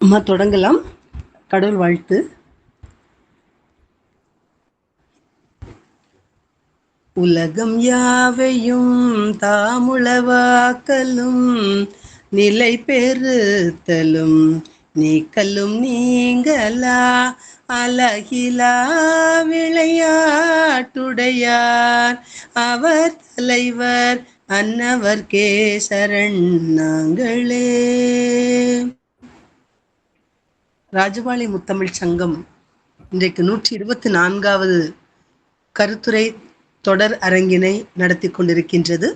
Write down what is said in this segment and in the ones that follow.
அம்மா தொடங்கலாம். கடவுள் வாழ்த்து. உலகம் யாவையும் தாமுளவாக்கலும் நிலை பெறுத்தலும் நீக்கலும் நீங்களா அழகிலா விளையாட்டுடையார் அவர் தலைவர் அன்னவர்க்கே சரண் நாங்களே. ராஜபாளி முத்தமிழ் சங்கம் இன்றைக்கு 124வது கருத்துரை தொடர் அரங்கினை நடத்தி கொண்டிருக்கின்றது.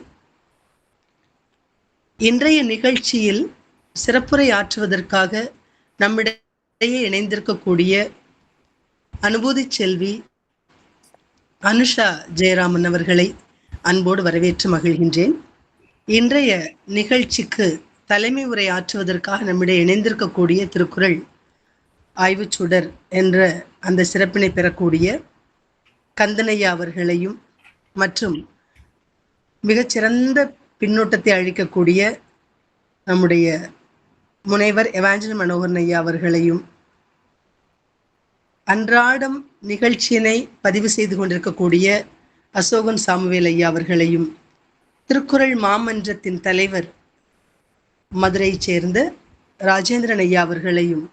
இன்றைய நிகழ்ச்சியில் சிறப்புரை ஆற்றுவதற்காக நம்மிடையே இணைந்திருக்கக்கூடிய அனுபூதி செல்வி அனுஷா ஜெயராமன் அவர்களை அன்போடு வரவேற்று மகிழ்கின்றேன். இன்றைய நிகழ்ச்சிக்கு தலைமை உரை ஆற்றுவதற்காக நம்மிடையே இணைந்திருக்கக்கூடிய திருக்குறள் ஆய்வுச்சுடர் என்ற அந்த சிறப்பினை பெறக்கூடிய கந்தனையா அவர்களையும் மற்றும் மிகச்சிறந்த பின்னூட்டத்தை அளிக்கக்கூடிய நம்முடைய முனைவர் எவாஞ்சல் மனோகரன் ஐயா அவர்களையும், அன்றாடம் நிகழ்ச்சியினை பதிவு செய்து கொண்டிருக்கக்கூடிய அசோகன் சாமுவேல் ஐயா அவர்களையும், திருக்குறள் மாமன்றத்தின் தலைவர் மதுரையை சேர்ந்த ராஜேந்திரன் ஐயா அவர்களையும்,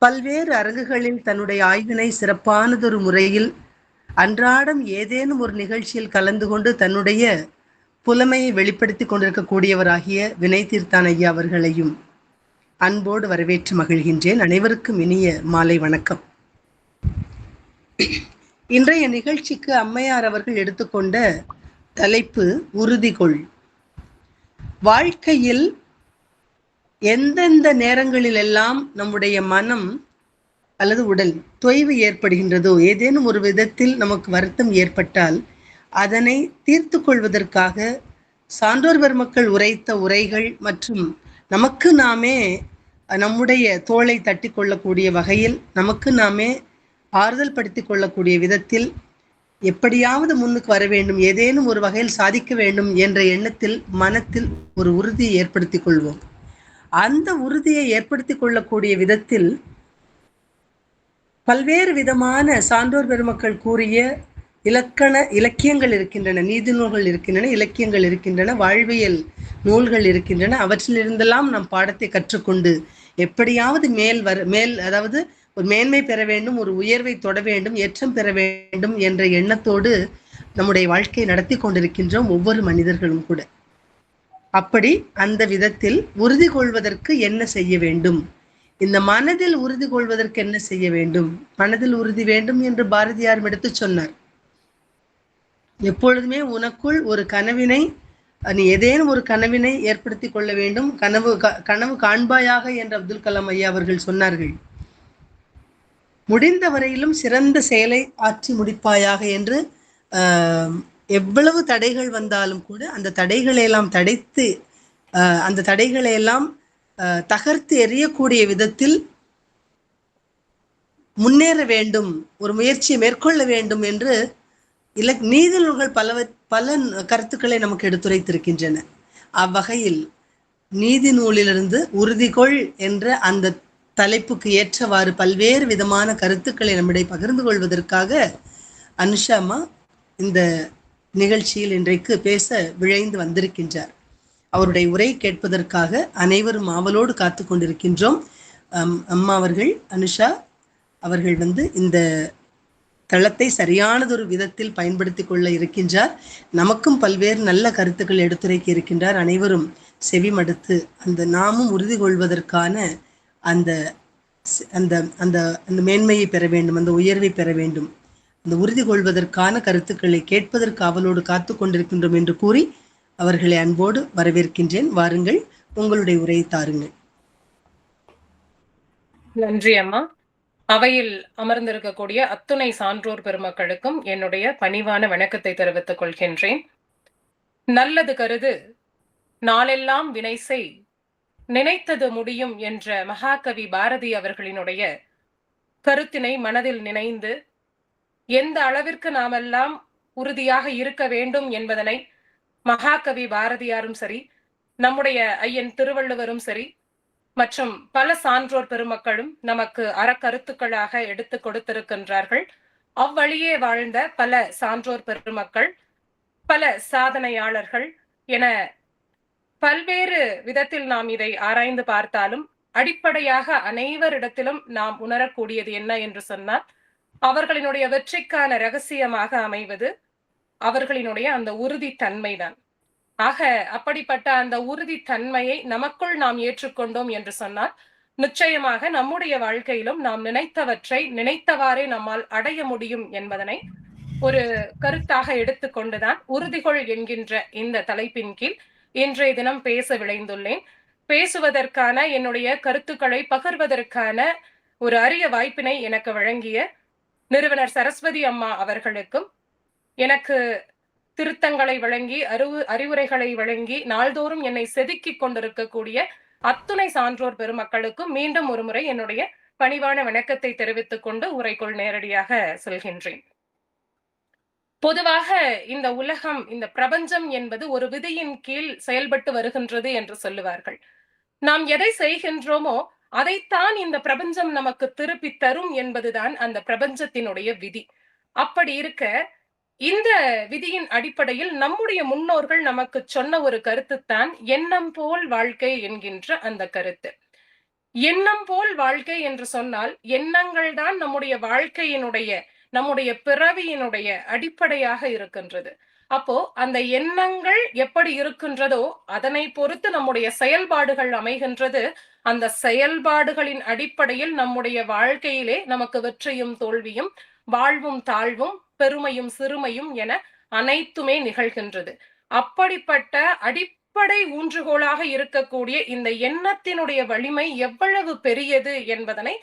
பல்வேறு அரங்குகளில் தன்னுடைய ஆய்வினை சிறப்பானதொரு முறையில் அன்றாடம் ஏதேனும் ஒரு நிகழ்ச்சியில் கலந்து கொண்டு தன்னுடைய புலமையை வெளிப்படுத்தி கொண்டிருக்கக்கூடியவராகிய வினை தீர்த்தான் ஐயா அவர்களையும் அன்போடு வரவேற்று மகிழ்கின்றேன். அனைவருக்கும் இனிய மாலை வணக்கம். இன்றைய நிகழ்ச்சிக்கு அம்மையார் அவர்கள் எடுத்துக்கொண்ட தலைப்பு உறுதிகொள். வாழ்க்கையில் எந்தெந்த நேரங்களிலெல்லாம் நம்முடைய மனம் அல்லது உடல் தொய்வு ஏற்படுகின்றதோ, ஏதேனும் ஒரு விதத்தில் நமக்கு வருத்தம் ஏற்பட்டால் அதனை தீர்த்து கொள்வதற்காக சான்றோர் பெருமக்கள் உரைத்த உரைகள் மற்றும் நமக்கு நாமே நம்முடைய தோளை தட்டி கொள்ளக்கூடிய வகையில் நமக்கு நாமே ஆறுதல் படுத்தி கொள்ளக்கூடிய விதத்தில் எப்படியாவது முன்னுக்கு வர வேண்டும், ஏதேனும் ஒரு வகையில் சாதிக்க வேண்டும் என்ற எண்ணத்தில் மனத்தில் ஒரு உறுதியை ஏற்படுத்தி கொள்வோம். அந்த உறுதியை ஏற்படுத்தி கொள்ளக்கூடிய விதத்தில் பல்வேறு விதமான சான்றோர் பெருமக்கள் கூறிய இலக்கியங்கள் இருக்கின்றன, நீதி நூல்கள் இருக்கின்றன, இலக்கியங்கள் இருக்கின்றன, வாழ்வியல் நூல்கள் இருக்கின்றன. அவற்றிலிருந்தெல்லாம் நம் பாடத்தை கற்றுக்கொண்டு எப்படியாவது அதாவது ஒரு மேன்மை பெற வேண்டும், ஒரு உயர்வை தொட வேண்டும், ஏற்றம் பெற வேண்டும் என்ற எண்ணத்தோடு நம்முடைய வாழ்க்கையை நடத்தி கொண்டிருக்கின்றோம் ஒவ்வொரு மனிதர்களும் கூட. அப்படி அந்த விதத்தில் உறுதி கொள்வதற்கு என்ன செய்ய வேண்டும், இந்த மனதில் உறுதி கொள்வதற்கு என்ன செய்ய வேண்டும்? மனதில் உறுதி வேண்டும் என்று பாரதியார் எடுத்து சொன்னார். எப்பொழுதுமே உனக்குள் ஒரு கனவினை, நீ ஏதேனும் ஒரு கனவினை ஏற்படுத்தி கொள்ள வேண்டும். கனவு காண்பாயாக என்று அப்துல் கலாம் ஐயா அவர்கள் சொன்னார்கள். முடிந்த வரையிலும் சிறந்த செயலை ஆற்றி முடிப்பாயாக என்று எவ்வளவு தடைகள் வந்தாலும் கூட அந்த தடைகளை எல்லாம் தடைத்து அந்த தடைகளை எல்லாம் தகர்த்து எறியக்கூடிய விதத்தில் முன்னேற வேண்டும், ஒரு முயற்சியை மேற்கொள்ள வேண்டும் என்று நீதி நூல்கள் பல கருத்துக்களை நமக்கு எடுத்துரைத்திருக்கின்றன. அவ்வகையில் நீதி நூலிலிருந்து உறுதிகொள் என்ற அந்த தலைப்புக்கு ஏற்றவாறு பல்வேறு விதமான கருத்துக்களை நம்மிடையே பகிர்ந்து கொள்வதற்காக அனுஷாமா இந்த நிகழ்ச்சியில் இன்றைக்கு பேச விழைந்து வந்திருக்கின்றார். அவருடைய உரை கேட்பதற்காக அனைவரும் ஆவலோடு காத்து கொண்டிருக்கின்றோம். அம்மா அவர்கள், அனுஷா அவர்கள் இந்த தளத்தை சரியானதொரு விதத்தில் பயன்படுத்தி கொள்ள இருக்கின்றார். நமக்கும் பல்வேறு நல்ல கருத்துக்கள் எடுத்துரைக்க இருக்கின்றார். அனைவரும் செவி மடுத்து அந்த நாமும் உறுதி கொள்வதற்கான அந்த அந்த அந்த அந்த மேன்மையை பெற வேண்டும், அந்த உயர்வை பெற வேண்டும், அந்த உறுதி கொள்வதற்கான கருத்துக்களை கேட்பதற்கு அவளோடு காத்து கொண்டிருக்கின்றோம் என்று கூறி அவர்களை அன்போடு வரவேற்கின்றேன். வாருங்கள், உங்களுடைய உரையை தாருங்கள். நன்றி அம்மா. அவையில் அமர்ந்திருக்கக்கூடிய அத்துணை சான்றோர் பெருமக்களுக்கும் என்னுடைய பணிவான வணக்கத்தை தெரிவித்துக் கொள்கின்றேன். நல்லது கருது நாளெல்லாம் வினை செய் நினைத்தது முடியும் என்ற மகாகவி பாரதி அவர்களினுடைய கருத்தினை மனதில் நினைந்து எந்த அளவிற்கு நாமெல்லாம் உறுதியாக இருக்க வேண்டும் என்பதனை மகாகவி பாரதியாரும் சரி, நம்முடைய ஐயன் திருவள்ளுவரும் சரி, மற்றும் பல சான்றோர் பெருமக்களும் நமக்கு அறக்கருத்துக்களாக எடுத்து கொடுத்திருக்கின்றார்கள். அவ்வழியே வாழ்ந்த பல சான்றோர் பெருமக்கள், பல சாதனையாளர்கள் என பல்வேறு விதத்தில் நாம் இதை ஆராய்ந்து பார்த்தாலும் அடிப்படையாக அனைவரிடத்திலும் நாம் உணரக்கூடியது என்ன என்று சொன்னால், அவர்களினுடைய வெற்றிக்கான ரகசியமாக அமைவது அவர்களினுடைய அந்த உறுதித்தன்மைதான். ஆக அப்படிப்பட்ட அந்த உறுதித்தன்மையை நமக்குள் நாம் ஏற்றுக்கொண்டோம் என்று சொன்னால், நிச்சயமாக நம்முடைய வாழ்க்கையிலும் நாம் நினைத்தவற்றை நினைத்தவாறே நம்மால் அடைய முடியும் என்பதனை ஒரு கருத்தாக எடுத்துக்கொண்டுதான் உறுதிகொள் என்கின்ற இந்த தலைப்பின் கீழ் இன்றைய தினம் பேச விளைந்துள்ளேன். பேசுவதற்கான என்னுடைய கருத்துக்களை பகிர்வதற்கான ஒரு அரிய வாய்ப்பினை எனக்கு வழங்கிய நிறுவனர் சரஸ்வதி அம்மா அவர்களுக்கும், எனக்கு திருத்தங்களை வழங்கி அறிவுரைகளை வழங்கி நாள்தோறும் என்னை செதுக்கிக் கொண்டிருக்கக்கூடிய அத்துணை சான்றோர் பெருமக்களுக்கும் மீண்டும் ஒருமுறை என்னுடைய பணிவான வணக்கத்தை தெரிவித்துக் கொண்டு உரைக்குள் நேரடியாக செல்கின்றேன். பொதுவாக இந்த உலகம், இந்த பிரபஞ்சம் என்பது ஒரு விதியின் கீழ் செயல்பட்டு வருகின்றது என்று சொல்லுவார்கள். நாம் எதை செய்கின்றோமோ அதைத்தான் இந்த பிரபஞ்சம் நமக்கு திருப்பி தரும் என்பதுதான் அந்த பிரபஞ்சத்தினுடைய விதி. அப்படி இருக்க, இந்த விதியின் அடிப்படையில் நம்முடைய முன்னோர்கள் நமக்கு சொன்ன ஒரு கருத்துத்தான் எண்ணம் போல் வாழ்க்கை என்கின்ற அந்த கருத்து. எண்ணம் போல் வாழ்க்கை என்று சொன்னால், எண்ணங்கள் தான் நம்முடைய வாழ்க்கையினுடைய, நம்முடைய பிறவியினுடைய அடிப்படையாக இருக்கின்றது. அப்போ அந்த எண்ணங்கள் எப்படி இருக்கின்றதோ அதனை பொறுத்து நம்முடைய செயல்பாடுகள் அமைகின்றது. அந்த செயல்பாடுகளின் அடிப்படையில் நம்முடைய வாழ்க்கையிலே நமக்கு வெற்றியும் தோல்வியும், வாழ்வும் தாழ்வும், பெருமையும் சிறுமையும் என அனைத்துமே நிகழ்கின்றது. அப்படிப்பட்ட அடிப்படை ஊன்றுகோலாக இருக்கக்கூடிய இந்த எண்ணத்தினுடைய வலிமை எவ்வளவு பெரியது என்பதனை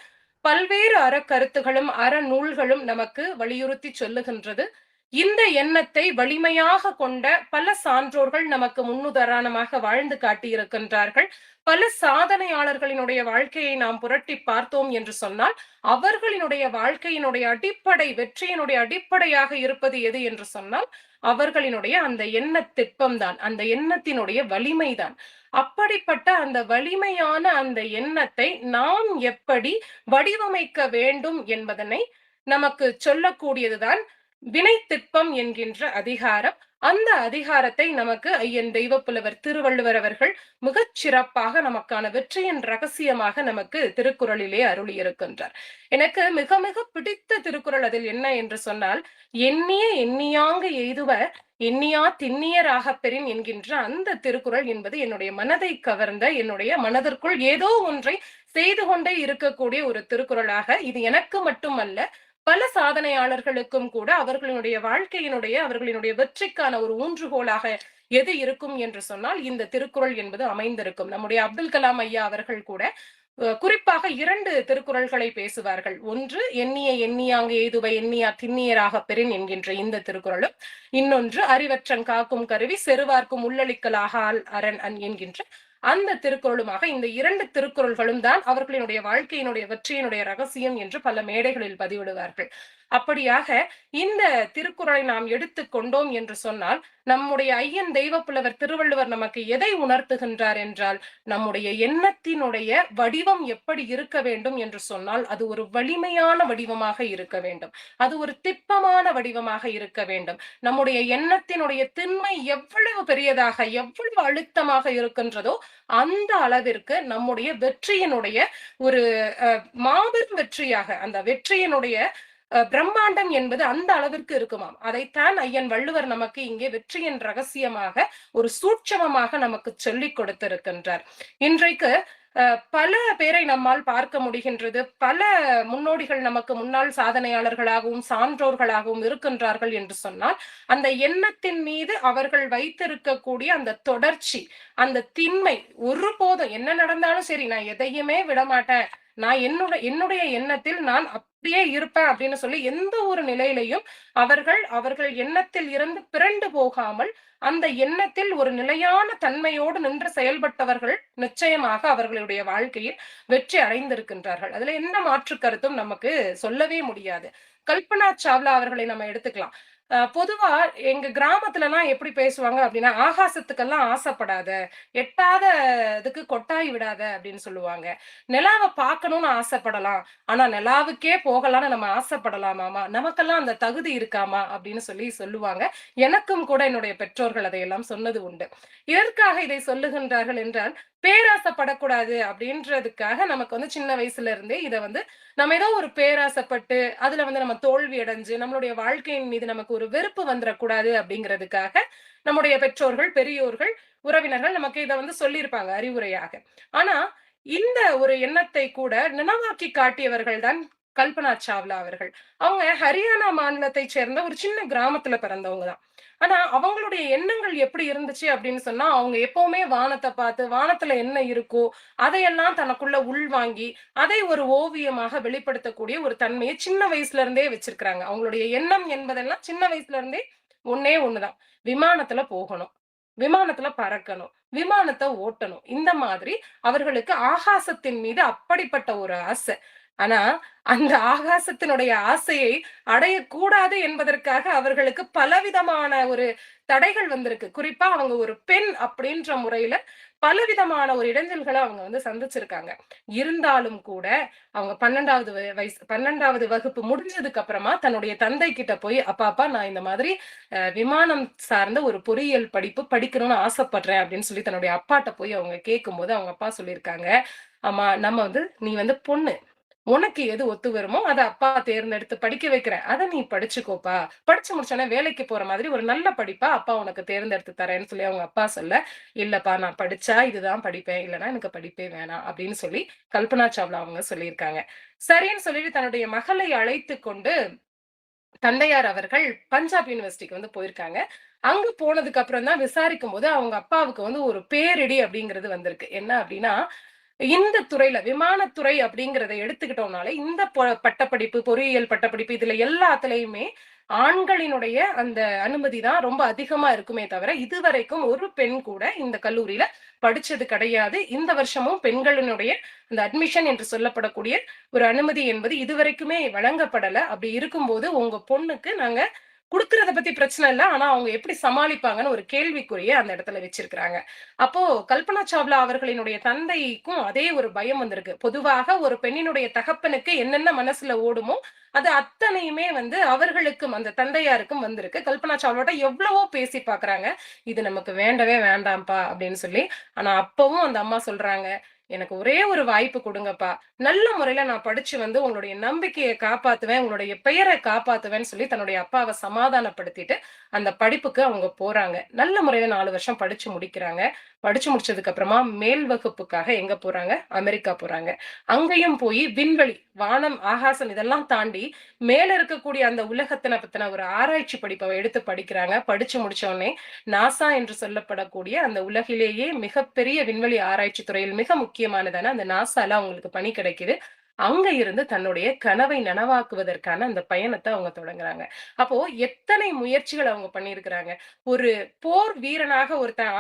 பல்வேறு அறக்கருத்துகளும் அறநூல்களும் நமக்கு வலியுறுத்தி சொல்லுகின்றது. இந்த எண்ணத்தை வலிமையாக கொண்ட பல சான்றோர்கள் நமக்கு முன்னுதாரணமாக வாழ்ந்து காட்டியிருக்கின்றார்கள். பல சாதனையாளர்களினுடைய வாழ்க்கையை நாம் புரட்டி பார்த்தோம் என்று சொன்னால், அவர்களினுடைய வாழ்க்கையினுடைய அடிப்படை, வெற்றியினுடைய அடிப்படையாக இருப்பது எது என்று சொன்னால், அவர்களினுடைய அந்த எண்ண திட்பம்தான், அந்த எண்ணத்தினுடைய வலிமைதான். அப்படிப்பட்ட அந்த வலிமையான அந்த எண்ணத்தை நாம் எப்படி வடிவமைக்க வேண்டும் என்பதனை நமக்கு சொல்லக்கூடியதுதான் வினை திட்பம் என்கின்ற அதிகாரம். அந்த அதிகாரத்தை நமக்கு ஐயன் தெய்வப்புலவர் திருவள்ளுவர் அவர்கள் மிகச் சிறப்பாக நமக்கான வெற்றியின் ரகசியமாக நமக்கு திருக்குறளிலே அருளி இருக்கின்றார். எனக்கு மிக மிக பிடித்த திருக்குறள் அதில் என்ன என்று சொன்னால், எண்ணிய எண்ணியாங்கு எய்துவ எண்ணியா திண்ணியராக பெறின் என்கின்ற அந்த திருக்குறள் என்பது என்னுடைய மனதை கவர்ந்த, என்னுடைய மனதிற்குள் ஏதோ ஒன்றை செய்து கொண்டே இருக்கக்கூடிய ஒரு திருக்குறளாக, இது எனக்கு மட்டுமல்ல பல சாதனையாளர்களுக்கும் கூட அவர்களினுடைய வாழ்க்கையினுடைய, அவர்களினுடைய வெற்றிக்கான ஒரு ஊன்றுகோலாக எது இருக்கும் என்று சொன்னால் இந்த திருக்குறள் என்பது அமைந்திருக்கும். நம்முடைய அப்துல் கலாம் ஐயா அவர்கள் கூட குறிப்பாக 2 திருக்குறள்களை பேசுவார்கள். ஒன்று எண்ணிய எண்ணியாங்கு எய்துவ எண்ணியா திண்ணியராக பெறின் என்கின்ற இந்த திருக்குறளும், இன்னொன்று அறிவற்றங் காக்கும் கருவி செருவார்க்கும் உள்ளளிக்கலாகால் அரண் என்கின்ற அந்த திருக்குறளுமாக இந்த 2 திருக்குறள்களும் தான் அவர்களினுடைய வாழ்க்கையினுடைய வெற்றியினுடைய ரகசியம் என்று பல மேடைகளில் பதிவிடுவார்கள். அப்படியாக இந்த திருக்குறளை நாம் எடுத்துக் கொண்டோம் என்று சொன்னால், நம்முடைய ஐயன் தெய்வப்புலவர் திருவள்ளுவர் நமக்கு எதை உணர்த்துகின்றார் என்றால், நம்முடைய எண்ணத்தினுடைய வடிவம் எப்படி இருக்க வேண்டும் என்று சொன்னால், அது ஒரு வலிமையான வடிவமாக இருக்க வேண்டும், அது ஒரு திட்பமான வடிவமாக இருக்க வேண்டும். நம்முடைய எண்ணத்தினுடைய திண்மை எவ்வளவு பெரியதாக, எவ்வளவு அழுத்தமாக இருக்கின்றதோ அந்த அளவிற்கு நம்முடைய வெற்றியினுடைய ஒரு மாபெரும் வெற்றியாக, அந்த வெற்றியினுடைய பிரம்மாண்டம் என்பது அந்த அளவிற்கு இருக்குமாம். அதைத்தான் ஐயன் வள்ளுவர் நமக்கு இங்கே வெற்றியின் ரகசியமாக ஒரு சூட்சமமாக நமக்கு சொல்லிக் கொடுத்திருக்கின்றார். இன்றைக்கு பல பேரை நம்மால் பார்க்க முடிகின்றது. பல முன்னோடிகள் நமக்கு முன்னாள் சாதனையாளர்களாகவும் சான்றோர்களாகவும் இருக்கின்றார்கள் என்று சொன்னால், அந்த எண்ணத்தின் மீது அவர்கள் வைத்திருக்கக்கூடிய அந்த தொடர்ச்சி, அந்த திண்மை, ஒருபோதும் என்ன நடந்தாலும் சரி நான் எதையுமே விடமாட்டேன், நான் என்னுடைய எண்ணத்தில் நான் அப்படியே இருப்பேன் அப்படின்னு சொல்லி எந்த ஒரு நிலையிலையும் அவர்கள் எண்ணத்தில் இருந்து பிறண்டு போகாமல் அந்த எண்ணத்தில் ஒரு நிலையான தன்மையோடு நின்று செயல்பட்டவர்கள் நிச்சயமாக அவர்களுடைய வாழ்க்கையில் வெற்றி அடைந்திருக்கின்றார்கள். அதுல என்ன மாற்று கருத்தும் நமக்கு சொல்லவே முடியாது. கல்பனா சாவ்லா அவர்களை நம்ம எடுத்துக்கலாம். பொதுவா எங்க கிராமத்துலலாம் எப்படி பேசுவாங்க அப்படின்னா, "ஆகாசத்துக்கெல்லாம் ஆசைப்படாத, எட்டாத இதுக்கு கொட்டாய் விடாத" அப்படின்னு சொல்லுவாங்க. "நிலாவ பார்க்கணும்னு ஆசைப்படலாம். ஆனா நிலாவுக்கே போகலான்னு நம்ம ஆசைப்படலாமாமா? நமக்கெல்லாம் அந்த தகுதி இருக்காமா?" அப்படின்னு சொல்லி சொல்லுவாங்க. எனக்கும் கூட என்னுடைய பெற்றோர்கள் அதையெல்லாம் சொன்னது உண்டு. எதற்காக இதை சொல்லுகின்றார்கள் என்றால், பேராசைப்படக்கூடாது அப்படின்றதுக்காக நமக்கு வந்து சின்ன வயசுல இருந்தே இத வந்து நம்ம ஏதோ ஒரு பேராசைப்பட்டு, அதுல வந்து நம்ம தோல்வி அடைஞ்சு, நம்மளுடைய வாழ்க்கையின் மீது நமக்கு ஒரு வெறுப்பு வந்துறக்கூடாது அப்படிங்கிறதுக்காக, நம்முடைய பெற்றோர்கள், பெரியோர்கள், உறவினர்கள் நமக்கு இத வந்து சொல்லியிருப்பாங்க அறிவுரையாக. ஆனா, இந்த ஒரு எண்ணத்தை கூட நினைவாக்கி காட்டியவர்கள் தான் கல்பனா சாவ்லா அவர்கள். அவங்க ஹரியானா மாநிலத்தைச் சேர்ந்த ஒரு சின்ன கிராமத்துல பிறந்தவங்க தான். ஆனா, அவங்களுடைய எண்ணங்கள் எப்படி இருந்துச்சு அப்படின்னு சொன்னா, அவங்க எப்பவுமே வானத்த பார்த்து, வானத்துல என்ன இருக்கோ, அதையெல்லாம் தனக்குள்ள உள்வாங்கி, அதை ஒரு ஓவியமாக வெளிப்படுத்தக்கூடிய ஒரு தன்மைய சின்ன வயசுல இருந்தே வச்சிருக்கிறாங்க. அவங்களுடைய எண்ணம் என்பதெல்லாம் சின்ன வயசுல இருந்தே ஒண்ணே ஒண்ணுதான். விமானத்துல போகணும். விமானத்துல பறக்கணும். விமானத்த ஓட்டணும். இந்த மாதிரி அவர்களுக்கு ஆகாசத்தின் மீது அப்படிப்பட்ட ஒரு ஆசை. ஆனா, அந்த ஆகாசத்தினுடைய ஆசையை அடையக்கூடாது என்பதற்காக அவர்களுக்கு பலவிதமான ஒரு தடைகள் வந்திருக்கு. குறிப்பா அவங்க ஒரு பெண் அப்படின்ற முறையில பலவிதமான ஒரு இடைஞ்சல்கள அவங்க வந்து சந்திச்சிருக்காங்க. இருந்தாலும் கூட அவங்க 12வது வயசு 12வது வகுப்பு முடிஞ்சதுக்கு அப்புறமா தன்னுடைய தந்தை கிட்ட போய், "அப்பா, அப்பா நான் இந்த மாதிரி விமானம் சார்ந்த ஒரு பொறியியல் படிப்பு படிக்கணும்னு ஆசைப்படுறேன்" அப்படின்னு சொல்லி தன்னுடைய அப்பாட்ட போய் அவங்க கேட்கும்போது, அவங்க அப்பா சொல்லியிருக்காங்க, "அம்மா நம்ம வந்து நீ வந்து பொண்ணு. உனக்கு எது ஒத்து வருமோ அத அப்பா தேர்ந்தெடுத்து படிக்க வைக்கிறேன். அத நீ படிச்சுக்கோப்பா. படிச்சு முடிச்சோனே வேலைக்கு போற மாதிரி ஒரு நல்ல படிப்பா அப்பா உனக்கு தேர்ந்தெடுத்து தரேன்னு" சொல்லி அவங்க அப்பா சொல்ல, "இல்லப்பா நான் படிச்சா இதுதான் படிப்பேன். இல்லன்னா எனக்கு படிப்பே வேணாம்" அப்படின்னு சொல்லி கல்பனா சாவ்லா அவங்க சொல்லியிருக்காங்க. சரின்னு சொல்லிட்டு தன்னுடைய மகளை அழைத்துக் கொண்டு தந்தையார் அவர்கள் பஞ்சாப் யூனிவர்சிட்டிக்கு வந்து போயிருக்காங்க. அங்க போனதுக்கு அப்புறம் தான் விசாரிக்கும்போது, அவங்க அப்பாவுக்கு வந்து ஒரு பேரிடி அப்படிங்கிறது வந்திருக்கு. என்ன அப்படின்னா, இந்த துறையில விமானத்துறை அப்படிங்கிறத எடுத்துக்கிட்டோம்னாலே, இந்த பட்டப்படிப்பு, பொறியியல் பட்டப்படிப்பு இதுல எல்லாத்துலயுமே ஆண்களினுடைய அந்த அனுமதி தான் ரொம்ப அதிகமா இருக்குமே தவிர, இதுவரைக்கும் ஒரு பெண் கூட இந்த கல்லூரியில படிச்சது கிடையாது. இந்த வருஷமும் பெண்களினுடைய அந்த அட்மிஷன் என்று சொல்லப்படக்கூடிய ஒரு அனுமதி என்பது இதுவரைக்குமே வழங்கப்படல. அப்படி இருக்கும்போது, உங்க பொண்ணுக்கு நாங்க குடுக்குறத பத்தி பிரச்சனை இல்ல. ஆனா, அவங்க எப்படி சமாளிப்பாங்கன்னு ஒரு கேள்விக்குறிய அந்த இடத்துல வச்சிருக்கிறாங்க. அப்போ கல்பனா சாவ்லா அவர்களினுடைய தந்தைக்கும் அதே ஒரு பயம் வந்திருக்கு. பொதுவாக ஒரு பெண்ணினுடைய தகப்பனுக்கு என்னென்ன மனசுல ஓடுமோ, அது அத்தனையுமே வந்து அவர்களுக்கும் அந்த தந்தையாருக்கும் வந்திருக்கு. கல்பனா சாவ்லாட்ட எவ்வளவோ பேசி பார்க்குறாங்க. "இது நமக்கு வேண்டவே வேண்டாம்ப்பா" அப்படின்னு சொல்லி. ஆனா, அப்பவும் அந்த அம்மா சொல்றாங்க, "எனக்கு ஒரே ஒரு வாய்ப்பு குடுங்கப்பா. நல்ல முறையில நான் படிச்சு வந்து உங்களுடைய நம்பிக்கைய காப்பாத்துவேன். உங்களுடைய பெயர காப்பாத்துவேன்னு" சொல்லி தன்னுடைய அப்பாவ சமாதானப்படுத்திட்டு, அந்த படிப்புக்கு அவங்க போறாங்க. நல்ல முறையில 4 வருஷம் படிச்சு முடிக்கிறாங்க. படிச்சு முடிச்சதுக்கு அப்புறமா மேல் வகுப்புக்காக எங்க போறாங்க? அமெரிக்கா போறாங்க. அங்கேயும் போய் விண்வெளி, வானம், ஆகாசம் இதெல்லாம் தாண்டி மேல இருக்கக்கூடிய அந்த உலகத்தின பத்தின ஒரு ஆராய்ச்சி படிப்ப எடுத்து படிக்கிறாங்க. படிச்சு முடிச்ச உடனே நாசா என்று சொல்லப்படக்கூடிய அந்த உலகிலேயே மிகப்பெரிய விண்வெளி ஆராய்ச்சி துறையில் மிக முக்கியமானதான அந்த நாசால அவங்களுக்கு பணி கிடைக்குது. அங்க இருந்து தன்னுடைய கனவை நனவாக்குவதற்கான அந்த பயணத்த அவங்க தொடங்குறாங்க. அப்போ எத்தனை முயற்சிகள் அவங்க பண்ணியிருக்கிறாங்க. ஒரு போர் வீரனாக ஒருத்தன்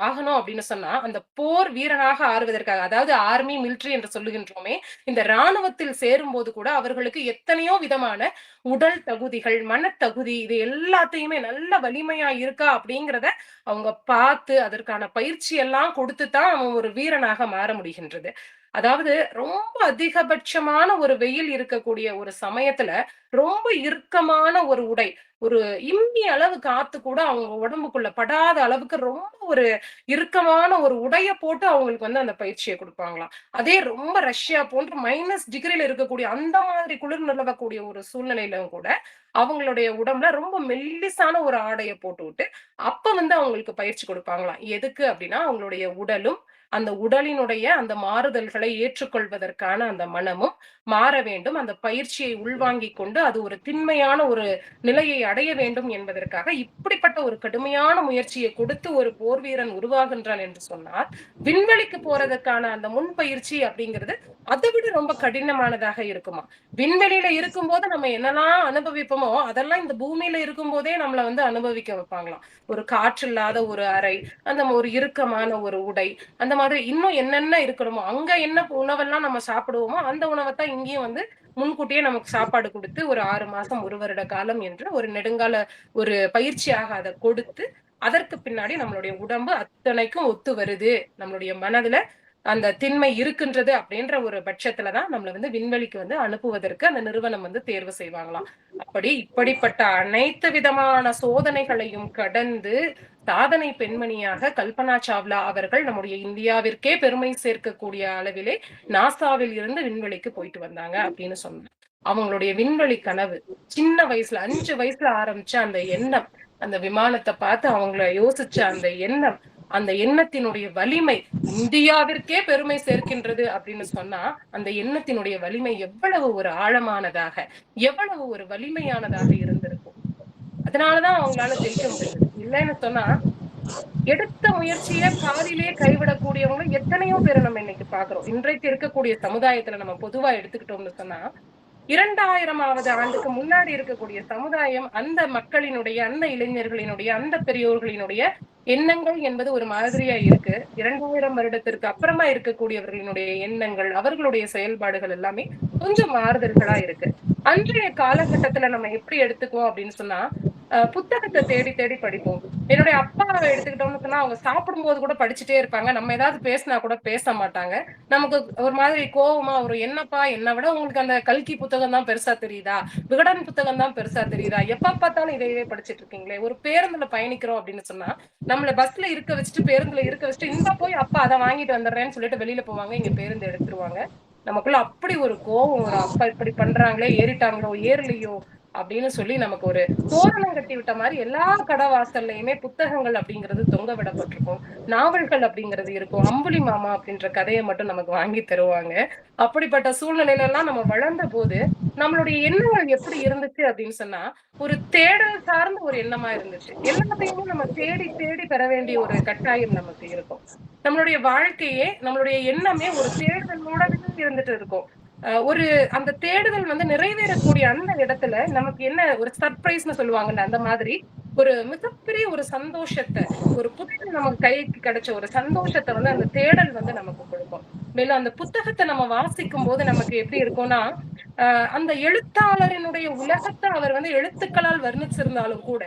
ஆகணும் அப்படின்னு சொன்னா, அந்த போர் வீரனாக ஆறுவதற்காக அதாவது ஆர்மி, மிலிட்டரி என்று சொல்லுகின்றோமே, இந்த ராணுவத்தில் சேரும்போது கூட அவர்களுக்கு எத்தனையோ விதமான உடல் தகுதிகள், மனத்தகுதி இது எல்லாத்தையுமே நல்ல வலிமையா இருக்கா அப்படிங்கிறத அவங்க பார்த்து, அதற்கான பயிற்சி எல்லாம் கொடுத்து தான் அவன் ஒரு வீரனாக மாற முடிகின்றது. அதாவது ரொம்ப அதிகபட்சமான ஒரு வெயில் இருக்கக்கூடிய ஒரு சமயத்துல, ரொம்ப இறுக்கமான ஒரு உடை, ஒரு இம்மி அளவு காத்து கூட அவங்க உடம்புக்குள்ள படாத அளவுக்கு ரொம்ப ஒரு இறுக்கமான ஒரு உடைய போட்டு அவங்களுக்கு வந்து அந்த பயிற்சிய குடுப்பாங்களாம். அதே ரொம்ப ரஷ்யா போன்ற -டிகிரில இருக்கக்கூடிய அந்த மாதிரி குளிர் நிலவக்கூடிய ஒரு சூழ்நிலையிலும் கூட, அவங்களுடைய உடம்புல ரொம்ப மெல்லிசான ஒரு ஆடைய போட்டுவிட்டு, அப்ப வந்து அவங்களுக்கு பயிற்சி குடுப்பாங்களாம். எதுக்கு அப்டின்னா, அவங்களுடைய உடலும், அந்த உடலினுடைய அந்த மாறுதல்களை ஏற்றுக்கொள்வதற்கான அந்த மனமும் மாற வேண்டும். அந்த பயிற்சியை உள்வாங்கிக் கொண்டு, அது ஒரு திண்மையான ஒரு நிலையை அடைய வேண்டும் என்பதற்காக, இப்படிப்பட்ட ஒரு கடுமையான முயற்சியை கொடுத்து ஒரு போர் வீரன் உருவாகின்றான் என்று சொன்னால், விண்வெளிக்கு போறதுக்கான அந்த முன் பயிற்சி அப்படிங்கிறது, அதை விட ரொம்ப கடினமானதாக இருக்குமாம். விண்வெளியில இருக்கும்போது நம்ம என்னலாம் அனுபவிப்போமோ, அதெல்லாம் இந்த பூமியில இருக்கும்போதே நம்மள அனுபவிக்க வைப்பாங்களாம். ஒரு காற்றில்லாத ஒரு அறை, அந்த ஒரு இறுக்கமான ஒரு உடை, அந்த மாதிரி இன்னும் என்னென்ன இருக்கணுமோ, அங்க என்ன உணவெல்லாம் நம்ம சாப்பிடுவோமோ, அந்த உணவத்தான் இங்கேயும் வந்து முன்கூட்டியே நமக்கு சாப்பாடு குடுத்து, ஒரு 6 மாசம், 1 வருட காலம் என்று ஒரு நெடுங்கால ஒரு பயிற்சியாக அத கொடுத்து, அதற்கு பின்னாடி நம்மளுடைய உடம்பு அத்தனைக்கும் ஒத்து வருது. நம்மளுடைய மனதுல அந்த திண்மை இருக்கின்றது அப்படின்ற ஒரு பட்சத்துல தான் நம்மள வந்து விண்வெளிக்கு வந்து அனுப்புவதற்கு அந்த நிறுவனம் வந்து தேர்வு செய்வாங்களாம். இப்படிப்பட்ட அனைத்து விதமான சோதனைகளையும் கடந்து சாதனை பெண்மணியாக கல்பனா சாவ்லா அவர்கள் நம்முடைய இந்தியாவிற்கே பெருமை சேர்க்கக்கூடிய அளவிலே நாசாவில் இருந்து விண்வெளிக்கு போயிட்டு வந்தாங்க அப்படின்னு சொன்னாங்க. அவங்களுடைய விண்வெளி கனவு சின்ன வயசுல 5 வயசுல ஆரம்பிச்ச அந்த எண்ணம், அந்த விமானத்தை பார்த்து அவங்கள யோசிச்ச அந்த எண்ணம், அந்த எண்ணத்தினுடைய வலிமை இந்தியாவிற்கே பெருமை சேர்க்கின்றது அப்படின்னு சொன்னா, அந்த எண்ணத்தினுடைய வலிமை எவ்வளவு ஒரு ஆழமானதாக, எவ்வளவு ஒரு வலிமையானதாக இருந்திருக்கும். அதனாலதான் அவங்களால ஜெயிக்க முடிஞ்சது. இல்லைன்னு சொன்னா எடுத்த முயற்சிய பாதியிலேயே கைவிடக்கூடியவங்க எத்தனையோ பேரை நம்ம இன்னைக்கு பாக்குறோம். இன்றைக்கு இருக்கக்கூடிய சமுதாயத்துல நம்ம பொதுவா எடுத்துக்கிட்டோம்னு சொன்னா 2000வது ஆண்டுக்கு முன்னாடி இருக்கக்கூடிய சமுதாயம் அந்த மக்களினுடைய, அந்த இளைஞர்களினுடைய, அந்த பெரியோர்களினுடைய எண்ணங்கள் என்பது ஒரு மாதிரியா இருக்கு. 2000 வருடத்திற்கு அப்புறமா இருக்கக்கூடியவர்களினுடைய எண்ணங்கள், அவர்களுடைய செயல்பாடுகள் எல்லாமே கொஞ்சம் மாறுதல்களா இருக்கு. அன்றைய காலகட்டத்துல நம்ம எப்படி எடுத்துக்குவோம் அப்படின்னு சொன்னா, புத்தகத்தை தேடி தேடி படிப்போம். என்னுடைய அப்பாவை எடுத்துக்கிட்டோம்னு சொன்னா, அவங்க சாப்பிடும்போது கூட படிச்சுட்டே இருப்பாங்க. நம்ம ஏதாவது பேசினா கூட பேச மாட்டாங்க. நமக்கு ஒரு மாதிரி கோவமா வரும். என்னப்பா என்னை விட உங்களுக்கு அந்த கல்கி புத்தகம் தான் பெருசா தெரியுதா? விகடன் புத்தகம் தான் பெருசா தெரியுதா? எப்ப பார்த்தாலும் இதையவே படிச்சுட்டு இருக்கீங்களே. ஒரு பேருந்துல பயணிக்கிறோம் அப்படின்னு சொன்னா, நம்மள பஸ்ல இருக்க வச்சுட்டு, பேருந்துல இருக்க வச்சுட்டு, இந்தா போய் அப்பா அதை வாங்கிட்டு வந்துடுறேன்னு சொல்லிட்டு வெளியில போவாங்க. இங்க பேருந்து எடுத்துருவாங்க. நமக்குள்ள அப்படி ஒரு கோவம் வரும். அப்பா இப்படி பண்றாங்களே, ஏறிட்டாங்களோ ஏறலையோ அப்படின்னு சொல்லி நமக்கு ஒரு தோரணம் கட்டி விட்ட மாதிரி எல்லா கடை வாசல்லையுமே புத்தகங்கள் அப்படிங்கிறது தொங்க விடப்பட்டிருக்கும். நாவல்கள் அப்படிங்கிறது இருக்கும். அம்புலி மாமா அப்படின்ற கதையை மட்டும் நமக்கு வாங்கி தருவாங்க. அப்படிப்பட்ட சூழ்நிலையில எல்லாம் நம்ம வளர்ந்த போது நம்மளுடைய எண்ணங்கள் எப்படி இருந்துச்சு அப்படின்னு சொன்னா, ஒரு தேடல் சார்ந்த ஒரு எண்ணமா இருந்துச்சு. எல்லாத்தையுமே நம்ம தேடி தேடி பெற வேண்டிய ஒரு கட்டாயம் நமக்கு இருக்கும். நம்மளுடைய வாழ்க்கையே, நம்மளுடைய எண்ணமே ஒரு தேடுதலோடவே இருந்துட்டு இருக்கும். ஒரு அந்த தேடுதல் வந்து நிறைவேறக்கூடிய அந்த இடத்துல நமக்கு என்ன ஒரு சர்ப்ரைஸ்ன்னு சொல்லுவாங்கல்ல, அந்த மாதிரி ஒரு மிகப்பெரிய ஒரு சந்தோஷத்தை, ஒரு புத்தகம் நமக்கு கைக்கு கிடைச்ச ஒரு சந்தோஷத்தை வந்து அந்த தேடல் வந்து நமக்கு கொடுக்கும். மேலும் அந்த புத்தகத்தை நம்ம வாசிக்கும் போது நமக்கு எப்படி இருக்கும்னா, அந்த எழுத்தாளரினுடைய உலகத்தை அவர் வந்து எழுத்துக்களால் வர்ணிச்சிருந்தாலும் கூட,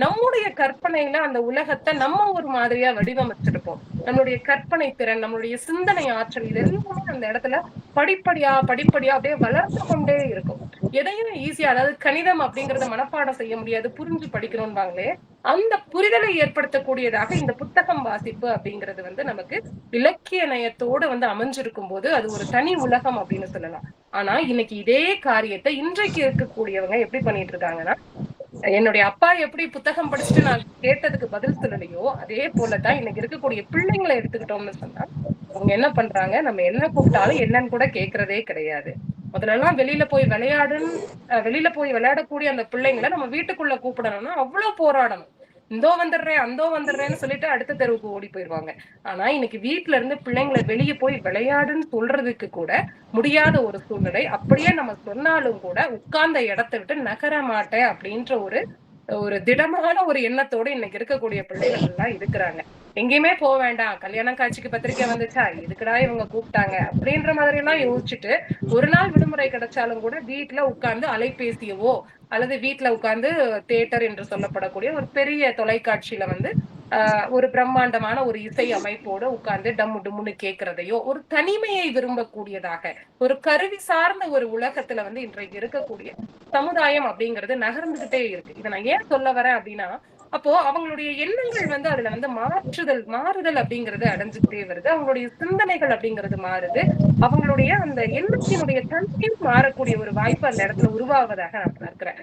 நம்முடைய கற்பனையில அந்த உலகத்தை நம்ம ஒரு மாதிரியா வடிவமைச்சிருப்போம். நம்மளுடைய கற்பனை திறன், நம்மளுடைய சிந்தனை ஆற்றல், இது எல்லாமே அந்த இடத்துல படிப்படியா படிப்படியா அப்படியே வளர்ந்து கொண்டே இருக்கும். எதையும் ஈஸியா, அதாவது கணிதம் அப்படிங்கறத மனப்பாடம் செய்ய முடியாது, புரிஞ்சு படிக்கணும்பாங்களே, அந்த புரிதலை ஏற்படுத்தக்கூடியதாக இந்த புத்தகம் வாசிப்பு அப்படிங்கிறது வந்து நமக்கு இலக்கிய நயத்தோடு வந்து அமைஞ்சிருக்கும் போது அது ஒரு தனி உலகம் அப்படின்னு சொல்லலாம். ஆனா இன்னைக்கு இதே காரியத்தை இன்றைக்கு இருக்கக்கூடியவங்க எப்படி பண்ணிட்டு இருக்காங்கன்னா, என்னுடைய அப்பா எப்படி புத்தகம் படிச்சுட்டு நான் கேட்டதுக்கு பதில் சொல்லலையோ, அதே போலதான் இன்னைக்கு இருக்கக்கூடிய பிள்ளைங்களை எடுத்துக்கிட்டோம்னு சொன்னா, அவங்க என்ன பண்றாங்க, நம்ம என்ன கூப்பிட்டாலும் என்னன்னு கூட கேட்கறதே கிடையாது. முதல்ல எல்லாம் வெளியில போய் விளையாடக்கூடிய அந்த பிள்ளைங்களை நம்ம வீட்டுக்குள்ள கூப்பிடணும்னா அவ்வளவு போராடணும். இந்தோ வந்துடுறேன் அந்தோ வந்துடுறேன்னு சொல்லிட்டு அடுத்த தெருவுக்கு ஓடி போயிருவாங்க. ஆனா இன்னைக்கு வீட்டுல இருந்து பிள்ளைங்களை வெளியே போய் விளையாடுன்னு சொல்றதுக்கு கூட முடியாத ஒரு சூழ்நிலை. அப்படியே நம்ம சொன்னாலும் கூட உட்கார்ந்த இடத்தை விட்டு நகர மாட்டேன் அப்படின்ற ஒரு ஒரு திடமான ஒரு எண்ணத்தோட இன்னைக்கு இருக்கக்கூடிய பிள்ளைகள் எல்லாம் இருக்கிறாங்க. எங்கேயுமே போக வேண்டாம், கல்யாண காட்சிக்கு பத்திரிக்கை வந்துச்சா, இதுக்குடா இவங்க கூப்பிட்டாங்க அப்படின்ற மாதிரி எல்லாம் யோசிச்சுட்டு ஒரு நாள் விடுமுறை கிடைச்சாலும் கூட வீட்டுல உட்கார்ந்து அலைபேசியவோ அல்லது வீட்டுல உட்கார்ந்து தியேட்டர் என்று சொல்லப்படக்கூடிய ஒரு பெரிய தொலைக்காட்சியில வந்து ஒரு பிரம்மாண்டமான ஒரு இசை அமைப்போட உட்கார்ந்து டம்மு டும்முன்னு கேட்கிறதையோ, ஒரு தனிமையை விரும்பக்கூடியதாக ஒரு கருவி சார்ந்த ஒரு உலகத்துல வந்து இன்றைக்கு இருக்கக்கூடிய சமுதாயம் அப்படிங்கிறது நகர்ந்துகிட்டே இருக்கு. இதை நான் ஏன் சொல்ல வரேன் அப்படின்னா, அப்போ அவங்களுடைய எண்ணங்கள் வந்து அதுல வந்து மாறுதல் அப்படிங்கிறது அடைஞ்சுக்கிட்டே வருது. அவங்களுடைய சிந்தனைகள் அப்படிங்கிறது மாறுது. அவங்களுடைய அந்த எண்ணத்தினுடைய தன்மையும் மாறக்கூடிய ஒரு வாய்ப்பு அந்த இடத்துல உருவாவதாக நான் பார்க்கிறேன்.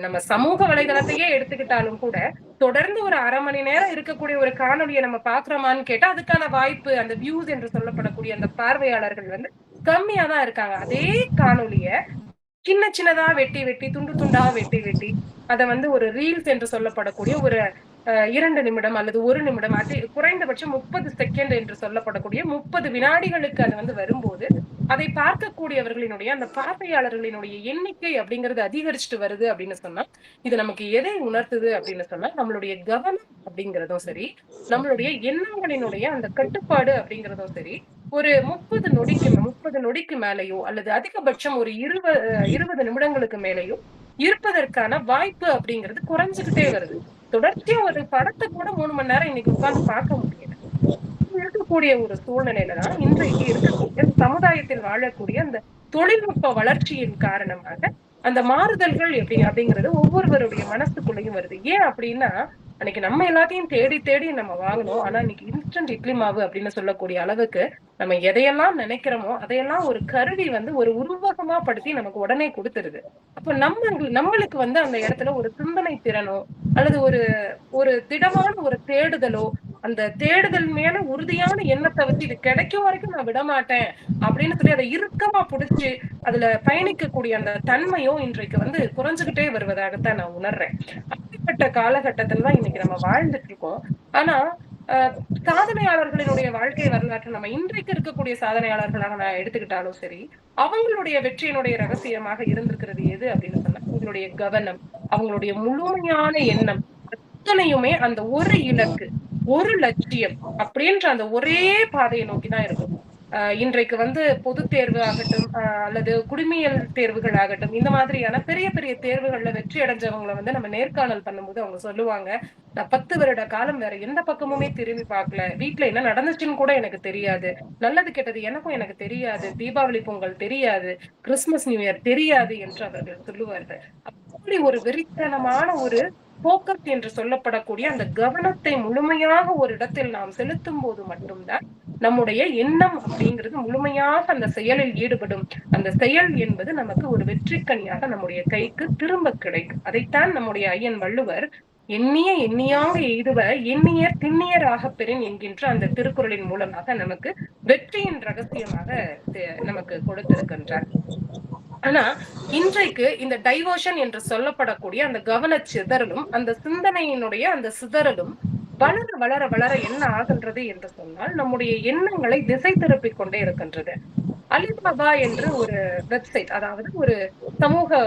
நம்ம சமூக வலைதளத்தையே எடுத்துக்கிட்டாலும் கூட தொடர்ந்து ஒரு 1/2 மணி நேரம் இருக்கக்கூடிய ஒரு காணொலியை நம்ம பாக்குறோமான்னு கேட்டா அதுக்கான வாய்ப்பு, அந்த வியூஸ் என்று சொல்லப்படக்கூடிய அந்த பார்வையாளர்கள் வந்து கம்மியா தான் இருக்காங்க. அதே காணொலிய சின்ன சின்னதா வெட்டி வெட்டி துண்டு துண்டா வெட்டி வெட்டி அதை வந்து ஒரு ரீல்ஸ் என்று சொல்லப்படக்கூடிய ஒரு 2 நிமிடம் அல்லது 1 நிமிடம், அது குறைந்தபட்சம் 30 செகண்ட் என்று சொல்லப்படக்கூடிய 30 வினாடிகளுக்கு அது வந்து வரும்போது அதை பார்க்கக்கூடியவர்களினுடைய அந்த பார்வையாளர்களினுடைய எண்ணிக்கை அப்படிங்கிறது அதிகரிச்சுட்டு வருது அப்படின்னு சொன்னா, இது நமக்கு எதை உணர்த்துது அப்படின்னு சொன்னா, நம்மளுடைய கவனம் அப்படிங்கிறதும் சரி, நம்மளுடைய எண்ணங்களினுடைய அந்த கட்டுப்பாடு அப்படிங்கிறதும் சரி, ஒரு 30 நொடிக்கு மேலேயோ அல்லது அதிகபட்சம் ஒரு 20 நிமிடங்களுக்கு மேலேயோ இருப்பதற்கான வாய்ப்பு அப்படிங்கிறது குறைஞ்சுகிட்டே வருது. தொடர்ச்சியா ஒரு படத்தை கூட 3 மணி நேரம் இன்னைக்கு உட்கார்ந்து பார்க்க முடியல. இருக்கக்கூடிய ஒரு சூழ்நிலையில தான் இன்றைக்கு இருக்கக்கூடிய சமுதாயத்தில் வாழக்கூடிய அந்த தொழில்நுட்ப வளர்ச்சியின் காரணமாக அந்த மாறுதல்கள் அப்படிங்கிறது ஒவ்வொருவருடைய மனசுக்குள்ளேயும் வருது. ஏன் அப்படின்னா, அன்னைக்கு நம்ம எல்லாத்தையும் தேடி தேடி நம்ம வாங்கணும். ஆனா இன்னைக்கு இன்ஸ்டன்ட் இட்லி மாவு அப்படின்னு சொல்லக்கூடிய அளவுக்கு நம்ம எதையெல்லாம் நினைக்கிறோமோ அதையெல்லாம் ஒரு கருவி வந்து ஒரு உருவகமா படுத்தி நமக்கு உடனே கொடுத்துருது. அப்ப நம்மளுக்கு வந்து அந்த இடத்துல ஒரு சிந்தனை திறனோ அல்லது ஒரு ஒரு திடமான ஒரு தேடுதலோ, அந்த தேடுதல் மேல உறுதியான எண்ணத்தை வச்சு இது கிடைக்கும் வரைக்கும் நான் விடமாட்டேன் அப்படின்னு சொல்லி அதை இறுக்கமா புடிச்சு அதுல பயணிக்கக்கூடிய அந்த தன்மையும் இன்றைக்கு வந்து குறைஞ்சுகிட்டே வருவதாகத்தான் நான் உணர்றேன். அப்படிப்பட்ட காலகட்டத்துல தான் இன்னைக்கு நம்ம வாழ்ந்துட்டு இருக்கோம். ஆனா அஹ் சாதனையாளர்களினுடைய வாழ்க்கை வரலாற்று நம்ம இன்றைக்கு இருக்கக்கூடிய சாதனையாளர்களாக நான் எடுத்துக்கிட்டாலும் சரி, அவங்களுடைய வெற்றியினுடைய ரகசியமாக இருந்திருக்கிறது எது அப்படின்னு சொன்னா, அவங்களுடைய கவனம், அவங்களுடைய முழுமையான எண்ணம் அத்தனையுமே அந்த ஒரு இலக்கு, ஒரு லட்சியம் அப்படின்ற அந்த ஒரே பாதையை நோக்கிதான் இருக்கும். இன்றைக்கு வந்து பொது தேர்வு ஆகட்டும், அல்லது குடிமையல் தேர்வுகள் ஆகட்டும், இந்த மாதிரியான பெரிய பெரிய தேர்வுகள்ல வெற்றி அடைஞ்சவங்களை வந்து நம்ம நேர்காணல் பண்ணும்போது அவங்க சொல்லுவாங்க, நான் 10 வருட காலம் வேற எந்த பக்கமுமே திரும்பி பார்க்கல, வீட்டுல என்ன நடந்துச்சுன்னு கூட எனக்கு தெரியாது, நல்லது கெட்டது எனக்கு தெரியாது, தீபாவளி பொங்கல் தெரியாது, கிறிஸ்துமஸ் நியூ இயர் தெரியாது என்று அவர்கள் சொல்லுவார்கள். அப்படி ஒரு வெறித்தனமான ஒரு போக்கஸ் என்று சொல்லப்படக்கூடிய அந்த கவனத்தை முழுமையாக ஒரு இடத்தில் நாம் செலுத்தும் போது மட்டும்தான் நம்முடைய எண்ணம் அப்படிங்கிறது முழுமையாக அந்த செயலில் ஈடுபடும். அந்த செயல் என்பது நமக்கு ஒரு வெற்றிக்கனியாக நம்முடைய கைக்கு திரும்ப கிடைக்கும். அதைத்தான் நம்முடைய ஐயன் வள்ளுவர் எண்ணிய எண்ணியாக எய்துவ எண்ணியர் திண்ணியராக பெறின் என்கின்ற அந்த திருக்குறளின் மூலமாக நமக்கு வெற்றியின் ரகசியமாக நமக்கு கொடுத்திருக்கின்றார். ஆனா இன்றைக்கு இந்த டைவர்ஷன் என்று சொல்லப்படக்கூடிய அந்த கவன சிதறலும் அந்த சிந்தனையினுடைய அந்த சிதறலும் வளர வளர வளர என்ன ஆகின்றது என்று சொன்னால், நம்முடைய எண்ணங்களை திசை திருப்பிக் கொண்டே இருக்கின்றது. அலிபாபா என்று ஒரு வெப்சைட், அதாவது ஒரு சமூக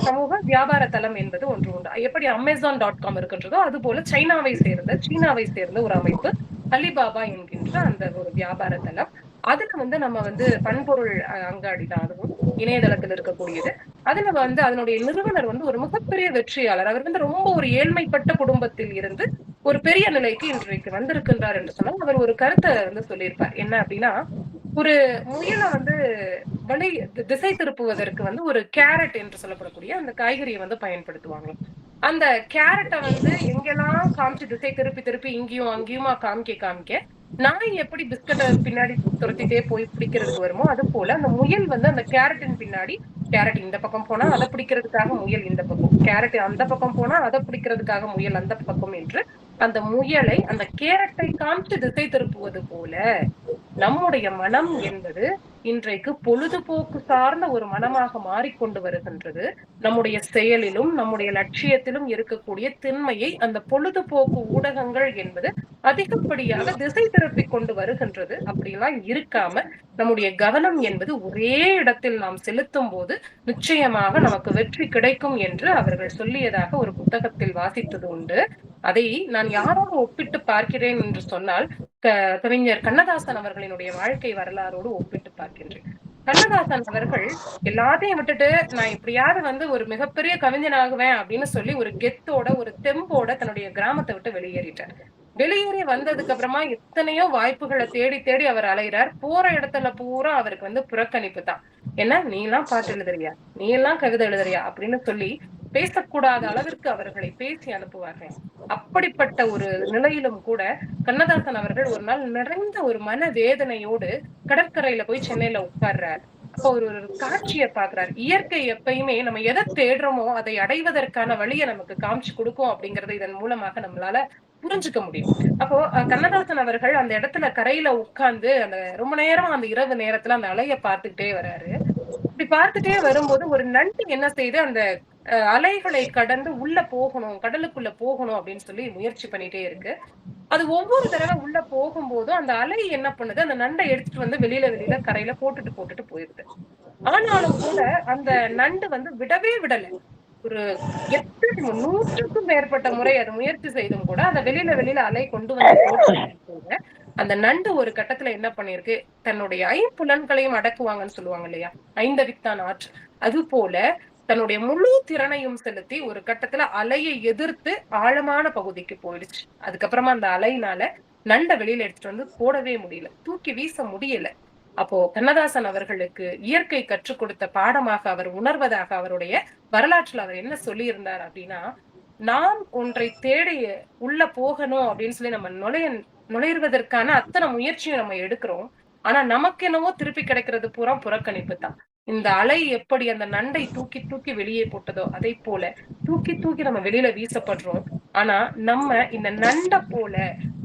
சமூக வியாபார தளம் என்பது ஒன்று உண்டு. எப்படி Amazon.com இருக்கின்றதோ அது போல சீனாவை சேர்ந்த ஒரு அமைப்பு அலிபாபா என்கின்ற அந்த ஒரு வியாபார தளம். அதுல வந்து நம்ம வந்து பண்பொருள் அங்காடி தான், அதுவும் இணையதளத்தில் இருக்கக்கூடியது. அதுல வந்து அதனுடைய நிறுவனர் வந்து ஒரு மிகப்பெரிய வெற்றியாளர். அவர் வந்து ரொம்ப ஒரு ஏழ்மைப்பட்ட குடும்பத்தில் இருந்து ஒரு பெரிய நிலைக்கு இன்றைக்கு வந்திருக்கின்றார் என்று சொன்னால், அவர் ஒரு கருத்தை வந்து சொல்லியிருப்பார். என்ன அப்படின்னா, ஒரு முயலை வந்து திசை திருப்புவதற்கு வந்து ஒரு கேரட் என்று சொல்லப்படக்கூடிய அந்த காய்கறியை வந்து பயன்படுத்துவாங்க. அந்த கேரட்டை வந்து எங்கெல்லாம் காமிச்சு திசை திருப்பி திருப்பி இங்கேயும் அங்கேயுமா காமிக்க நாய் எப்படி பிஸ்கட்டை பின்னாடி துரத்திட்டே போய் பிடிக்கிறதுக்கு வருமோ அது போல அந்த முயல் வந்து அந்த கேரட்டின் பின்னாடி, கேரட் இந்த பக்கம் போனா அதை பிடிக்கிறதுக்காக முயல் இந்த பக்கம், கேரட் அந்த பக்கம் போனா அதை பிடிக்கிறதுக்காக முயல் அந்த பக்கம் என்று அந்த முயலை அந்த கேரட்டை காமிச்சு திசை திருப்புவது போல நம்முடைய மனம் என்பது இன்றைக்கு பொழுதுபோக்கு சார்ந்த ஒரு மனமாக மாறிக்கொண்டு வருகின்றது. நம்முடைய செயலிலும் நம்முடைய லட்சியத்திலும் இருக்கக்கூடிய திண்மையை அந்த பொழுதுபோக்கு ஊடகங்கள் என்பது அதிகப்படியாக திசை திருப்பி கொண்டு வருகின்றது. அப்படிலாம் இருக்காம நம்முடைய கவனம் என்பது ஒரே இடத்தில் நாம் செலுத்தும் போது நிச்சயமாக நமக்கு வெற்றி கிடைக்கும் என்று அவர்கள் சொல்லியதாக ஒரு புத்தகத்தில் வாசித்தது உண்டு. அதை நான் யாரோடு ஒப்பிட்டு பார்க்கிறேன் என்று சொன்னால், கவிஞர் கண்ணதாசன் அவர்களினுடைய வாழ்க்கை வரலாறோடு ஒப்பிட்டு பார்க்கின்றேன். கண்ணதாசன் அவர்கள் எல்லாத்தையும் விட்டுட்டு நான் எப்படியாவது வந்து ஒரு மிகப்பெரிய கவிஞனாகுவேன் அப்படின்னு சொல்லி ஒரு கெத்தோட ஒரு தெம்போட தன்னுடைய கிராமத்தை விட்டு வெளியேறிட்டார். வெளியேறி வந்ததுக்கு அப்புறமா எத்தனையோ வாய்ப்புகளை தேடி தேடி அவர் அலைகிறார். போற இடத்துல பூரா அவருக்கு வந்து புறக்கணிப்பு தான். என்ன, நீ எல்லாம் பாட்டு எழுதுறியா, நீ எல்லாம் கவிதை எழுதுறியா அப்படின்னு சொல்லி பேசக்கூடாத அளவிற்கு அவர்களை பேசி அனுப்புவார்கள். அப்படிப்பட்ட ஒரு நிலையிலும் கூட கண்ணதாசன் அவர்கள் ஒரு நாள் நிறைந்த ஒரு மன வேதனையோடு கடற்கரையில போய் சென்னையில உட்கார்றார். அப்ப ஒரு காட்சியை பாக்குறாரு. இயற்கை எப்பயுமே நம்ம எதை தேடுறோமோ அதை அடைவதற்கான வழியை நமக்கு காமிச்சு கொடுக்கும் அப்படிங்கறத இதன் மூலமாக நம்மளால புரிஞ்சுக்க முடியும். அப்போ கண்ணதாசன் அவர்கள் அந்த இடத்துல கரையில உட்கார்ந்து அந்த ரொம்ப நேரம் அந்த இரவு நேரத்துல அந்த அலைய பார்த்துக்கிட்டே வர்றாரு. இப்படி பார்த்துட்டே வரும்போது ஒரு நண்டு என்ன செய்து அந்த அலைகளை கடந்து உள்ள போகணும், கடலுக்குள்ள போகணும் அப்படின்னு சொல்லி முயற்சி பண்ணிட்டே இருக்கு. அது ஒவ்வொரு தடவை உள்ள போகும்போதும் அந்த அலை என்ன பண்ணுது, அந்த நண்டை எடுத்துட்டு வந்து வெளியில கரையில போட்டுட்டு போயிருது. ஆனாலும் கூட அந்த நண்டு வந்து விடவே விடல. ஒரு எத்தனை 100க்கும் மேற்பட்ட முறை அது முயற்சி செய்தும் கூட, அத வெளியில அலை கொண்டு வந்து போட்டாலும் கூட, அந்த நண்டு ஒரு கட்டத்துல என்ன பண்ணியிருக்கு, தன்னுடைய ஐம்புலன்களையும் அடக்குவாங்கன்னு சொல்லுவாங்க இல்லையா? ஐந்தவித்தான் ஆற்றல். அதுபோல தன்னுடைய முழு திறனையும் செலுத்தி ஒரு கட்டத்துல அலையை எதிர்த்து ஆழமான பகுதிக்கு போயிடுச்சு. அதுக்கப்புறமா அந்த அலையினால நண்ட வெளியில எடுத்துட்டு வந்து போடவே முடியல. தூக்கி வீச முடியல. அப்போ கண்ணதாசன் அவர்களுக்கு இயற்கை கற்றுக் கொடுத்த பாடமாக அவர் உணர்வதாக அவருடைய வரலாற்றுல அவர் என்ன சொல்லியிருந்தார் அப்படின்னா, நாம் ஒன்றை தேடி உள்ள போகணும் அப்படின்னு சொல்லி நம்ம நுழைவதற்கான அத்தனை முயற்சியும் நம்ம எடுக்கிறோம். ஆனா நமக்கு என்னவோ திருப்பி கிடைக்கிறது பூரா புறக்கணிப்பு தான். இந்த அலை எப்படி அந்த நண்டை தூக்கி தூக்கி வெளியே போட்டதோ அதை போல தூக்கி தூக்கி நம்ம வெளியில வீசப்படுறோம். ஆனா நம்ம இந்த நண்டை போல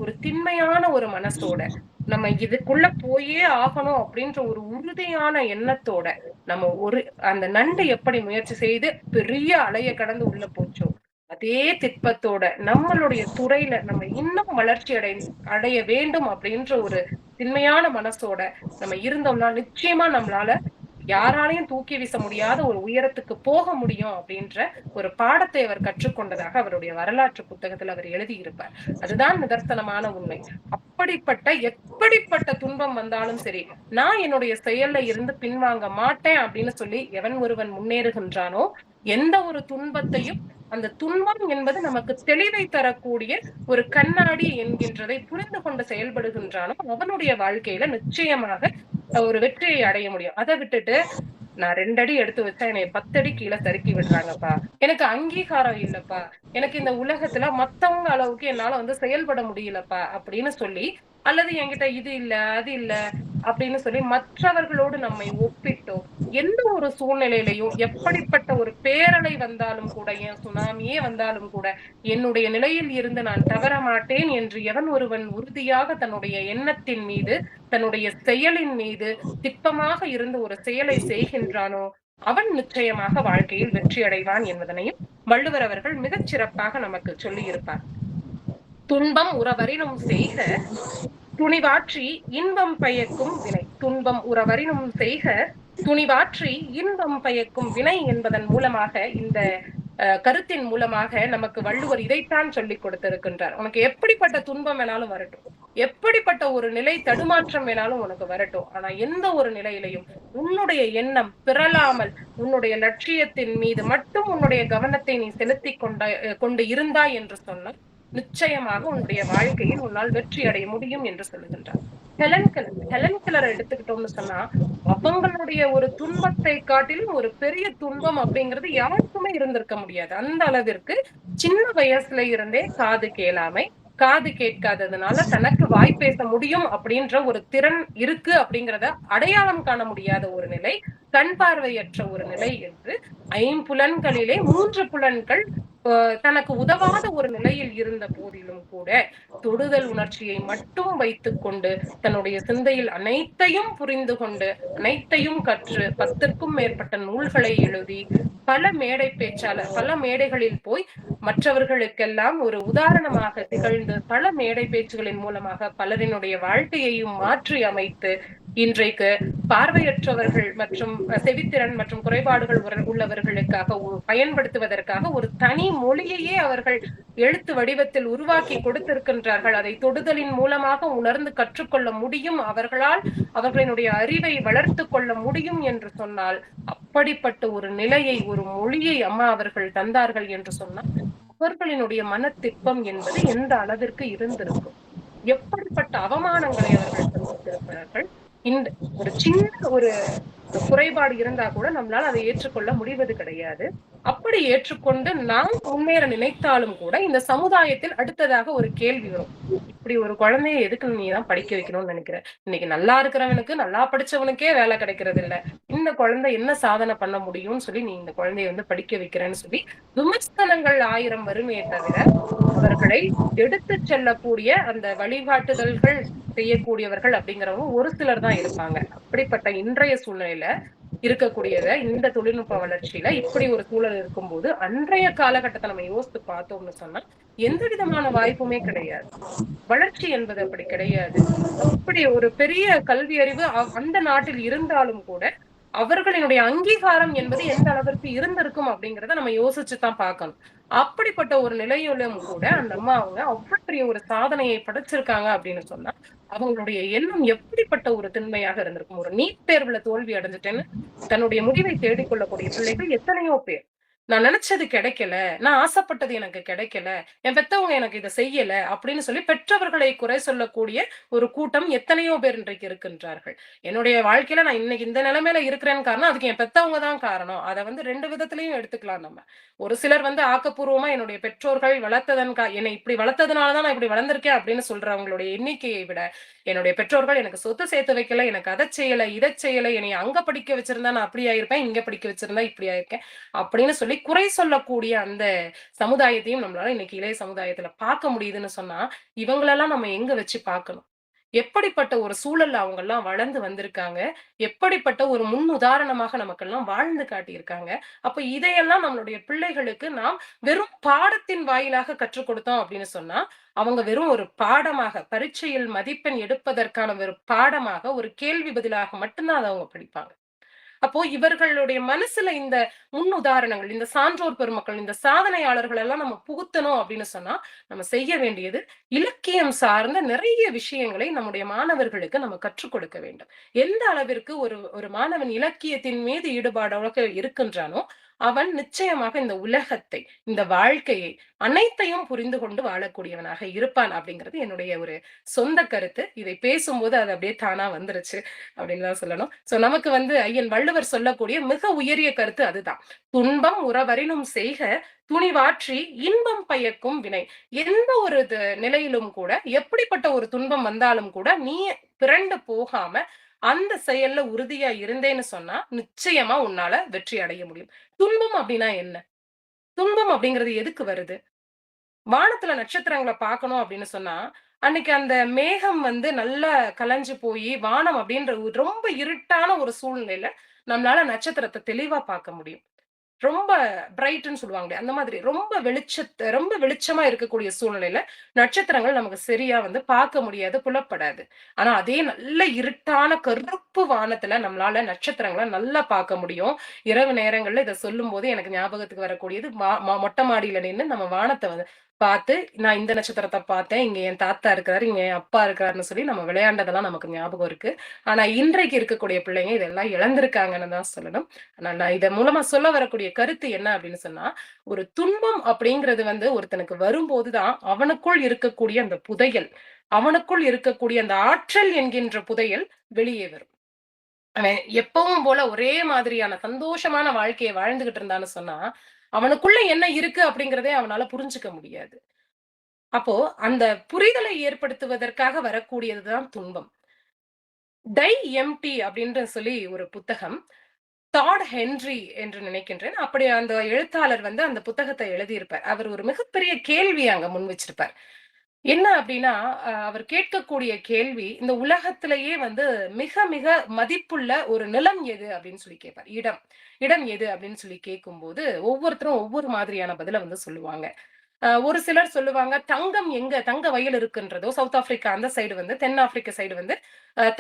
ஒரு திண்மையான ஒரு மனசோட நம்ம இதுக்குள்ள போயே ஆகணும் அப்படின்ற ஒரு உறுதியான எண்ணத்தோட நம்ம அந்த நண்டு எப்படி முயற்சி செய்து பெரிய அலைய கடந்து உள்ள போச்சோ அதே திட்பத்தோட நம்மளுடைய துறையில நம்ம இன்னும் வளர்ச்சி அடைய வேண்டும் அப்படின்ற ஒரு திண்மையான மனசோட நம்ம இருந்தோம்னா நிச்சயமா நம்மளால யாராலையும் தூக்கி வீச முடியாத ஒரு உயரத்துக்கு போக முடியும் அப்படின்ற ஒரு பாடத்தை அவர் கற்றுக்கொண்டதாக அவருடைய வரலாற்று புத்தகத்துல அவர் எழுதியிருப்பார். அதுதான் நிதர்சனமான உண்மை. எப்படிப்பட்ட துன்பம் வந்தாலும் சரி, நான் என்னுடைய செயல்ல இருந்து பின்வாங்க மாட்டேன் அப்படின்னு சொல்லி எவன் ஒருவன் முன்னேறுகின்றானோ, எந்த ஒரு துன்பத்தையும் அந்த துன்பம் என்பது நமக்கு தெளிவை தரக்கூடிய ஒரு கண்ணாடி என்கின்றதை புரிந்து கொண்டு செயல்படுகின்றானோ அவனுடைய வாழ்க்கையில நிச்சயமாக ஒரு வெற்றியை அடைய முடியும். அதை விட்டுட்டு நான் 2 அடி எடுத்து வச்சா என்னைய 10 அடி கீழே சறுக்கி விடுறாங்கப்பா, எனக்கு அங்கீகாரம் இல்லப்பா, எனக்கு இந்த உலகத்துல மத்தவங்க அளவுக்கு என்னால வந்து செயல்பட முடியலப்பா அப்படின்னு சொல்லி, அல்லது என்கிட்ட இது இல்ல அது இல்ல அப்படின்னு சொல்லி மற்றவர்களோடு நம்மை ஒப்பிட்டோ எந்த ஒரு சூழ்நிலையிலையும் எப்படிப்பட்ட ஒரு பேரலை வந்தாலும் கூட, என் சுனாமியே வந்தாலும் கூட என்னுடைய நிலையில் இருந்து நான் தவற மாட்டேன் என்று எவன் ஒருவன் உறுதியாக தன்னுடைய எண்ணத்தின் மீது தன்னுடைய செயலின் மீது திட்பமாக இருந்து ஒரு செயலை செய்கின்றானோ அவன் நிச்சயமாக வாழ்க்கையில் வெற்றி அடைவான் என்பதனையும் வள்ளுவர் அவர்கள் மிகச் சிறப்பாக நமக்கு சொல்லி இருப்பார். துன்பம் உறவரினும் செய்க துணிவாற்றி இன்பம் பயக்கும் வினை. துன்பம் உறவரினும் செய்க துணிவாற்றி இன்பம் பயக்கும் வினை என்பதன் மூலமாக இந்த கருத்தின் மூலமாக நமக்கு வள்ளுவர் இதைத்தான் சொல்லிக் கொடுத்திருக்கின்றார். உனக்கு எப்படிப்பட்ட துன்பம் வேணாலும் வரட்டும், எப்படிப்பட்ட ஒரு நிலை தடுமாற்றம் வேணாலும் உனக்கு வரட்டும், ஆனா எந்த ஒரு நிலையிலையும் உன்னுடைய எண்ணம் பிறலாமல் உன்னுடைய லட்சியத்தின் மீது மட்டும் உன்னுடைய கவனத்தை நீ செலுத்தி கொண்டு இருந்தாய் என்று சொன்னால் நிச்சயமாக உன்னுடைய வாழ்க்கையில் உன்னால் வெற்றி அடைய முடியும் என்று சொல்லுகின்றார். ஹெலன் கெல்லர் எடுத்துக்கிட்டோம்னு சொன்னா அவங்களுடைய ஒரு துன்பத்தை காட்டிலும் ஒரு பெரிய துன்பம் அப்படிங்கிறது யாருக்குமே இருந்திருக்க முடியாது. அந்த அளவிற்கு சின்ன வயசுல இருந்தே காது கேளாமை, காது கேட்காததுனால தனக்கு வாய் பேச முடியும் அப்படின்ற ஒரு திறன் இருக்கு அப்படிங்கிறத அடையாளம் காண முடியாத ஒரு நிலை, கண் பார்வையற்ற ஒரு நிலை என்று 5 புலன்களிலே 3 புலன்கள் தனக்கு உதவாத ஒரு நிலையில் இருந்த போதிலும் கூட தொடுதல் உணர்ச்சியை மட்டும் வைத்துக் கொண்டு தன்னுடைய சிந்தையில் அனைத்தையும் புரிந்து கொண்டு அனைத்தையும் கற்று 10க்கும் மேற்பட்ட நூல்களை எழுதி பல மேடை பேச்சாளர் பல மேடைகளில் போய் மற்றவர்களுக்கெல்லாம் ஒரு உதாரணமாக திகழ்ந்து பல மேடை பேச்சுகளின் மூலமாக பலரினுடைய வாழ்க்கையையும் மாற்றி அமைத்து இன்றைக்கு பார்வையற்றவர்கள் மற்றும் செவித்திறன் மற்றும் குறைபாடுகள் உள்ளவர்களுக்காக பயன்படுத்துவதற்காக ஒரு தனி மொழியையே அவர்கள் எழுத்து வடிவத்தில் உருவாக்கி கொடுத்திருக்கின்றார்கள். அதை தொடுதலின் மூலமாக உணர்ந்து கற்றுக்கொள்ள முடியும், அவர்களால் அவர்களினுடைய அறிவை வளர்த்து கொள்ள முடியும் என்று சொன்னால் அப்படிப்பட்ட ஒரு நிலையை ஒரு மொழியை அம்மா அவர்கள் தந்தார்கள் என்று சொன்னால் அவர்களினுடைய மனத்திற்பம் என்பது எந்த அளவிற்கு இருந்திருக்கும், எப்படிப்பட்ட அவமானங்களை அவர்கள் சந்தித்திருக்கிறார்கள். இந்த ஒரு சின்ன ஒரு குறைபாடு இருந்தா கூட நம்மளால அதை ஏற்றுக்கொள்ள முடிவது கிடையாது. அப்படி ஏற்றுக்கொண்டு நாம் முன்னேற நினைத்தாலும் கூட இந்த சமுதாயத்தில் அடுத்ததாக ஒரு கேள்வி வரும், இப்படி ஒரு குழந்தைய எதுக்கு நீ தான் படிக்க வைக்கணும்னு நினைக்கிற, இன்னைக்கு நல்லா இருக்கிறவனுக்கு நல்லா படிச்சவனுக்கே வேலை கிடைக்கிறது இல்ல, இந்த குழந்தை என்ன சாதனை பண்ண முடியும்னு சொல்லி நீ இந்த குழந்தைய வந்து படிக்க வைக்கிறேன்னு சொல்லி விமர்சனங்கள் 1000 வருமே தவிர அவர்களை எடுத்து செல்லக்கூடிய அந்த வழிகாட்டுதல்கள் செய்யக்கூடியவர்கள் அப்படிங்கிறவங்க ஒரு சிலர் தான் இருப்பாங்க. அப்படிப்பட்ட இன்றைய சூழ்நிலையில இருக்கக்கூடியத இந்த தொழில்நுட்ப வளர்ச்சியில இப்படி ஒரு சூழல் இருக்கும்போது அன்றைய காலகட்டத்தை நம்ம யோசித்து பார்த்தோம்னு சொன்னா எந்த விதமான வாய்ப்புமே கிடையாது. வளர்ச்சி என்பது அப்படி கிடையாது. அப்படி ஒரு பெரிய கல்வி அறிவு அந்த நாட்டில் இருந்தாலும் கூட அவர்களினுடைய அங்கீகாரம் என்பது எந்த அளவிற்கு இருந்திருக்கும் அப்படிங்கிறத நம்ம யோசிச்சு தான் பார்க்கணும். அப்படிப்பட்ட ஒரு நிலையிலும் கூட அந்த அம்மா அவங்க அவ்வளவு பெரிய ஒரு சாதனையை படைச்சிருக்காங்க அப்படின்னு சொன்னா அவங்களுடைய எண்ணம் எப்படிப்பட்ட ஒரு திண்மையாக இருந்திருக்கும். ஒரு நீட் தேர்வுல தோல்வி அடைஞ்சிட்டேன்னு தன்னுடைய முடிவை தேடிக்கொள்ளக்கூடிய பிள்ளைகள் எத்தனையோ பேர். நான் நினைச்சது கிடைக்கல, நான் ஆசைப்பட்டது எனக்கு கிடைக்கல, என் பெத்தவங்க எனக்கு இதை செய்யல அப்படின்னு சொல்லி பெற்றவர்களை குறை சொல்லக்கூடிய ஒரு கூட்டம் எத்தனையோ பேர் இன்றைக்கு இருக்கின்றார்கள். என்னுடைய வாழ்க்கையில நான் இன்னைக்கு இந்த நிலைமையில இருக்கிறேன்னு காரணம் அதுக்கு என் பெத்தவங்க தான் காரணம். அதை வந்து 2 விதத்திலையும் எடுத்துக்கலாம் நம்ம. ஒரு சிலர் வந்து ஆக்கப்பூர்வமா என்னுடைய பெற்றோர்கள் என்னை இப்படி வளர்த்ததுனாலதான் நான் இப்படி வளர்ந்திருக்கேன் அப்படின்னு சொல்றவங்களுடைய எண்ணிக்கையை விட என்னுடைய பெற்றோர்கள் எனக்கு சொத்து சேர்த்து வைக்கல, எனக்கு அதை செய்யல, இதை செய்யல, என்னை அங்க படிக்க வச்சிருந்தா நான் அப்படி ஆயிருப்பேன், இங்க படிக்க வச்சிருந்தா இப்படி ஆயிருக்கேன் அப்படின்னு சொல்லி குறை சொல்லக்கூடிய அந்த சமுதாயத்தையும் நம்மளால இன்னைக்கு இளைய சமுதாயத்துல பார்க்க முடியுதுன்னு சொன்னா இவங்களெல்லாம் நம்ம எங்க வச்சு பார்க்கணும்? எப்படிப்பட்ட ஒரு சூழல்ல அவங்க எல்லாம் வளர்ந்து வந்திருக்காங்க, எப்படிப்பட்ட ஒரு முன் உதாரணமாக நமக்கெல்லாம் வாழ்ந்து காட்டியிருக்காங்க. அப்ப இதையெல்லாம் நம்மளுடைய பிள்ளைகளுக்கு நாம் வெறும் பாடத்தின் வாயிலாக கற்றுக் கொடுத்தோம் அப்படின்னு சொன்னா அவங்க வெறும் ஒரு பாடமாக பரீட்சையில் மதிப்பெண் எடுப்பதற்கான ஒரு பாடமாக ஒரு கேள்வி பதிலாக மட்டும்தான் அதை அவங்க படிப்பாங்க. அப்போ இவர்களுடைய மனசுல இந்த முன் உதாரணங்கள், இந்த சான்றோர் பெருமக்கள், இந்த சாதனையாளர்கள் எல்லாம் நம்ம புகுத்தணும் அப்படின்னு சொன்னா நம்ம செய்ய வேண்டியது இலக்கியம் சார்ந்த நிறைய விஷயங்களை நம்முடைய மாணவர்களுக்கு நம்ம கற்றுக் கொடுக்க வேண்டும். எந்த அளவிற்கு ஒரு ஒரு மாணவன் இலக்கியத்தின் மீது ஈடுபாடோட இருக்கின்றானோ அவன் நிச்சயமாக இந்த உலகத்தை, இந்த வாழ்க்கையை அனைத்தையும் புரிந்து கொண்டு வாழக்கூடியவனாக இருப்பான் அப்படிங்கிறது என்னுடைய ஒரு சொந்த கருத்து. இதை பேசும்போது அது அப்படியே தானா வந்துருச்சு அப்படின்னு தான் சொல்லணும். சோ நமக்கு வந்து ஐயன் வள்ளுவர் சொல்லக்கூடிய மிக உயரிய கருத்து அதுதான். துன்பம் உறவரினும் செய்க துணிவாற்றி இன்பம் பயக்கும் வினை. எந்த ஒரு நிலையிலும் கூட எப்படிப்பட்ட ஒரு துன்பம் வந்தாலும் கூட நீ பிறண்டு போகாம அந்த செயல்ல உறுதியா இருந்தேன்னு சொன்னா நிச்சயமா உன்னால வெற்றி அடைய முடியும். துன்பம் அப்படின்னா என்ன? துன்பம் அப்படிங்கிறது எதுக்கு வருது? வானத்துல நட்சத்திரங்களை பார்க்கணும் அப்படின்னு சொன்னா அன்னைக்கு அந்த மேகம் வந்து நல்லா கலைஞ்சு போய் வானம் அப்படின்ற ரொம்ப இருட்டான ஒரு சூழ்நிலையில நம்மளால நட்சத்திரத்தை தெளிவா பார்க்க முடியும். ரொம்ப பிரைட்ன்னு சொல்லுவாங்களே அந்த மாதிரி ரொம்ப வெளிச்சமா இருக்கக்கூடிய சூழ்நிலையில நட்சத்திரங்கள் நமக்கு சரியா வந்து பார்க்க முடியாது, புலப்படாது. ஆனா அதே நல்ல இருட்டான கருப்பு வானத்துல நம்மளால நட்சத்திரங்களை நல்லா பார்க்க முடியும். இரவு நேரங்கள்ல இதை சொல்லும் போது எனக்கு ஞாபகத்துக்கு வரக்கூடியது மொட்டை மாடியில நின்று நம்ம வானத்தை வந்து பார்த்து நான் இந்த நட்சத்திரத்தை பார்த்தேன், இங்க என் தாத்தா இருக்கிறாரு, இங்க என் அப்பா இருக்காருன்னு சொல்லி நம்ம விளையாண்டதெல்லாம் நமக்கு ஞாபகம் இருக்கு. ஆனா இன்றைக்கு இருக்கக்கூடிய பிள்ளைங்க இதெல்லாம் இழந்திருக்காங்கன்னு தான் சொல்லணும். ஆனா நான் இதன் மூலமா சொல்ல வரக்கூடிய கருத்து என்ன அப்படின்னு சொன்னா ஒரு துன்பம் அப்படிங்கிறது வந்து ஒருத்தனுக்கு வரும்போதுதான் அவனுக்குள் இருக்கக்கூடிய அந்த புதையல், அவனுக்குள் இருக்கக்கூடிய அந்த ஆற்றல் என்கின்ற புதையல் வெளியே வரும். அவன் எப்பவும் போல ஒரே மாதிரியான சந்தோஷமான வாழ்க்கையை வாழ்ந்துகிட்டு இருந்தான்னு சொன்னா அவனுக்குள்ள என்ன இருக்கு அப்படிங்கிறதே அவனால புரிஞ்சுக்க முடியாது. அப்போ அந்த புரிதலை ஏற்படுத்துவதற்காக வரக்கூடியதுதான் துன்பம். டை எம்டி அப்படின்னு சொல்லி ஒரு புத்தகம் டாட் ஹென்றி என்று நினைக்கின்றேன். அப்படி அந்த எழுத்தாளர் வந்து அந்த புத்தகத்தை எழுதியிருப்பார். அவர் ஒரு மிகப்பெரிய கேள்வி அங்க முன் வச்சிருப்பார். என்ன அப்படின்னா அவர் கேட்கக்கூடிய கேள்வி இந்த உலகத்திலேயே வந்து மிக மிக மதிப்புள்ள ஒரு நிலம் எது அப்படின்னு சொல்லி கேட்பார். இடம் இடம் எது அப்படின்னு சொல்லி கேட்கும்போது ஒவ்வொருத்தரும் ஒவ்வொரு மாதிரியான பதில வந்து சொல்லுவாங்க. ஒரு சிலர் சொல்லுவாங்க தங்கம் எங்க தங்க வயல் இருக்குன்றதோ சவுத் ஆப்பிரிக்கா அந்த சைடு வந்து தென் ஆப்பிரிக்க சைடு வந்து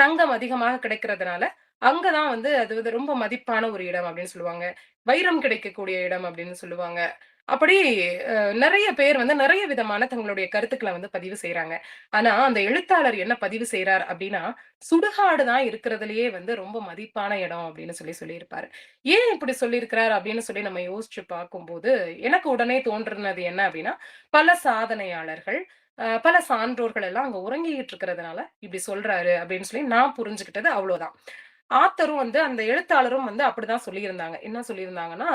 தங்கம் அதிகமாக கிடைக்கிறதுனால அங்கதான் வந்து அது வந்து ரொம்ப மதிப்பான ஒரு இடம் அப்படின்னு சொல்லுவாங்க. வைரம் கிடைக்கக்கூடிய இடம் அப்படின்னு சொல்லுவாங்க. அப்படி நிறைய பேர் வந்து நிறைய விதமான தங்களுடைய கருத்துக்களை வந்து பதிவு செய்யறாங்க. ஆனா அந்த எழுத்தாளர் என்ன பதிவு செய்யறார் அப்படின்னா சுடுகாடு தான் இருக்கிறதுலயே வந்து ரொம்ப மதிப்பான இடம் அப்படின்னு சொல்லி சொல்லியிருப்பாரு. ஏன் இப்படி சொல்லியிருக்கிறார் அப்படின்னு சொல்லி நம்ம யோசிச்சு பார்க்கும்போது எனக்கு உடனே தோன்றுனது என்ன அப்படின்னா பல சாதனையாளர்கள் பல சான்றோர்கள் எல்லாம் அங்க உறங்கிட்டு இருக்கிறதுனால இப்படி சொல்றாரு அப்படின்னு சொல்லி நான் புரிஞ்சுக்கிட்டது அவ்வளவுதான். ஆத்தரும் வந்து அந்த எழுத்தாளரும் வந்து அப்படிதான் சொல்லியிருந்தாங்க. என்ன சொல்லியிருந்தாங்கன்னா,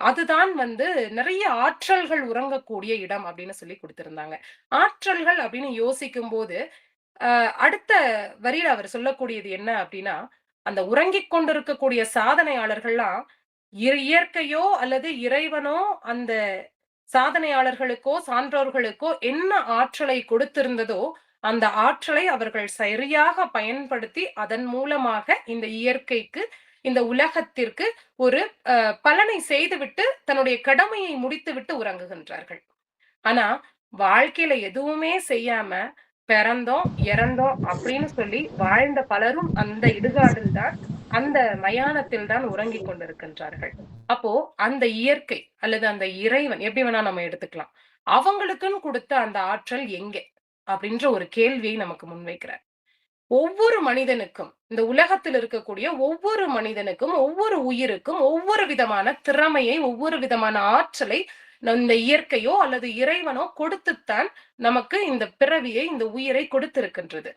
அதுதான் வந்து நிறைய ஆற்றல்கள் உறங்கக்கூடிய இடம் அப்படின்னு சொல்லி குடுத்திருந்தாங்க. ஆற்றல்கள் அப்படின்னு யோசிக்கும்போது, அடுத்த வரியில அவர் சொல்லக்கூடியது என்ன அப்படின்னா, அந்த உறங்கிக் கொண்டிருக்கக்கூடிய சாதனையாளர்கள்லாம் இயற்கையோ அல்லது இறைவனோ அந்த சாதனையாளர்களுக்கோ, சான்றோர்களுக்கோ என்ன ஆற்றலை கொடுத்திருந்ததோ, அந்த ஆற்றலை அவர்கள் சரியாக பயன்படுத்தி, அதன் மூலமாக இந்த இயற்கைக்கு இந்த உலகத்திற்கு ஒரு பலனை செய்துவிட்டு தன்னுடைய கடமையை முடித்துவிட்டு உறங்குகின்றார்கள். ஆனா வாழ்க்கையில எதுவுமே செய்யாம பிறந்தோம் இறந்தோம் அப்படின்னு சொல்லி வாழ்ந்த பலரும் அந்த இடுகாடில் தான், அந்த மயானத்தில் தான் உறங்கிக் கொண்டிருக்கின்றார்கள். அப்போ அந்த இயற்கை அல்லது அந்த இறைவன் எப்படி வேணா நம்ம எடுத்துக்கலாம், அவங்களுக்குன்னு கொடுத்த அந்த ஆற்றல் எங்கே அப்படின்ற ஒரு கேள்வியை நமக்கு முன்வைக்கிறார். ஒவ்வொரு மனிதனுக்கும், இந்த உலகத்தில் இருக்கக்கூடிய ஒவ்வொரு மனிதனுக்கும், ஒவ்வொரு உயிருக்கும் ஒவ்வொரு விதமான திறமையை, ஒவ்வொரு விதமான ஆற்றலை இந்த இயற்கையோ அல்லது இறைவனோ கொடுத்துத்தான் நமக்கு இந்த பிறவியை, இந்த உயிரை கொடுத்திருக்கின்றது.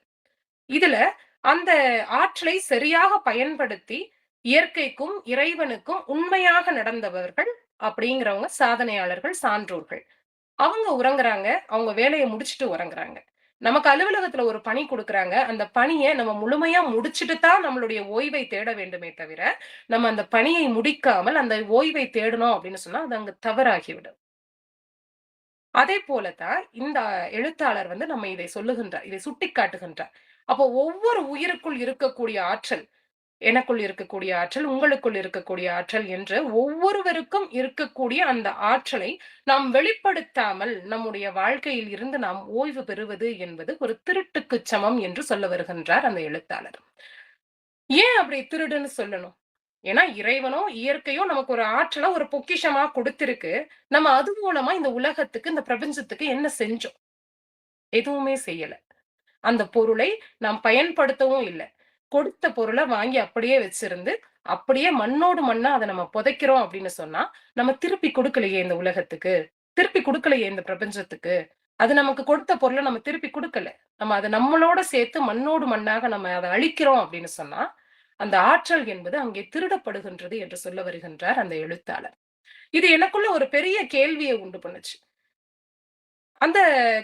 இதுல அந்த ஆற்றலை சரியாக பயன்படுத்தி இயற்கைக்கும் இறைவனுக்கும் உண்மையாக நடந்தவர்கள் அப்படிங்கிறவங்க சாதனையாளர்கள், சான்றோர்கள். அவங்க உறங்குறாங்க. அவங்க வேலைய முடிச்சுட்டு உறங்குறாங்க. நமக்கு அலுவலகத்துல ஒரு பணி குடுக்குறாங்க. அந்த பணிய நம்ம முழுமையா முடிச்சுட்டு தான் நம்மளுடைய ஓய்வை தேட வேண்டுமே தவிர, நம்ம அந்த பணியை முடிக்காமல் அந்த ஓய்வை தேடணும் அப்படின்னு சொன்னா, அது அங்க தவறாகிவிடும். அதே போல தான் இந்த எழுத்தாளர் வந்து நம்ம இதை சொல்லுகின்றார். இதை சுட்டிக்காட்டுகின்றார். அப்போ ஒவ்வொரு உயிருக்குள் இருக்கக்கூடிய ஆற்றல், எனக்குள் இருக்கக்கூடிய ஆற்றல், உங்களுக்குள் இருக்கக்கூடிய ஆற்றல் என்று ஒவ்வொருவருக்கும் இருக்கக்கூடிய அந்த ஆற்றலை நாம் வெளிப்படுத்தாமல் நம்முடைய வாழ்க்கையில் இருந்து நாம் ஓய்வு பெறுவது என்பது ஒரு திருட்டுக்கு சமம் என்று சொல்ல வருகின்றார் அந்த எழுத்தாளர். ஏன் அப்படி திருடுன்னு சொல்லணும்? ஏன்னா இறைவனோ, இயற்கையோ நமக்கு ஒரு ஆற்றல, ஒரு பொக்கிஷமா கொடுத்திருக்கு. நம்ம அது மூலமா இந்த உலகத்துக்கு, இந்த பிரபஞ்சத்துக்கு என்ன செஞ்சோம்? எதுவுமே செய்யல. அந்த பொருளை நாம் பயன்படுத்தவும் இல்ல. கொடுத்த பொருள வாங்கி அப்படியே வச்சிருந்து, அப்படியே மண்ணோடு மண்ணா அத நம்ம புதைக்கிறோம் அப்படின்னு சொன்னா, நம்ம திருப்பி குடுக்கலையே இந்த உலகத்துக்கு. திருப்பி குடுக்கலையே இந்த பிரபஞ்சத்துக்கு. அது நமக்கு கொடுத்த பொருள நம்ம திருப்பி குடுக்கல. நம்ம அத நம்மளோட சேர்த்து மண்ணோடு மண்ணாக நம்ம அத அழிக்கிறோம் அப்படின்னு சொன்னா, அந்த ஆற்றல் என்பது அங்கே திருடப்படுகின்றது என்று சொல்ல வருகின்றார் அந்த எழுத்தாளர். இது எனக்குள்ள ஒரு பெரிய கேள்விய உண்டு பண்ணுச்சு. அந்த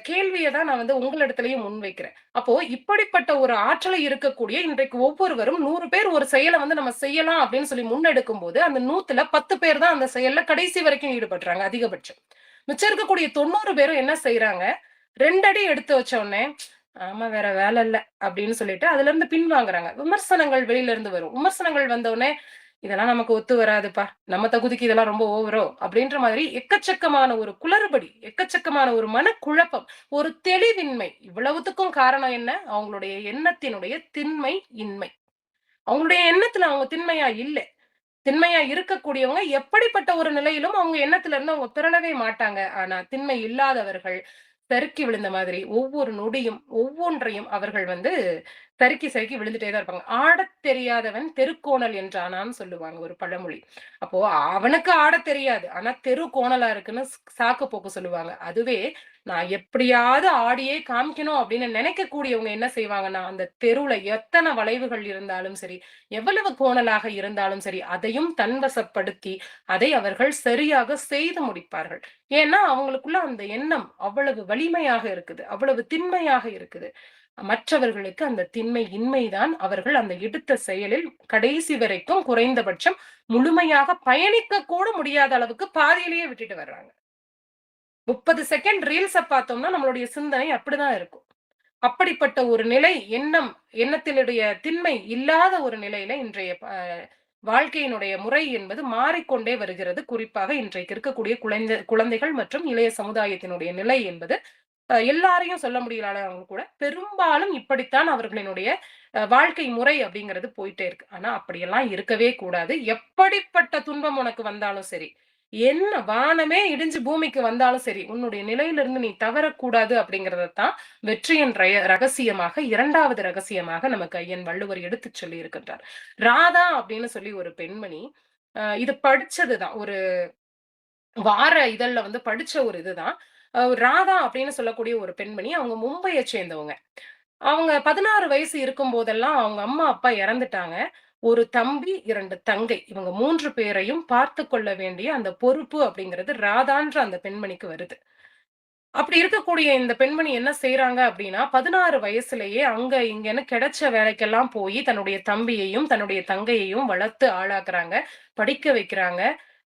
கேள்விய தான் நான் வந்து உங்களிடத்திலயும் முன்வைக்கிறேன். அப்போ இப்படிப்பட்ட ஒரு ஆற்றலை இருக்கக்கூடிய இன்றைக்கு ஒவ்வொருவரும் 100 பேர் ஒரு செயல வந்து நம்ம செய்யலாம் அப்படின்னு சொல்லி முன்னெடுக்கும்போது, அந்த 100ல 10 பேர் தான் அந்த செயல்ல கடைசி வரைக்கும் ஈடுபடுறாங்க அதிகபட்சம். மிச்சம் இருக்கக்கூடிய 90 பேரும் என்ன செய்றாங்க, 2 அடி எடுத்து வச்ச உடனே, ஆமா வேற வேல இல்ல அப்படின்னு சொல்லிட்டு அதுலருந்து பின்வாங்குறாங்க. விமர்சனங்கள் வெளியில இருந்து வரும். விமர்சனங்கள் வந்த உடனே, இதெல்லாம் நமக்கு ஒத்து வராதுப்பா. நம்ம தகுதிக்கு இதெல்லாம் ரொம்ப ஓவரோ! அப்படின்ற மாதிரி எக்கச்சக்கமான ஒரு குளறுபடி, எக்கச்சக்கமான ஒரு மனக்குழப்பம், ஒரு தெளிவின்மை. இவ்வளவுத்துக்கும் காரணம் என்ன? அவங்களுடைய எண்ணத்தினுடைய திண்மை, இன்மை. அவங்களுடைய எண்ணத்துல அவங்க திண்மையா இல்ல. திண்மையா இருக்கக்கூடியவங்க எப்படிப்பட்ட ஒரு நிலையிலும் அவங்க எண்ணத்துல இருந்து அவங்க பிறழவே மாட்டாங்க. ஆனா திண்மை இல்லாதவர்கள் சறுக்கி விழுந்த மாதிரி ஒவ்வொரு நொடியும் ஒவ்வொன்றையும் அவர்கள் வந்து சறுக்கி சறுக்கி விழுந்துட்டே தான் இருப்பாங்க. ஆடத் தெரியாதவன் தெருக்கோணல் என்றானான்னு சொல்லுவாங்க ஒரு பழமொழி. அப்போ அவனுக்கு ஆடத் தெரியாது. ஆனா தெரு கோணலா இருக்குன்னு சாக்கு போக்கு சொல்லுவாங்க. அதுவே நான் எப்படியாவது ஆடியே காமிக்கணும் அப்படின்னு நினைக்கக்கூடியவங்க என்ன செய்வாங்கன்னா, அந்த தெருவுல எத்தன வளைவுகள் இருந்தாலும் சரி, எவ்வளவு கோணலாக இருந்தாலும் சரி, அதையும் தன்வசப்படுத்தி அதை அவர்கள் சரியாக செய்து முடிப்பார்கள். ஏன்னா அவங்களுக்குள்ள அந்த எண்ணம் அவ்வளவு வலிமையாக இருக்குது. அவ்வளவு திண்மையாக இருக்குது. மற்றவர்களுக்கு அந்த திண்மை, இன்மைதான் அவர்கள் அந்த எடுத்த செயலில் கடைசி வரைக்கும் குறைந்தபட்சம் முழுமையாக பயணிக்க கூட முடியாத அளவுக்கு பாதியிலேயே விட்டுட்டு வர்றாங்க. 30 செகண்ட் ரீல்ஸ பார்த்தோம்னா நம்மளுடைய சிந்தனை அப்படிதான் இருக்கும். அப்படிப்பட்ட ஒரு நிலை, எண்ணத்தினுடைய திண்மை இல்லாத ஒரு நிலையில இன்றைய வாழ்க்கையினுடைய முறை என்பது மாறிக்கொண்டே வருகிறது. குறிப்பாக இன்றைக்கு இருக்கக்கூடிய குழந்தைகள் மற்றும் இளைய சமுதாயத்தினுடைய நிலை என்பது எல்லாரையும் சொல்ல முடியலனாலும் கூட பெரும்பாலும் இப்படித்தான் அவர்களினுடைய வாழ்க்கை முறை அப்படிங்கிறது போயிட்டே இருக்கு. ஆனா அப்படியெல்லாம் இருக்கவே கூடாது. எப்படிப்பட்ட துன்பம் உனக்கு வந்தாலும் சரி, என்ன வானமே இடிஞ்சு பூமிக்கு வந்தாலும் சரி, உன்னுடைய நிலையிலிருந்து நீ தவறக்கூடாது அப்படிங்கிறதத்தான் வெற்றியின் ரகசியமாக 2வது ரகசியமாக நமக்கு ஐயன் வள்ளுவர் எடுத்துச் சொல்லி இருக்கின்றார். ராதா அப்படின்னு சொல்லி ஒரு பெண்மணி, இது படிச்சதுதான். ஒரு வார இதழ்ல வந்து படிச்ச ஒரு இதுதான். ராதா அப்படின்னு சொல்லக்கூடிய ஒரு பெண்மணி. அவங்க மும்பைய சேர்ந்தவங்க. அவங்க 16 வயசு இருக்கும்போதெல்லாம் அவங்க அம்மா, அப்பா இறந்துட்டாங்க. ஒரு தம்பி, 2 தங்கை. இவங்க 3 பேரையும் பார்த்துக் கொள்ள வேண்டிய அந்த பொறுப்பு அப்படிங்கிறது ராதான்ற அந்த பெண்மணிக்கு வருது. அப்படி இருக்கக்கூடிய இந்த பெண்மணி என்ன செய்றாங்க அப்படின்னா, 16 வயசுலயே அங்க இங்கன்னு கிடைச்ச வேலைக்கெல்லாம் போயி தன்னுடைய தம்பியையும், தன்னுடைய தங்கையையும் வளர்த்து ஆளாக்குறாங்க. படிக்க வைக்கிறாங்க.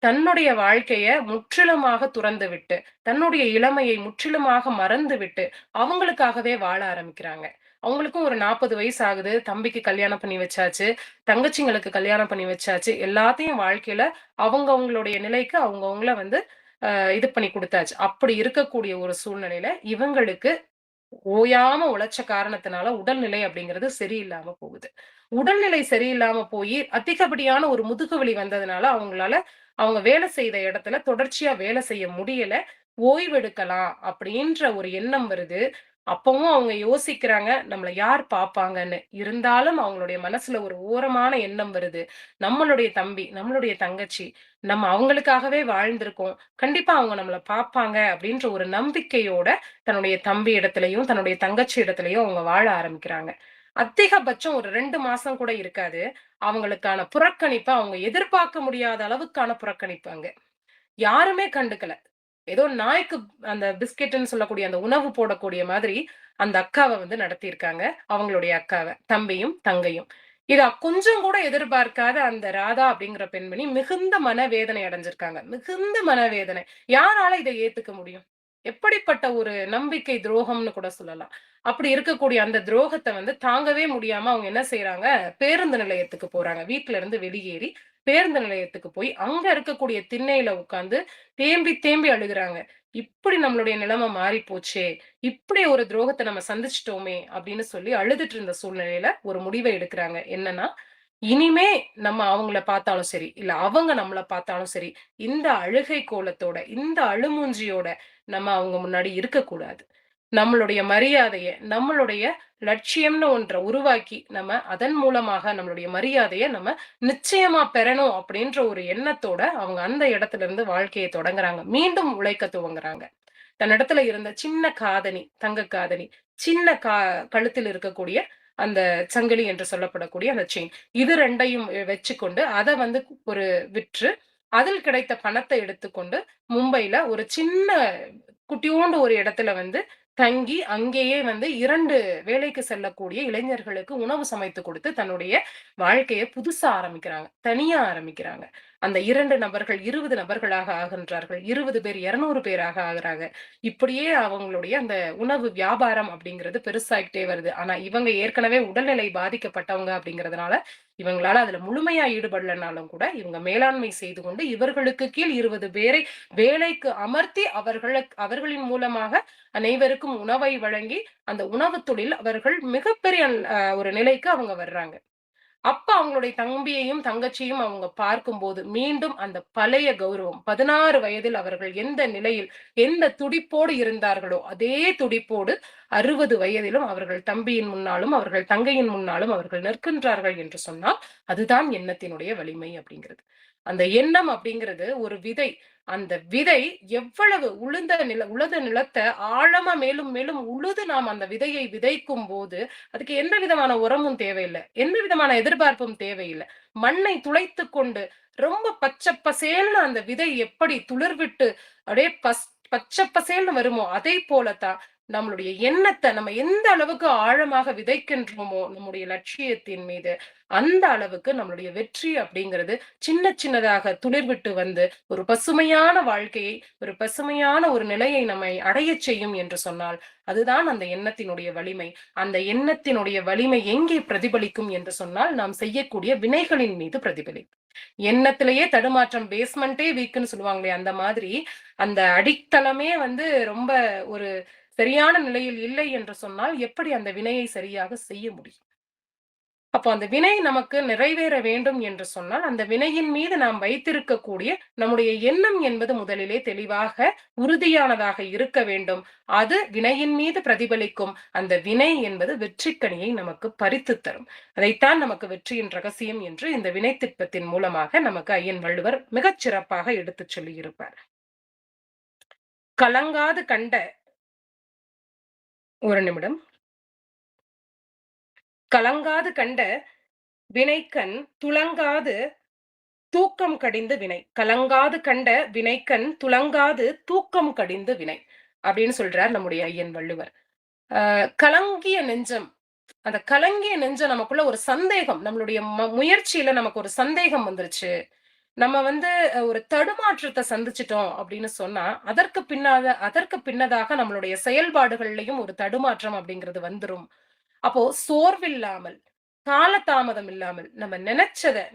தன்னுடைய வாழ்க்கைய முற்றிலுமாக துறந்துவிட்டு, தன்னுடைய இளமையை முற்றிலுமாக மறந்துவிட்டு, அவங்களுக்காகவே வாழ ஆரம்பிக்கிறாங்க. அவங்களுக்கும் ஒரு 40 வயசு ஆகுது. தம்பிக்கு கல்யாணம் பண்ணி வச்சாச்சு. தங்கச்சிங்களுக்கு கல்யாணம் பண்ணி வச்சாச்சு. எல்லாத்தையும் வாழ்க்கையில அவங்களுடைய நிலைக்கு அவங்கவங்கள வந்து இது பண்ணி குடுத்தாச்சு. அப்படி இருக்கக்கூடிய ஒரு சூழ்நிலையில இவங்களுக்கு ஓயாம உழைச்ச காரணத்தினால உடல்நிலை அப்படிங்கிறது சரியில்லாம போகுது. உடல்நிலை சரியில்லாம போயி, அதிகப்படியான ஒரு முதுகு வலி வந்ததுனால, அவங்க வேலை செய்த இடத்துல தொடர்ச்சியா வேலை செய்ய முடியல. ஓய்வெடுக்கலாம் அப்படின்ற ஒரு எண்ணம் வருது. அப்பவும் அவங்க யோசிக்கிறாங்க, நம்மள யார் பார்ப்பாங்கன்னு. இருந்தாலும் அவங்களுடைய மனசுல ஒரு ஓரமான எண்ணம் வருது. நம்மளுடைய தம்பி, நம்மளுடைய தங்கச்சி, நம்ம அவங்களுக்காகவே வாழ்ந்திருக்கோம். கண்டிப்பா அவங்க நம்மள பார்ப்பாங்க அப்படின்ற ஒரு நம்பிக்கையோட தன்னுடைய தம்பி இடத்திலயும், தன்னுடைய தங்கச்சி இடத்திலயும் அவங்க வாழ ஆரம்பிக்கிறாங்க. அதிகபட்சம் ஒரு 2 மாசம் கூட இருக்காது. அவங்களுக்கான புறக்கணிப்ப அவங்க எதிர்பார்க்க முடியாத அளவுக்கான புறக்கணிப்பு அங்க. யாருமே கண்டுக்கல. ஏதோ நாய்க்கு அந்த பிஸ்கெட்ன்னு சொல்லக்கூடிய அந்த உணவு போடக்கூடிய மாதிரி அந்த அக்காவ வந்து நடத்தியிருக்காங்க. அவங்களுடைய அக்காவ. தம்பியும், தங்கையும். இத கொஞ்சம் கூட எதிர்பார்க்காத அந்த ராதா அப்படிங்கிற பெண்மணி மிகுந்த மனவேதனை அடைஞ்சிருக்காங்க. மிகுந்த மனவேதனை. யாரால இத ஏத்துக்க முடியும்? எப்படிப்பட்ட ஒரு நம்பிக்கை துரோகம்னு கூட சொல்லலாம். அப்படி இருக்கக்கூடிய அந்த துரோகத்த வந்து தாங்கவே முடியாம அவங்க என்ன செய்றாங்க, பேருந்து நிலையத்துக்கு போறாங்க. வீட்ல இருந்து வெளியேறி பேருந்து நிலையத்துக்கு போய், அங்க இருக்கக்கூடிய திண்ணையில உட்கார்ந்து தேம்பி தேம்பி அழுகுறாங்க. இப்படி நம்மளுடைய நிலைமை மாறி போச்சே! இப்படி ஒரு துரோகத்த நம்ம சந்திச்சுட்டோமே! அப்படின்னு சொல்லி அழுதுட்டு இருந்த சூழ்நிலையில ஒரு முடிவ எடுக்குறாங்க. என்னன்னா, இனிமே நம்ம அவங்கள பார்த்தாலும் சரி, இல்ல அவங்க நம்மள பார்த்தாலும் சரி, இந்த அழுகை கோலத்தோட, இந்த அழுமூஞ்சியோட நம்ம அவங்க முன்னாடி இருக்கக்கூடாது. நம்மளுடைய மரியாதைய, நம்மளுடைய லட்சியம்னு ஒன்ற உருவாக்கி, நம்ம அதன் மூலமாக நம்மளுடைய மரியாதைய நம்ம நிச்சயமா பெறணும் அப்படின்ற ஒரு எண்ணத்தோட அவங்க அந்த இடத்துல இருந்து வாழ்க்கைய தொடங்குறாங்க. மீண்டும் உழைக்க துவங்குறாங்க. தன்னிடத்துல இருந்த சின்ன காதணி, தங்க காதணி, சின்ன கழுத்தில் இருக்கக்கூடிய அந்த சங்கிலி என்று சொல்லப்படக்கூடிய அந்த செயின். இது 2யும் வச்சுக்கொண்டு அத வந்து ஒரு விற்று, அதில் கிடைத்த பணத்த எடுத்துக்கொண்டு மும்பைல ஒரு சின்ன குட்டியோண்டு ஒரு இடத்துல வந்து தங்கி, அங்கேயே வந்து 2 வேலைக்கு செல்லக்கூடிய இளைஞர்களுக்கு உணவு சமைத்து கொடுத்து, தன்னுடைய வாழ்க்கைய புதுசா ஆரம்பிக்கிறாங்க. தனியா ஆரம்பிக்கிறாங்க. அந்த 2 நபர்கள் 20 நபர்களாக ஆகின்றார்கள். 20 பேர் 200 பேராக ஆகுறாங்க. இப்படியே அவங்களுடைய அந்த உணவு வியாபாரம் அப்படிங்கிறது பெருசாயிட்டே வருது. ஆனா இவங்க ஏற்கனவே உடல்நிலை பாதிக்கப்பட்டவங்க அப்படிங்கிறதுனால, இவங்களால அதுல முழுமையா ஈடுபடலனாலும் கூட, இவங்க மேலாண்மை செய்து கொண்டு இவர்களுக்கு கீழ் 20 பேரை வேலைக்கு அமர்த்தி அவர்களின் மூலமாக அனைவருக்கும் உணவை வழங்கி, அந்த உணவுத் தொழில் அவர்கள் மிகப்பெரிய ஒரு நிலைக்கு அவங்க வர்றாங்க. அப்ப அவங்களுடைய தம்பியையும், தங்கச்சியும் அவங்க பார்க்கும்போது, மீண்டும் அந்த பழைய கௌரவம் 16 வயதில் அவர்கள் எந்த நிலையில், எந்த துடிப்போடு இருந்தார்களோ, அதே துடிப்போடு 60 வயதிலும் அவர்கள் தம்பியின் முன்னாலும், அவர்கள் தங்கையின் முன்னாலும் அவர்கள் நிற்கின்றார்கள் என்று சொன்னால், அதுதான் எண்ணத்தினுடைய வலிமை அப்படிங்கிறது. அந்த எண்ணம் அப்படிங்கிறது ஒரு விதை. அந்த விதை எவ்வளவு உழுத நிலத்த ஆழமா மேலும் மேலும் உழுது நாம் அந்த விதையை விதைக்கும்போது, அதுக்கு எந்த விதமான உரமும் தேவையில்ல. எந்த விதமான எதிர்பார்ப்பும் தேவையில்ல. மண்ணை துளைத்துக் கொண்டு ரொம்ப பச்சை பசேல்னு அந்த விதை எப்படி துளிர்விட்டு அப்படியே பச்சை பசேல்னு வருமோ, அதை போலத்தான் நம்மளுடைய எண்ணத்த நம்ம எந்த அளவுக்கு ஆழமாக விதைக்கின்றோமோ நம்முடைய லட்சியத்தின் மீது, அந்த அளவுக்கு நம்மளுடைய வெற்றி அப்படிங்கிறது சின்ன சின்னதாக துளிர்விட்டு வந்து ஒரு பசுமையான வாழ்க்கையை, ஒரு பசுமையான ஒரு நிலையை நம்மை அடையச் செய்யும் என்று சொன்னால், அதுதான் அந்த எண்ணத்தினுடைய வலிமை. அந்த எண்ணத்தினுடைய வலிமை எங்கே பிரதிபலிக்கும் என்று சொன்னால், நாம் செய்யக்கூடிய வினைகளின் மீது பிரதிபலிக்கும். எண்ணத்திலேயே தடுமாற்றம், பேஸ்மெண்டே வீக்ன்னு சொல்லுவாங்களே, அந்த மாதிரி அந்த அடித்தளமே வந்து ரொம்ப ஒரு சரியான நிலையில் இல்லை என்று சொன்னால், எப்படி அந்த வினையை சரியாக செய்ய முடியும்? அப்போ அந்த வினை நமக்கு நிறைவேற வேண்டும் என்று சொன்னால், அந்த வினையின் மீது நாம் வைத்திருக்கக்கூடிய நம்முடைய எண்ணம் என்பது முதலிலே தெளிவாக, உறுதியானதாக இருக்க வேண்டும். அது வினையின் மீது பிரதிபலிக்கும். அந்த வினை என்பது வெற்றிக்கனியை நமக்கு பறித்துத் தரும். அதைத்தான் நமக்கு வெற்றியின் ரகசியம் என்று இந்த வினை திட்பத்தின் மூலமாக நமக்கு ஐயன் வள்ளுவர் மிகச் சிறப்பாக எடுத்துச் சொல்லியிருப்பார். கலங்காது கண்ட ஒரு நிமிடம். கலங்காது கண்ட வினைக்கண் துலங்காது தூக்கம் கடிந்து வினை. கலங்காது கண்ட வினைக்கண் துலங்காது தூக்கம் கடிந்து வினை. அப்படின்னு சொல்றார் நம்முடைய ஐயன் வள்ளுவர். கலங்கிய நெஞ்சம், அந்த கலங்கிய நெஞ்சம் நமக்குள்ள ஒரு சந்தேகம், நம்மளுடைய முயற்சியில நமக்கு ஒரு சந்தேகம் வந்துருச்சு. நம்ம வந்து ஒரு தடுமாற்றத்த சந்திச்சுட்டோம் அப்படின்னு சொன்னா, அதற்கு பின்னதாக நம்மளுடைய செயல்பாடுகள்லயும் ஒரு தடுமாற்றம் அப்படிங்கிறது வந்துரும். அப்போ சோர்வில்லாமல், காலதாமதம் இல்லாமல், நம்ம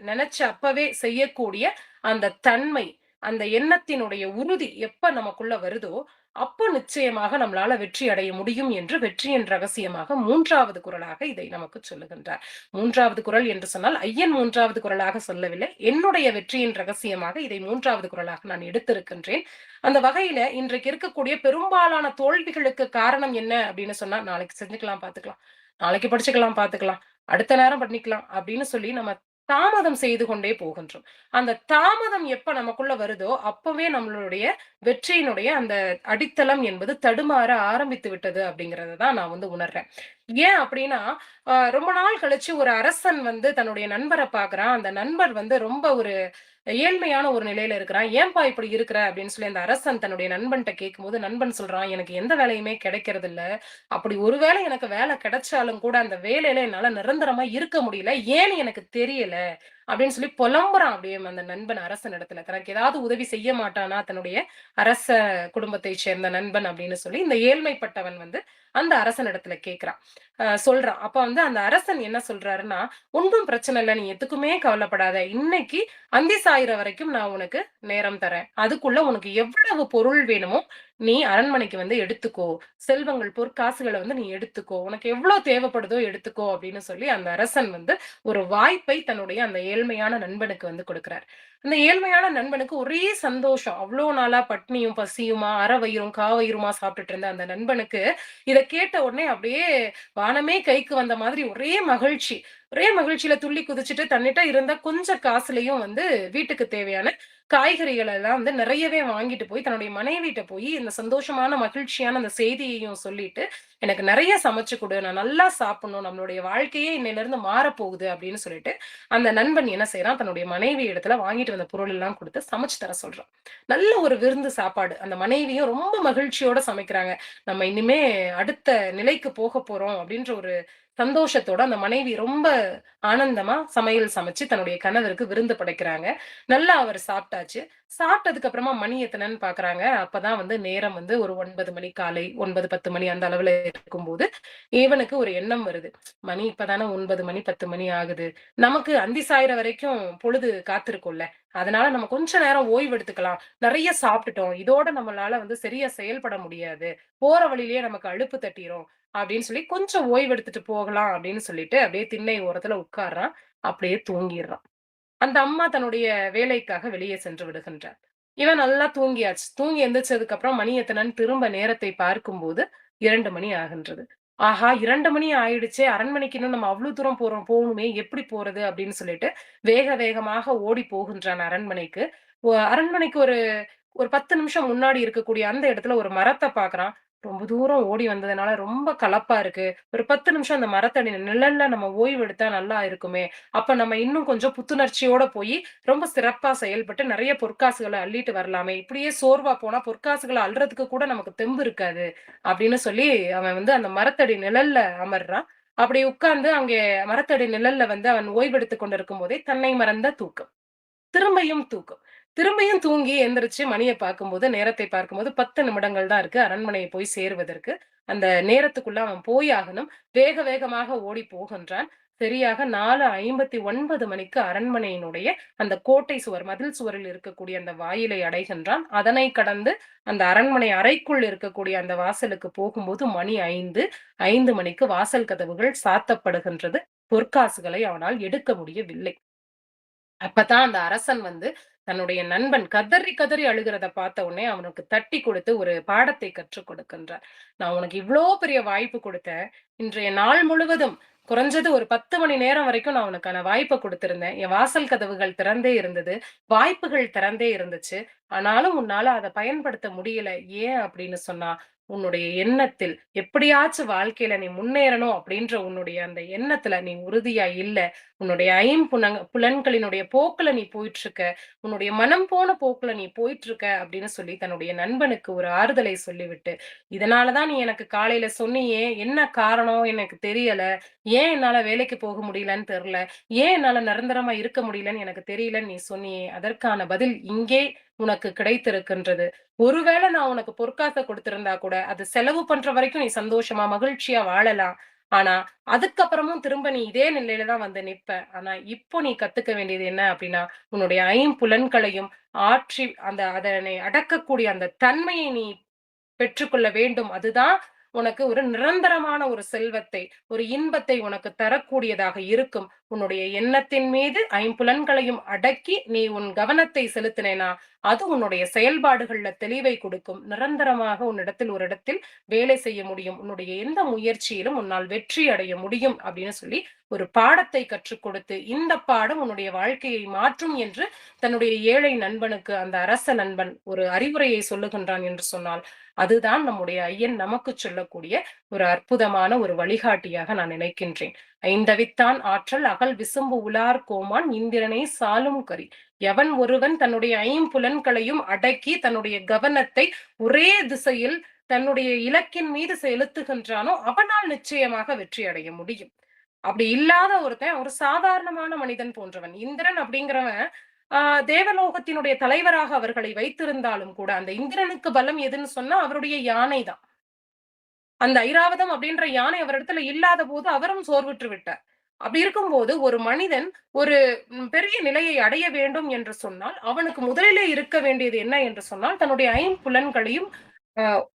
நினைச்ச அப்பவே செய்யக்கூடிய அந்த தன்மை, அந்த எண்ணத்தினுடைய உறுதி எப்ப நமக்குள்ள வருதோ, அப்போ நிச்சயமாக நம்மளால வெற்றி அடைய முடியும் என்று வெற்றியின் ரகசியமாக 3வது குறளாக இதை நமக்கு சொல்லுகின்றார். 3வது குறள் என்று சொன்னால் ஐயன் 3வது குறளாக சொல்லவில்லை. என்னுடைய வெற்றியின் ரகசியமாக இதை 3வது குறளாக நான் எடுத்திருக்கின்றேன். அந்த வகையில இன்றைக்கு இருக்கக்கூடிய பெரும்பாலான தோல்விகளுக்கு காரணம் என்ன அப்படின்னு சொன்னா, நாளைக்கு செஞ்சுக்கலாம் பாத்துக்கலாம், நாளைக்கு படிச்சுக்கலாம் பாத்துக்கலாம், அடுத்த நேரம் பண்ணிக்கலாம் அப்படின்னு சொல்லி நம்ம தாமதம் செய்து கொண்டே போகின்றோம். அந்த தாமதம் எப்ப நமக்குள்ள வருதோ, அப்பவே நம்மளுடைய வெற்றியினுடைய அந்த அடித்தளம் என்பது தடுமாற ஆரம்பித்து விட்டது அப்படிங்கிறத தான் நான் வந்து உணர்றேன். ஏன் அப்படின்னா, ரொம்ப நாள் கழிச்சு ஒரு அரசன் வந்து தன்னுடைய நண்பர பார்க்குறான். அந்த நண்பர் வந்து ரொம்ப ஒரு ஏழ்மையான ஒரு நிலையில இருக்கிறான். "ஏன்பா இப்படி இருக்கிற?" அப்படின்னு சொல்லி அந்த அரசன் தன்னுடைய நண்பன்ட்ட கேட்கும்போது, நண்பன் சொல்றான், "எனக்கு எந்த வேலையுமே கிடைக்கிறதில்ல. அப்படி ஒரு வேளை எனக்கு வேலை கிடைச்சாலும் கூட, அந்த வேலையில என்னால நிரந்தரமா இருக்க முடியல. ஏன்னு எனக்கு தெரியல." அப்படின்னு சொல்லி புலம்புறான் அப்படியே அந்த நண்பன் அரசனிடத்துல. தனக்கு ஏதாவது உதவி செய்ய மாட்டானா தன்னுடைய அரச குடும்பத்தைச் சேர்ந்த நண்பன் அப்படின்னு சொல்லி, இந்த ஏழ்மைப்பட்டவன் வந்து அந்த அரசனிடத்துல கேட்கிறான். சொல்றான். அப்ப வந்து அந்த அரசன் என்ன சொல்றாருன்னா, "ஒன்றும் பிரச்சனை இல்ல. நீ எதுக்குமே கவலைப்படாத. இன்னைக்கு அந்தி சாயிற வரைக்கும் நான் உனக்கு நேரம் தரேன். அதுக்குள்ள உனக்கு எவ்வளவு பொருள் வேணுமோ, நீ அரண்மனைக்கு வந்து எடுத்துக்கோ. செல்வங்கள், பொற்காசுகள வந்து நீ எடுத்துக்கோ. உனக்கு எவ்வளோ தேவைப்படுதோ எடுத்துக்கோ." அப்படின்னு சொல்லி அந்த அரசன் வந்து ஒரு வாய்ப்பை தன்னுடைய அந்த ஏழ்மையான நண்பனுக்கு வந்து கொடுக்கிறார். அந்த ஏழ்மையான நண்பனுக்கு ஒரே சந்தோஷம். அவ்ளோ நாளா பட்னியும், பசியுமா, அரை வயிறும், காவயிறுமா சாப்பிட்டுட்டு இருந்த அந்த நண்பனுக்கு, இத கேட்ட உடனே அப்படியே வானமே கைக்கு வந்த மாதிரி ஒரே மகிழ்ச்சி. ஒரே மகிழ்ச்சியில துள்ளி குதிச்சுட்டு தன்னிட்ட இருந்த கொஞ்சம் காசுலயும் வந்து வீட்டுக்கு தேவையான காய்கறிகள் எல்லாம் வந்து நிறையவே வாங்கிட்டு போய் தன்னுடைய மனைவிட்ட போய் இந்த சந்தோஷமான, மகிழ்ச்சியான அந்த செய்தியையும் சொல்லிட்டு, "எனக்கு நெறைய சமைச்சு குடு. நான் நல்லா சாப்பிடணும். நம்மளுடைய வாழ்க்கையே இன்னையிலிருந்து மாறப்போகுது." அப்படின்னு சொல்லிட்டு, அந்த நண்பன் என்ன செய்றான், தன்னுடைய மனைவி இடத்துல வாங்கிட்டு வந்த பொருள் எல்லாம் குடுத்து சமைச்சு தர சொல்றான். நல்ல ஒரு விருந்து சாப்பாடு. அந்த மனைவியும் ரொம்ப மகிழ்ச்சியோட சமைக்கிறாங்க. நம்ம இனிமே அடுத்த நிலைக்கு போகப் போறோம் அப்படின்ற ஒரு சந்தோஷத்தோட அந்த மனைவி ரொம்ப ஆனந்தமா சமையல் சமைச்சு தன்னுடைய கணவருக்கு விருந்து படைக்கிறாங்க. நல்லா அவர் சாப்பிட்டாச்சு. சாப்பிட்டதுக்கு அப்புறமா மணி எத்தனைன்னு பார்க்குறாங்க. அப்பதான் வந்து நேரம் வந்து ஒரு 9 மணி காலை 9, 10 மணி அந்த அளவுல இருக்கும்போது, இவனுக்கு ஒரு எண்ணம் வருது. மணி இப்பதானே 9 மணி, 10 மணி ஆகுது. நமக்கு அந்தி சாயிற வரைக்கும் பொழுது காத்திருக்கும்ல. அதனால நம்ம கொஞ்ச நேரம் ஓய்வு எடுத்துக்கலாம். நெறைய சாப்பிட்டுட்டோம். இதோட நம்மளால வந்து சரியா செயல்பட முடியாது. போற வழியிலேயே நமக்கு அலுப்பு தட்டிரும். அப்படின்னு சொல்லி கொஞ்சம் ஓய்வு எடுத்துட்டு போகலாம் அப்படின்னு சொல்லிட்டு அப்படியே திண்ணை ஓரத்துல உட்கார்றான். அப்படியே தூங்கிர்றான். அந்த அம்மா தன்னுடைய வேலைக்காக வெளியே சென்று விடுகின்றார். இவன் நல்லா தூங்கியாச்சு. தூங்கி எந்திரிச்சதுக்கு அப்புறம் மணி எத்தனைன்னு திரும்ப நேரத்தை பார்க்கும்போது 2 மணி ஆகின்றது. ஆஹா! 2 மணி ஆயிடுச்சே! அரண்மனைக்கு இன்னும் நம்ம அவ்ளோ தூரம் போகணுமே! எப்படி போறது? அப்படின்னு சொல்லிட்டு வேக வேகமாக ஓடி போகின்றான் அரண்மனைக்கு. அரண்மனைக்கு ஒரு ஒரு 10 நிமிஷம் முன்னாடி இருக்கக்கூடிய அந்த இடத்துல ஒரு மரத்த பார்க்குறான். ரொம்ப தூரம் ஓடி வந்ததுனால ரொம்ப களைப்பா இருக்கு. ஒரு 10 நிமிஷம் அந்த மரத்தடி நிழல்ல நம்ம ஓய்வு எடுத்தா நல்லா இருக்குமே! அப்ப நம்ம இன்னும் கொஞ்சம் புத்துணர்ச்சியோட போயி, ரொம்ப சிறப்பா செயல்பட்டு நெறைய பொற்காசுகள அள்ளிட்டு வரலாமே! இப்படியே சோர்வா போனா பொற்காசுகள அள்றதுக்கு கூட நமக்கு தெம்பு இருக்காது. அப்படின்னு சொல்லி அவன் வந்து அந்த மரத்தடி நிழல்ல அமர்றான். அப்படி உட்கார்ந்து அங்கே மரத்தடி நிழல்ல வந்து அவன் ஓய்வெடுத்துக் கொண்டிருக்கும்போதே தன்னை மறந்த தூக்கம். திரும்பியும் தூக்கம். திரும்பியும் தூங்கி எந்திரிச்சு மணிய பார்க்கும்போது, நேரத்தை பார்க்கும்போது 10 நிமிடங்கள் தான் இருக்கு அரண்மனைய போய் சேருவதற்கு. அந்த நேரத்துக்குள்ள அவன் போயாகணும். வேக வேகமாக ஓடி போகின்றான். சரியாக 4:59 மணிக்கு அரண்மனையினுடைய அந்த கோட்டை சுவர், மதில் சுவரில் இருக்கக்கூடிய அந்த வாயிலை அடைகின்றான். அதனை கடந்து அந்த அரண்மனை அறைக்குள் இருக்கக்கூடிய அந்த வாசலுக்கு போகும்போது மணி 5. 5 மணிக்கு வாசல் கதவுகள் சாத்தப்படுகின்றது. பொற்காசுகளை அவனால் எடுக்க முடியவில்லை. அப்பதான் அந்த அரசன் வந்து தன்னுடைய நண்பன் கதறி கதறி அழுகிறத பார்த்த உடனே அவனுக்கு தட்டி கொடுத்து ஒரு பாடத்தை கற்றுக் கொடுக்கின்றார். நான் உனக்கு இவ்ளோ பெரிய வாய்ப்பு குடுத்தேன். இன்றைய நாள் முழுவதும் குறைஞ்சது ஒரு 10 மணி நேரம் வரைக்கும் நான் உனக்கான வாய்ப்ப குடுத்திருந்தேன். என் வாசல் கதவுகள் திறந்தே இருந்தது. வாய்ப்புகள் திறந்தே இருந்துச்சு. ஆனாலும் உன்னால அத பயன்படுத்த முடியல. ஏன் அப்படின்னு சொன்னா, உன்னுடைய எண்ணத்தில் எப்படியாச்சும் வாழ்க்கையில நீ முன்னேறணும் அப்படின்ற உன்னுடைய அந்த எண்ணத்துல நீ உறுதியா இல்ல. உன்னுடைய புலன்களினுடைய போக்குல நீ போயிட்டுருக்க. உன்னுடைய மனம் போன போக்குல நீ போயிட்டுருக்க அப்படின்னு சொல்லி தன்னுடைய நண்பனுக்கு ஒரு ஆறுதலை சொல்லிவிட்டு, "இதனால தான் நீ எனக்கு காலையில சொன்னியே! என்ன காரணம் எனக்கு தெரியல. ஏன் என்னால வேலைக்கு போக முடியலன்னு தெரியல. ஏன் என்னால நிரந்தரமா இருக்க முடியலன்னு எனக்கு தெரியலன்னு நீ சொன்னியே! அதற்கான பதில் இங்கே உனக்கு கிடைத்திருக்கின்றது. ஒருவேளை நான் உனக்கு பொற்காச குடுத்திருந்தா கூட, அது செலவு பண்ற வரைக்கும் நீ சந்தோஷமா, மகிழ்ச்சியா வாழலாம். ஆனா அதுக்கப்புறமும் திரும்ப நீ இதே நிலையில தான் வந்து நிப்ப. ஆனா இப்போ நீ கத்துக்க வேண்டியது என்ன அப்படின்னா, உன்னுடைய ஐம்புலன்களையும் ஆற்றி அதனை அடக்கக்கூடிய அந்த தன்மையை நீ பெற்றுக்கொள்ள வேண்டும். அதுதான் உனக்கு ஒரு நிரந்தரமான ஒரு செல்வத்தை, ஒரு இன்பத்தை உனக்கு தரக்கூடியதாக இருக்கும். உன்னுடைய எண்ணத்தின் மீது ஐம்புலன்களையும் அடக்கி நீ உன் கவனத்தை செலுத்தினேனா, அது உன்னுடைய செயல்பாடுகள்ல தெளிவை கொடுக்கும். நிரந்தரமாக உன்னிடத்தில் ஒரு இடத்தில் வேலை செய்ய முடியும். உன்னுடைய எந்த முயற்சியிலும் உன்னால் வெற்றி அடைய முடியும் அப்படின்னு சொல்லி ஒரு பாடத்தை கற்றுக் கொடுத்து, இந்த பாடம் உன்னுடைய வாழ்க்கையை மாற்றும் என்று தன்னுடைய ஏழை நண்பனுக்கு அந்த அரச நண்பன் ஒரு அறிவுரையை சொல்லுகின்றான் என்று சொன்னால், அதுதான் நம்முடைய ஐயன் நமக்கு சொல்லக்கூடிய ஒரு அற்புதமான ஒரு வழிகாட்டியாக நான் நினைக்கின்றேன். ஐந்தவித்தான் ஆற்றல் அகல் விசும்பு உலார் கோமான் இந்திரனை சாலும் கரி. எவன் ஒருவன் தன்னுடைய ஐம்புலன்களையும் அடக்கி தன்னுடைய கவனத்தை ஒரே திசையில் தன்னுடைய இலக்கின் மீது செலுத்துகின்றானோ அவனால் நிச்சயமாக வெற்றி அடைய முடியும். அப்படி இல்லாத ஒருத்தன் ஒரு சாதாரணமான மனிதன் போன்றவன். இந்திரன் அப்படிங்கிறவன் தேவலோகத்தினுடைய தலைவராக அவர்களை வைத்திருந்தாலும் கூட, அந்த இந்திரனுக்கு பலம் எதுன்னு சொன்னா அவருடைய யானை தான். அந்த ஐராவதம் அப்படின்ற யானை அவரிடத்துல இல்லாத போது அவரும் சோர்வுற்று விட்டார். அப்படி இருக்கும்போது ஒரு மனிதன் ஒரு பெரிய நிலையை அடைய வேண்டும் என்று சொன்னால், அவனுக்கு முதலிலே இருக்க வேண்டியது என்ன என்று சொன்னால், தன்னுடைய ஐம்புலன்களையும்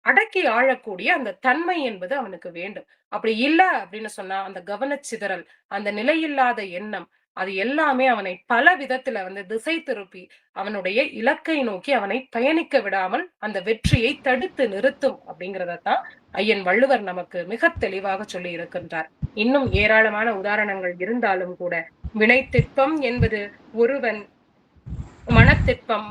அடக்கி ஆளக்கூடிய அந்த தன்மை என்பது அவனுக்கு வேண்டும். அப்படி இல்ல அப்படின்னு சொன்னா, அந்த கவனச்சிதறல், அந்த நிலையில்லாத எண்ணம், அது எல்லாமே அவனை பல விதத்துல வந்து திசை திருப்பி, அவனுடைய இலக்கை நோக்கி அவனை பயணிக்க விடாமல் அந்த வெற்றியை தடுத்து நிறுத்தும் அப்படிங்கிறதத்தான் ஐயன் வள்ளுவர் நமக்கு மிக தெளிவாக சொல்லி இருக்கின்றார். இன்னும் ஏராளமான உதாரணங்கள் இருந்தாலும் கூட, வினைத்திட்பம் என்பது ஒருவன், மனத்திட்பம்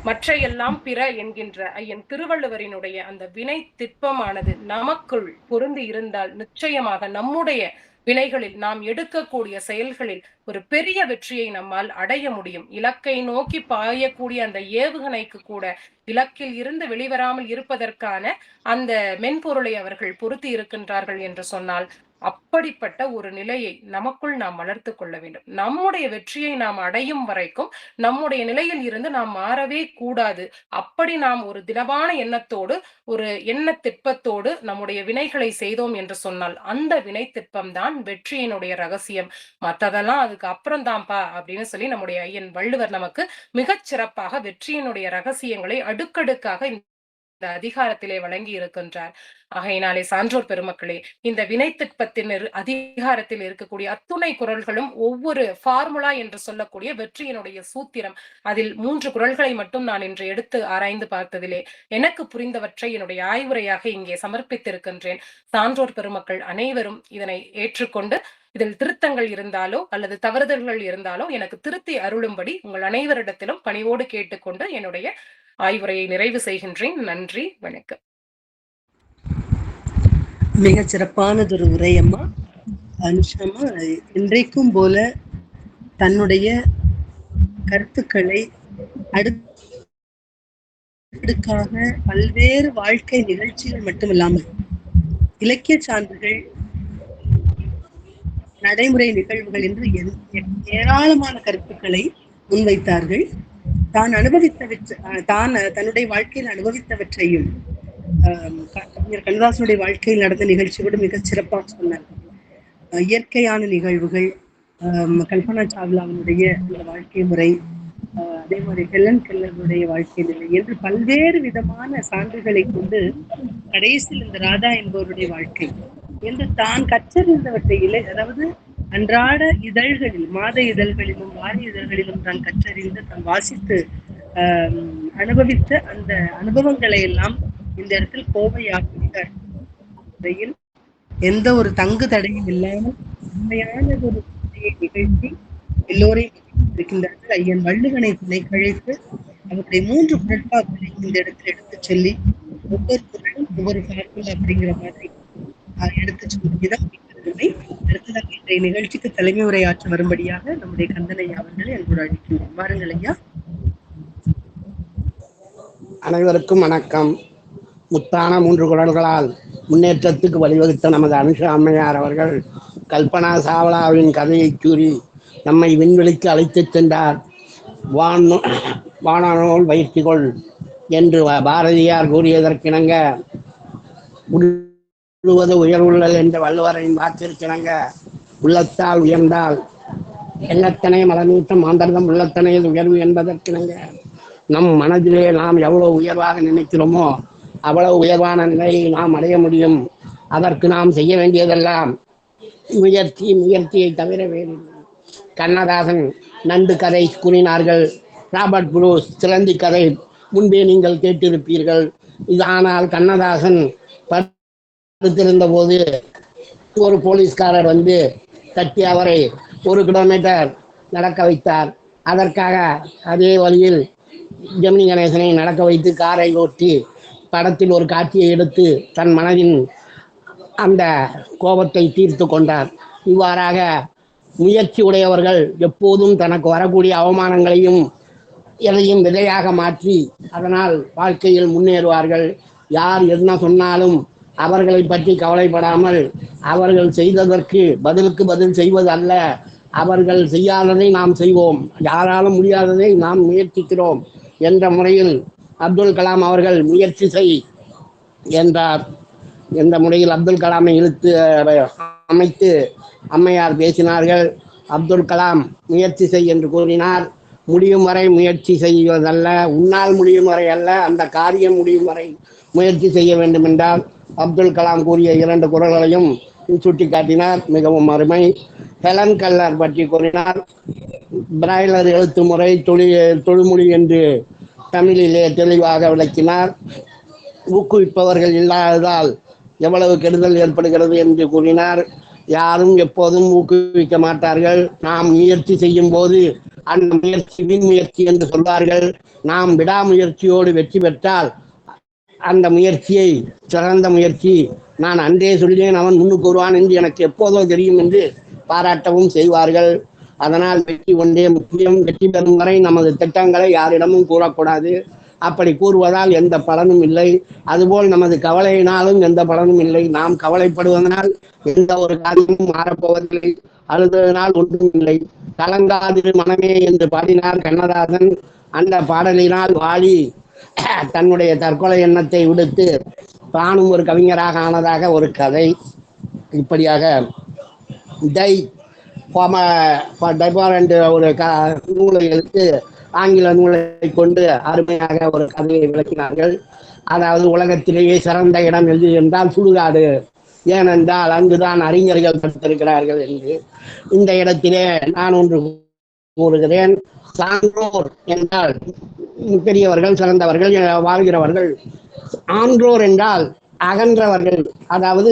மற்றையெல்லாம் பிற என்கின்ற ஐயன் திருவள்ளுவரினுடைய அந்த வினை திட்பமானது நமக்குள் பொருந்தி இருந்தால் நிச்சயமாக நம்முடைய வினைகளில் நாம் எடுக்கக்கூடிய செயல்களில் ஒரு பெரிய வெற்றியை நம்மால் அடைய முடியும். இலக்கை நோக்கி பாயக்கூடிய அந்த ஏவுகணைக்கு கூட இலக்கில் இருந்து வெளிவராமல் இருப்பதற்கான அந்த மென்பொருளை அவர்கள் பொருத்தி இருக்கின்றார்கள் என்று சொன்னால், அப்படிப்பட்ட ஒரு நிலையை நமக்குள் நாம் வளர்த்து கொள்ள வேண்டும். நம்முடைய வெற்றியை நாம் அடையும் வரைக்கும் நம்முடைய நிலையில் இருந்து நாம் மாறவே கூடாது. அப்படி நாம் ஒரு திடமான எண்ணத்தோடு, ஒரு எண்ண திட்பத்தோடு நம்முடைய வினைகளை செய்தோம் என்று சொன்னால், அந்த வினை திட்பம் தான் வெற்றியினுடைய ரகசியம். மத்ததெல்லாம் அதுக்கு அப்புறம் தான்ப்பா அப்படின்னு சொல்லி நம்முடைய ஐயன் வள்ளுவர் நமக்கு மிகச் சிறப்பாக வெற்றியினுடைய ரகசியங்களை அடுக்கடுக்காக இந்த அதிகாரத்திலே வழங்கி இருக்கின்றார். ஆகையினாலே சான்றோர் பெருமக்களே, இந்த வினைத்திட்பத்தின் அதிகாரத்தில் இருக்கக்கூடிய அத்துணை குறள்களும் ஒவ்வொரு ஃபார்முலா என்று சொல்லக்கூடிய வெற்றியினுடைய சூத்திரம். அதில் 3 குறள்களை மட்டும் நான் இன்று எடுத்து ஆராய்ந்து பார்த்ததிலே எனக்கு புரிந்தவற்றை என்னுடைய ஆய்வுரையாக இங்கே சமர்ப்பித்திருக்கின்றேன். சான்றோர் பெருமக்கள் அனைவரும் இதனை ஏற்றுக்கொண்டு, இதில் திருத்தங்கள் இருந்தாலோ அல்லது தவறுதல்கள் இருந்தாலோ எனக்கு திருத்தி அருளும்படி உங்கள் அனைவரிடத்திலும் பணிவோடு கேட்டுக்கொண்டு என்னுடைய ஆய்வுரையை நிறைவு செய்கின்றேன். நன்றி, வணக்கம். மிக சிறப்பானதொரு உரை அம்மா. அனுஷமா இன்றைக்கும் போல தன்னுடைய கருத்துக்களை அடுக்காக பல்வேறு வாழ்க்கை நிகழ்ச்சிகள் மட்டுமில்லாமல் இலக்கிய சான்றுகள், நடைமுறை நிகழ்வுகள் என்று ஏராளமான கருத்துக்களை முன்வைத்தார்கள். தன்னுடைய வாழ்க்கையில் அனுபவித்தவற்றையும் கண்ணதாசனுடைய வாழ்க்கையில் நடந்த நிகழ்ச்சியோடு மிக சிறப்பாக சொன்னார். இயற்கையான நிகழ்வுகள், கல்பனா சாவ்லாவினுடைய வாழ்க்கை முறை, அதே மாதிரி ஹெலன் கெல்லருடைய வாழ்க்கை நிலை என்று பல்வேறு விதமான சான்றுகளை கொண்டு கடைசியில் இந்த ராதா என்பவருடைய வாழ்க்கை என்று தான் கற்றறிந்தவற்றையிலே, அதாவது அன்றாட இதழ்களில், மாத இதழ்களிலும் வார இதழ்களிலும் தான் கற்றறிந்து தான் வாசித்து அனுபவித்த அந்த அனுபவங்களை எல்லாம் இந்த இடத்தில் கோவையாக்குகிறார். எந்த ஒரு தங்கு தடையும் இல்லாமல் உண்மையான ஒரு நிகழ்ச்சி எல்லோரையும் இருக்கின்றார்கள். ஐயன் வள்ளுவனை துணை கழித்து அவருடைய 3 குரட்பாக்களை இந்த இடத்தில் எடுத்து சொல்லி, ஒவ்வொரு குரலும் ஒவ்வொரு பார்க்கல அப்படிங்கிற மாதிரி எடுத்து சொல்லிதான் அடுத்ததாக இன்றைய நிகழ்ச்சிக்கு தலைமை உரையாற்ற வரும்படியாக நம்முடைய கந்தனையா அவர்களை அன்போடு அழைக்கின்றோம். வாருங்கள் ஐயா. அனைவருக்கும் வணக்கம். முத்தான 3 குறள்களால் முன்னேற்றத்துக்கு வழிவகுத்த நமது அனுஷா அம்மையார் அவர்கள் கல்பனா சாவ்லாவின் கதையை கூறி நம்மை விண்வெளிக்கு அழைத்துச் சென்றார். வானநூல் பயிற்சிகொள் என்று பாரதியார் கூறியதற்கிணங்க முழுவது உயர்வுள்ளல் என்ற வள்ளுவரின் வாக்கிற்கிணங்க உள்ளத்தால் உயர்ந்தால் எண்ணத்தனை மலநீட்டம் மாந்தர்தம் உள்ளத்தனையில் உயர்வு என்பதற்கிணங்க நம் மனதிலே நாம் எவ்வளவு உயர்வாக நினைக்கிறோமோ அவ்வளவு உயர்வான நிலையை நாம் அடைய முடியும். அதற்கு நாம் செய்ய வேண்டியதெல்லாம் முயற்சியை தவிர வேறு. கண்ணதாசன் நண்டு கதை கூறினார்கள். ராபர்ட் புரூஸ் சிலந்தி கதை முன்பே நீங்கள் கேட்டிருப்பீர்கள். ஆனால் கண்ணதாசன் படுத்திருந்த போது ஒரு போலீஸ்காரர் வந்து தட்டி அவரை 1 கிலோமீட்டர் நடக்க வைத்தார். அதற்காக அதே வழியில் ஜெமினி கணேசனை நடக்க வைத்து காரை ஓட்டி படத்தில் ஒரு காட்சியை எடுத்து தன் மனதின் அந்த கோபத்தை தீர்த்து கொண்டார். இவ்வாறாக முயற்சி உடையவர்கள் எப்போதும் தனக்கு வரக்கூடிய அவமானங்களையும் எதையும் விதையாக மாற்றி அதனால் வாழ்க்கையில் முன்னேறுவார்கள். யார் என்ன சொன்னாலும் அவர்களை பற்றி கவலைப்படாமல் அவர்கள் செய்ததற்கு பதிலுக்கு பதில் செய்வது அல்ல, அவர்கள் செய்யாததை நாம் செய்வோம், யாராலும் முடியாததை நாம் முயற்சிக்கிறோம் என்ற முறையில் அப்துல் கலாம் அவர்கள் முயற்சி செய் என்றார். என்ற முறையில் அப்துல் கலாமை இழுத்து அமைத்து அம்மையார் பேசினார்கள். அப்துல் கலாம் முயற்சி செய் என்று கூறினார். முடியும் வரை முயற்சி செய்வதல்ல, உன்னால் முடியும் வரை அல்ல, அந்த காரியம் முடியும் வரை முயற்சி செய்ய வேண்டும் என்றால் அப்துல் கலாம் கூறிய 2 குறள்களையும் சுட்டி காட்டினார். மிகவும் அருமை. ஹெலன் கெல்லர் பற்றி கூறினார். பிராய்லர் எழுத்து முறை தொழுமொழி என்று தமிழிலே தெளிவாக விளக்கினார். ஊக்குவிப்பவர்கள் இல்லாததால் எவ்வளவு கெடுதல் ஏற்படுகிறது என்று கூறினார். யாரும் எப்போதும் ஊக்குவிக்க மாட்டார்கள். நாம் முயற்சி செய்யும் போது அந்த முயற்சி வீண் முயற்சி என்று சொல்வார்கள். நாம் விடாமுயற்சியோடு வெற்றி பெற்றால் அந்த முயற்சியை சிறந்த முயற்சி, நான் அன்றே சொல்லேன் அவன் முன்னுக்கு வருவான் என்று எனக்கு எப்போதோ தெரியும் என்று பாராட்டவும் செய்வார்கள். அதனால் வெற்றி ஒன்றே முக்கியம். வெற்றி பெறும் வரை நமது திட்டங்களை யாரிடமும் கூறக்கூடாது. அப்படி கூறுவதால் எந்த பலனும் இல்லை. அதுபோல் நமது கவலையினாலும் எந்த பலனும் இல்லை. நாம் கவலைப்படுவதனால் எந்த ஒரு காரியமும் மாறப்போவதில்லை, அழுதனால் ஒன்றும் இல்லை. கலங்காதிரு மனமே என்று பாடினார் கண்ணதாசன். அந்த பாடலினால் வாலி தன்னுடைய தற்கொலை எண்ணத்தை விடுத்து தானும் ஒரு கவிஞராக ஆனதாக ஒரு கதை. இப்படியாக என்ற ஒரு நூலை எடுத்து ஆங்கில நூலை கொண்டு அருமையாக ஒரு கதையை விளக்கினார்கள். அதாவது உலகத்திலேயே சிறந்த இடம் எது என்றால் சுடுகாடு, ஏனென்றால் அங்குதான் அறிஞர்கள் படுத்திருக்கிறார்கள் என்று. இந்த இடத்திலே நான் ஒன்று கூறுகிறேன். சான்றோர் என்றால் பெரியவர்கள், சிறந்தவர்கள், வாழ்கிறவர்கள். ஆன்றோர் என்றால் அகன்றவர்கள், அதாவது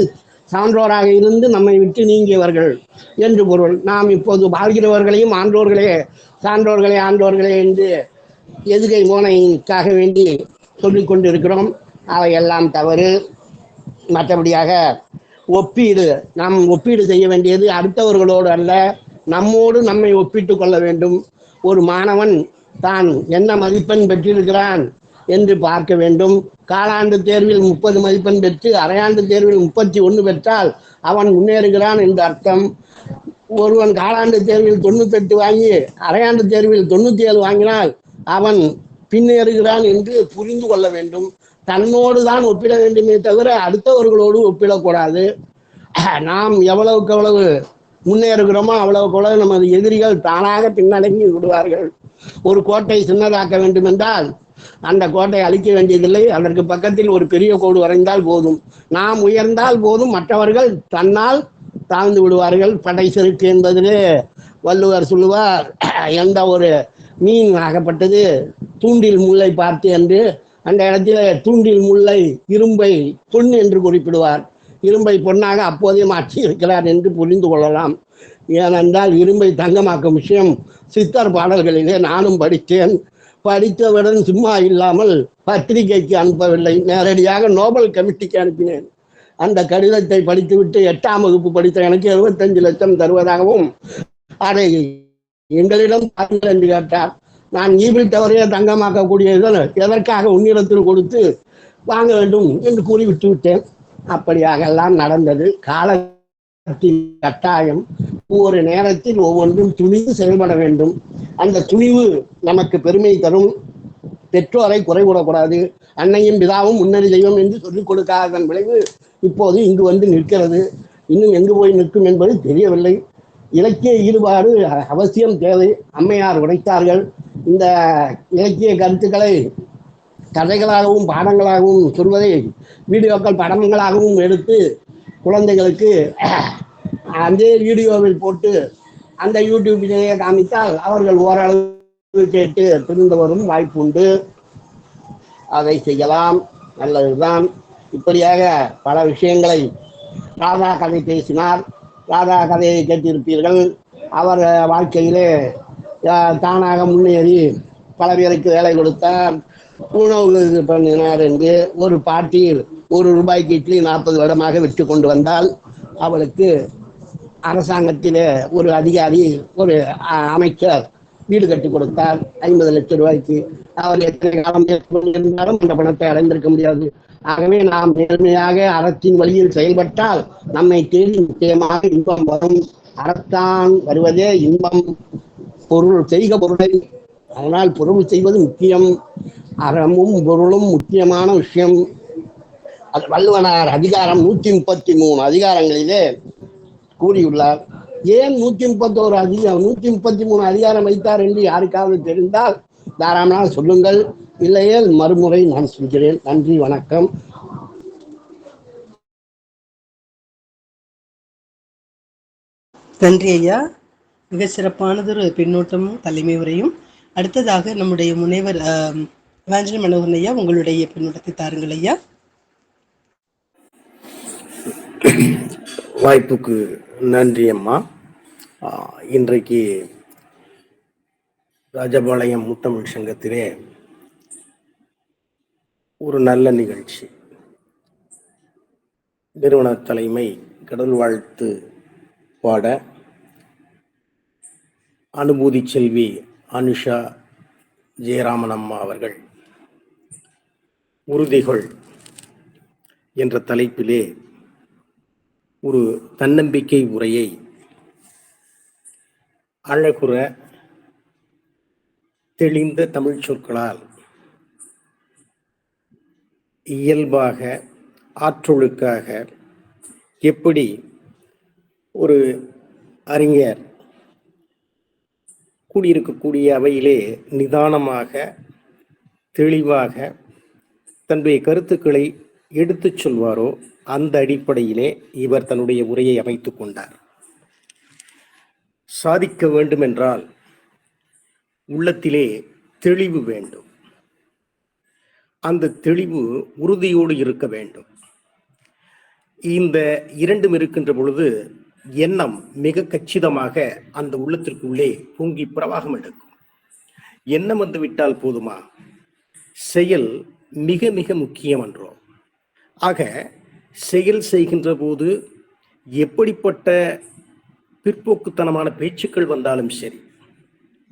சான்றோராக இருந்து நம்மை விட்டு நீங்கியவர்கள் என்று பொருள். நாம் இப்போது வாழ்கிறவர்களையும் ஆன்றோர்களே, சான்றோர்களே, ஆன்றோர்களே என்று எதுகை மோனைக்காக வேண்டி சொல்லிக் கொண்டிருக்கிறோம். அவையெல்லாம் தவறு. மற்றபடியாக ஒப்பீடு, நாம் ஒப்பீடு செய்ய வேண்டியது அடுத்தவர்களோடு அல்ல, நம்மோடு நம்மை ஒப்பிட்டு கொள்ள வேண்டும். ஒரு மாணவன் தான் என்ன மதிப்பெண் பெற்றிருக்கிறான் என்று பார்க்க வேண்டும். காலாண்டு தேர்வில் 30 மதிப்பெண் பெற்று அரையாண்டு தேர்வில் 31 பெற்றால் அவன் முன்னேறுகிறான் என்று அர்த்தம். ஒருவன் காலாண்டு தேர்வில் 98 வாங்கி அரையாண்டு தேர்வில் 97 வாங்கினால் அவன் பின்னேறுகிறான் என்று புரிந்து கொள்ள வேண்டும். தன்னோடு தான் ஒப்பிட வேண்டுமே தவிர அடுத்தவர்களோடு ஒப்பிடக்கூடாது. நாம் எவ்வளவுக்கு எவ்வளவு முன்னேறுகிறோமோ அவ்வளவுக்கு எவ்வளவு நமது எதிரிகள் தானாக பின்னடங்கி விடுவார்கள். ஒரு கோட்டை சின்னதாக்க வேண்டும் என்றால் அந்த கோட்டை அழிக்க வேண்டியதில்லை, அதற்கு பக்கத்தில் ஒரு பெரிய கோடு வரைந்தால் போதும். நாம் உயர்ந்தால் போதும், மற்றவர்கள் தன்னால் தாழ்ந்து விடுவார்கள். படை செருக்கு என்பதிலே வள்ளுவர் சொல்லுவார், எந்த ஒரு மீன் ஆகப்பட்டது தூண்டில் முல்லை பார்த்து என்று. அந்த இடத்துல தூண்டில் முல்லை இரும்பை பொன் என்று குறிப்பிடுவார். இரும்பை பொன்னாக அப்போதே மாற்றி இருக்கிறார் என்று புரிந்து கொள்ளலாம். ஏனென்றால் இரும்பை தங்கமாக்கும் விஷயம் சித்தர் பாடல்களிலே நானும் படித்தேன். படித்தவுடன் சும்மா இல்லாமல் பத்திரிகைக்கு அனுப்பவில்லை, நேரடியாக நோபல் கமிட்டிக்கு அனுப்பினேன். அந்த கடிதத்தை படித்துவிட்டு 8ஆம் வகுப்பு படித்த எனக்கு 75 லட்சம் தருவதாகவும் அதை எங்களிடம் தாருங்கள் என்று கேட்டார். நான் ஈவில் தவறைய தங்கமாக்கக்கூடியது எதற்காக உன்னிடத்தில் கொடுத்து வாங்க வேண்டும் என்று கூறிவிட்டு விட்டேன். அப்படியாக எல்லாம் நடந்தது. காலத்தின் கட்டாயம், ஒவ்வொரு நேரத்தில் ஒவ்வொன்றும் துணிவு செயல்பட வேண்டும். அந்த துணிவு நமக்கு பெருமை தரும். பெற்றோரை குறைவிடக்கூடாது. அன்னையும் பிதாவும் முன்னறி தெய்வம் என்று சொல்லிக் கொடுக்காததன் விளைவு இப்போது இங்கு வந்து நிற்கிறது. இன்னும் எங்கு போய் நிற்கும் என்பது தெரியவில்லை. இலக்கிய ஈடுபாடு அவசியம் தேவை. அம்மையார் உடைத்தார்கள். இந்த இலக்கிய கருத்துக்களை கதைகளாகவும் பாடங்களாகவும் சொல்வதை வீடியோக்கள் படங்களாகவும் எடுத்து குழந்தைகளுக்கு அந்த வீடியோவில் போட்டு அந்த யூடியூபிலேயே காமித்தால் அவர்கள் ஓரளவு கேட்டு தெரிந்து வரும் வாய்ப்பு உண்டு. அதை செய்யலாம், நல்லதுதான். இப்படியாக பல விஷயங்களை ராதா கதை பேசினார். ராதா கதையை கேட்டிருப்பீர்கள். அவர் வாழ்க்கையிலே தானாக முன்னேறி பல பேருக்கு வேலை கொடுத்தார், உணவு இது பண்ணினார் என்று ஒரு பாட்டி ₹1 இட்லி 40 வருடமாக விற்று கொண்டு வந்தால் அவளுக்கு அரசாங்கத்திலே ஒரு அதிகாரி, ஒரு அமைச்சர் வீடு கட்டி கொடுத்தார் ₹50 லட்சம். அவர் எத்தனை காலம் இருந்தாலும் அந்த பணத்தை அடைந்திருக்க முடியாது. ஆகவே நாம் நேர்மையாக அறத்தின் வழியில் செயல்பட்டால் நம்மை தேடி நிச்சயமாக இன்பம் வரும். அறத்தான் வருவதே இன்பம். பொருள் செய்க பொருளை. அதனால் பொருள் செய்வது முக்கியம். அறமும் பொருளும் முக்கியமான விஷயம். அது வள்ளுவனார் அதிகாரம் 133 அதிகாரங்களிலே கூறியுள்ளார். ஏன் 133 அதிகாரம் வைத்தார் என்று யாருக்காவது தெரிந்தால் தாராளமாக சொல்லுங்கள். இல்லையே மறுமுறை நான் சொல்கிறேன். நன்றி, வணக்கம். நன்றி ஐயா. மிக சிறப்பானதொரு பின்னோட்டமும் தலைமை உரையும். அடுத்ததாக நம்முடைய முனைவர் வாஞ்சனி மனோகரன் ஐயா, உங்களுடைய பின்னோட்டத்தை தாருங்கள் ஐயா. வாய்ப்புக்கு நன்றி அம்மா. இன்றைக்கு ராஜபாளையம் முத்தமிழ் சங்கத்திலே ஒரு நல்ல நிகழ்ச்சி. நிறுவன தலைமை கடல் வாழ்த்து பாட அனுபூதி செல்வி அனுஷா ஜெயராமன் அம்மா அவர்கள் உறுதிகள் என்ற தலைப்பிலே ஒரு தன்னம்பிக்கை உரையை அழகுற தெளிந்த தமிழ் சொற்களால் இயல்பாக ஆற்றொழுக்காக எப்படி ஒரு அறிஞர் கூடியிருக்கக்கூடிய அவையிலே நிதானமாக தெளிவாக தன்னுடைய கருத்துக்களை எடுத்துச் சொல்வாரோ அந்த அடிப்படையிலே இவர் தன்னுடைய உரையை அமைத்துக் கொண்டார். சாதிக்க வேண்டும் என்றால் உள்ளத்திலே தெளிவு வேண்டும். அந்த தெளிவு உறுதியோடு இருக்க வேண்டும். இந்த இரண்டும் இருக்கின்ற பொழுது எண்ணம் மிக கச்சிதமாக அந்த உள்ளத்திற்குள்ளே பொங்கி பிரவாகம் எடுக்கும். எண்ணம் வந்து விட்டால் போதுமா? செயல் மிக மிக முக்கியம் என்றோ. ஆக செயல் செய்கின்ற போது எப்படிப்பட்ட பிற்போக்குத்தனமான பேச்சுக்கள் வந்தாலும் சரி,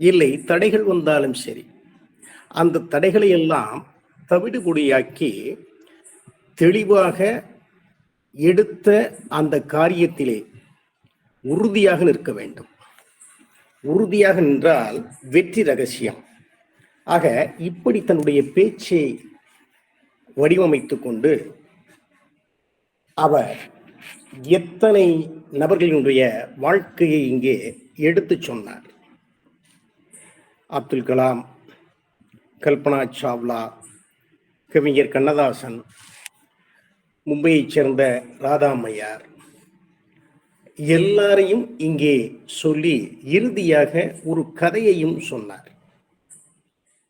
இல்லை தடைகள் வந்தாலும் சரி, அந்த தடைகளை எல்லாம் தவிடுபொடியாக்கி தெளிவாக எடுத்த அந்த காரியத்திலே உறுதியாக நிற்க வேண்டும். உறுதியாக நின்றால் வெற்றி ரகசியம். ஆக இப்படி தன்னுடைய பேச்சை வடிவமைத்துக் கொண்டு அவர் எத்தனை நபர்களினுடைய வாழ்க்கையை இங்கே எடுத்து சொன்னார். அப்துல் கலாம், கல்பனா சாவ்லா, கவிஞர் கண்ணதாசன், மும்பையைச் சேர்ந்த ராதா அம்மையார், எல்லாரையும் இங்கே சொல்லி இறுதியாக ஒரு கதையையும் சொன்னார்.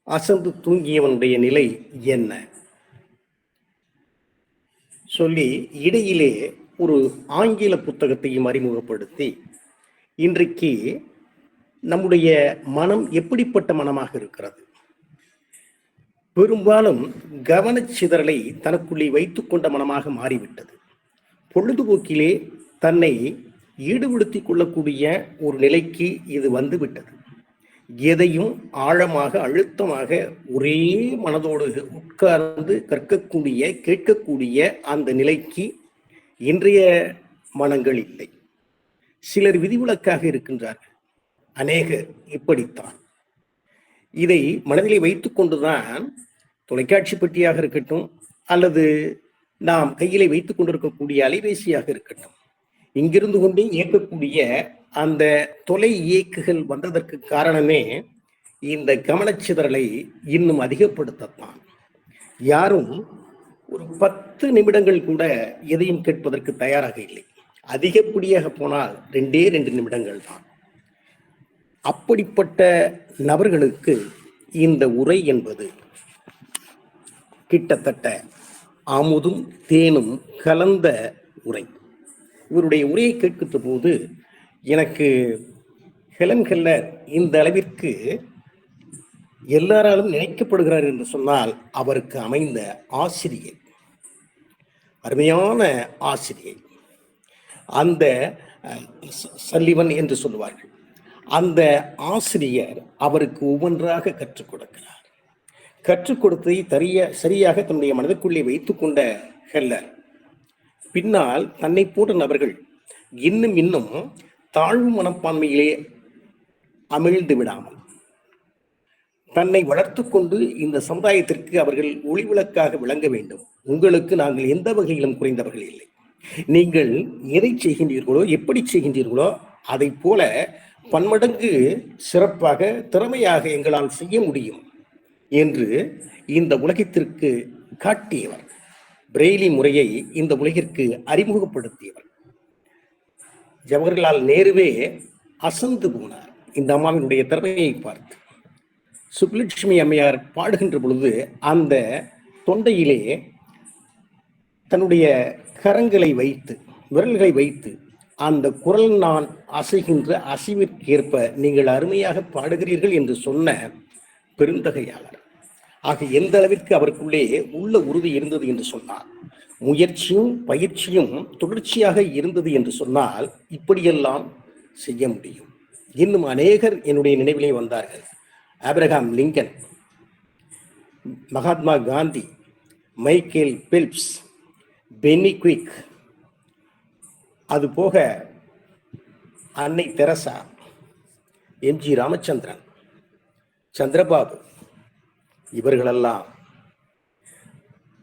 அசந்து தூங்கியவனுடைய நிலை என்ன சொல்லி இடையிலே ஒரு ஆங்கில புத்தகத்தையும் அறிமுகப்படுத்தி இன்றைக்கு நம்முடைய மனம் எப்படிப்பட்ட மனமாக இருக்கிறது? பெரும்பாலும் கவனச்சிதறலை தனக்குள்ளே வைத்துக் கொண்ட மனமாக மாறிவிட்டது. பொழுதுபோக்கிலே தன்னை ஈடுபடுத்திக் கொள்ளக்கூடிய ஒரு நிலைக்கு இது வந்துவிட்டது. எதையும் ஆழமாக அழுத்தமாக ஒரே மனதோடு உட்கார்ந்து கற்கக்கூடிய கேட்கக்கூடிய அந்த நிலைக்கு இன்றைய மனங்கள் இல்லை. சிலர் விதிவிலக்காக இருக்கின்றார்கள், அநேகர் இப்படித்தான். இதை மனதிலே வைத்துக் கொண்டுதான் தொலைக்காட்சி பெட்டியாக இருக்கட்டும் அல்லது நாம் கையிலே வைத்துக் கொண்டிருக்கக்கூடிய அலைபேசியாக இருக்கட்டும், இங்கிருந்து கொண்டே இயக்கக்கூடிய அந்த தொலை இயக்குகள் வந்ததற்கு காரணமே இந்த கவனச்சிதறலை இன்னும் அதிகப்படுத்தத்தான். யாரும் ஒரு 10 நிமிடங்கள் கூட எதையும் கேட்பதற்கு தயாராக இல்லை. அதிகப்படியாக போனால் 2 நிமிடங்கள் தான். அப்படிப்பட்ட நபர்களுக்கு இந்த உரை என்பது கிட்டத்தட்ட அமுதும் தேனும் கலந்த உரை. இவருடைய உரையை கேட்கின்ற போது எனக்கு ஹெலன் கெல்லர் இந்த அளவிற்கு எல்லாராலும் நினைக்கப்படுகிறார் என்று சொன்னால் அவருக்கு அமைந்த ஆசிரியை, அருமையான ஆசிரியை. அந்த சல்லிவன் என்று சொல்லுவார்கள், அந்த ஆசிரியர் அவருக்கு ஒவ்வொன்றாக கற்றுக் கொடுக்கிறார். கற்றுக் கொடுத்ததை சரியாக தன்னுடைய மனதிற்குள்ளே வைத்துக் கொண்ட ஹெல்லர் பின்னால் தன்னை போன்ற நபர்கள் இன்னும் தாழ்வு மனப்பான்மையிலே அமிழ்ந்து விடாமல் தன்னை வளர்த்து கொண்டு இந்த சமுதாயத்திற்கு அவர்கள் ஒளிவிளக்காக விளங்க வேண்டும். உங்களுக்கு நாங்கள் எந்த வகையிலும் குறைந்தவர்கள் இல்லை. நீங்கள் எதை செய்கின்றீர்களோ, எப்படி செய்கின்றீர்களோ அதை போல பன்மடங்கு சிறப்பாக திறமையாக எங்களால் செய்ய முடியும் என்று இந்த உலகத்திற்கு காட்டியவர். பிரெய்லி முறையை இந்த உலகிற்கு அறிமுகப்படுத்தியவர். ஜவஹர்லால் நேருவே அசந்து போனார் இந்த அம்மாவினுடைய திறமையை பார்த்து. சுப்புலட்சுமி அம்மையார் பாடுகின்ற பொழுது அந்த தொண்டையிலே தன்னுடைய கரங்களை வைத்து, விரல்களை வைத்து அந்த குரல் நான் அசைகின்ற அசைவிற்கேற்ப நீங்கள் அருமையாக பாடுகிறீர்கள் என்று சொன்ன பெருந்தகையாளர். ஆக எந்த அளவிற்கு அவருக்குள்ளே உள்ள உறுதி இருந்தது என்று சொன்னார், முயற்சியும் பயிற்சியும் தொடர்ச்சியாக இருந்தது என்று சொன்னால் இப்படியெல்லாம் செய்ய முடியும். இன்னும் அநேகர் என்னுடைய நினைவிலே வந்தார்கள். Abraham Lincoln, Mahatma Gandhi, Michael Phelps, Pennycuick, அதுபோக அன்னை தெரசா, எம்ஜி ராமச்சந்திரன், சந்திரபாபு, இவர்களெல்லாம்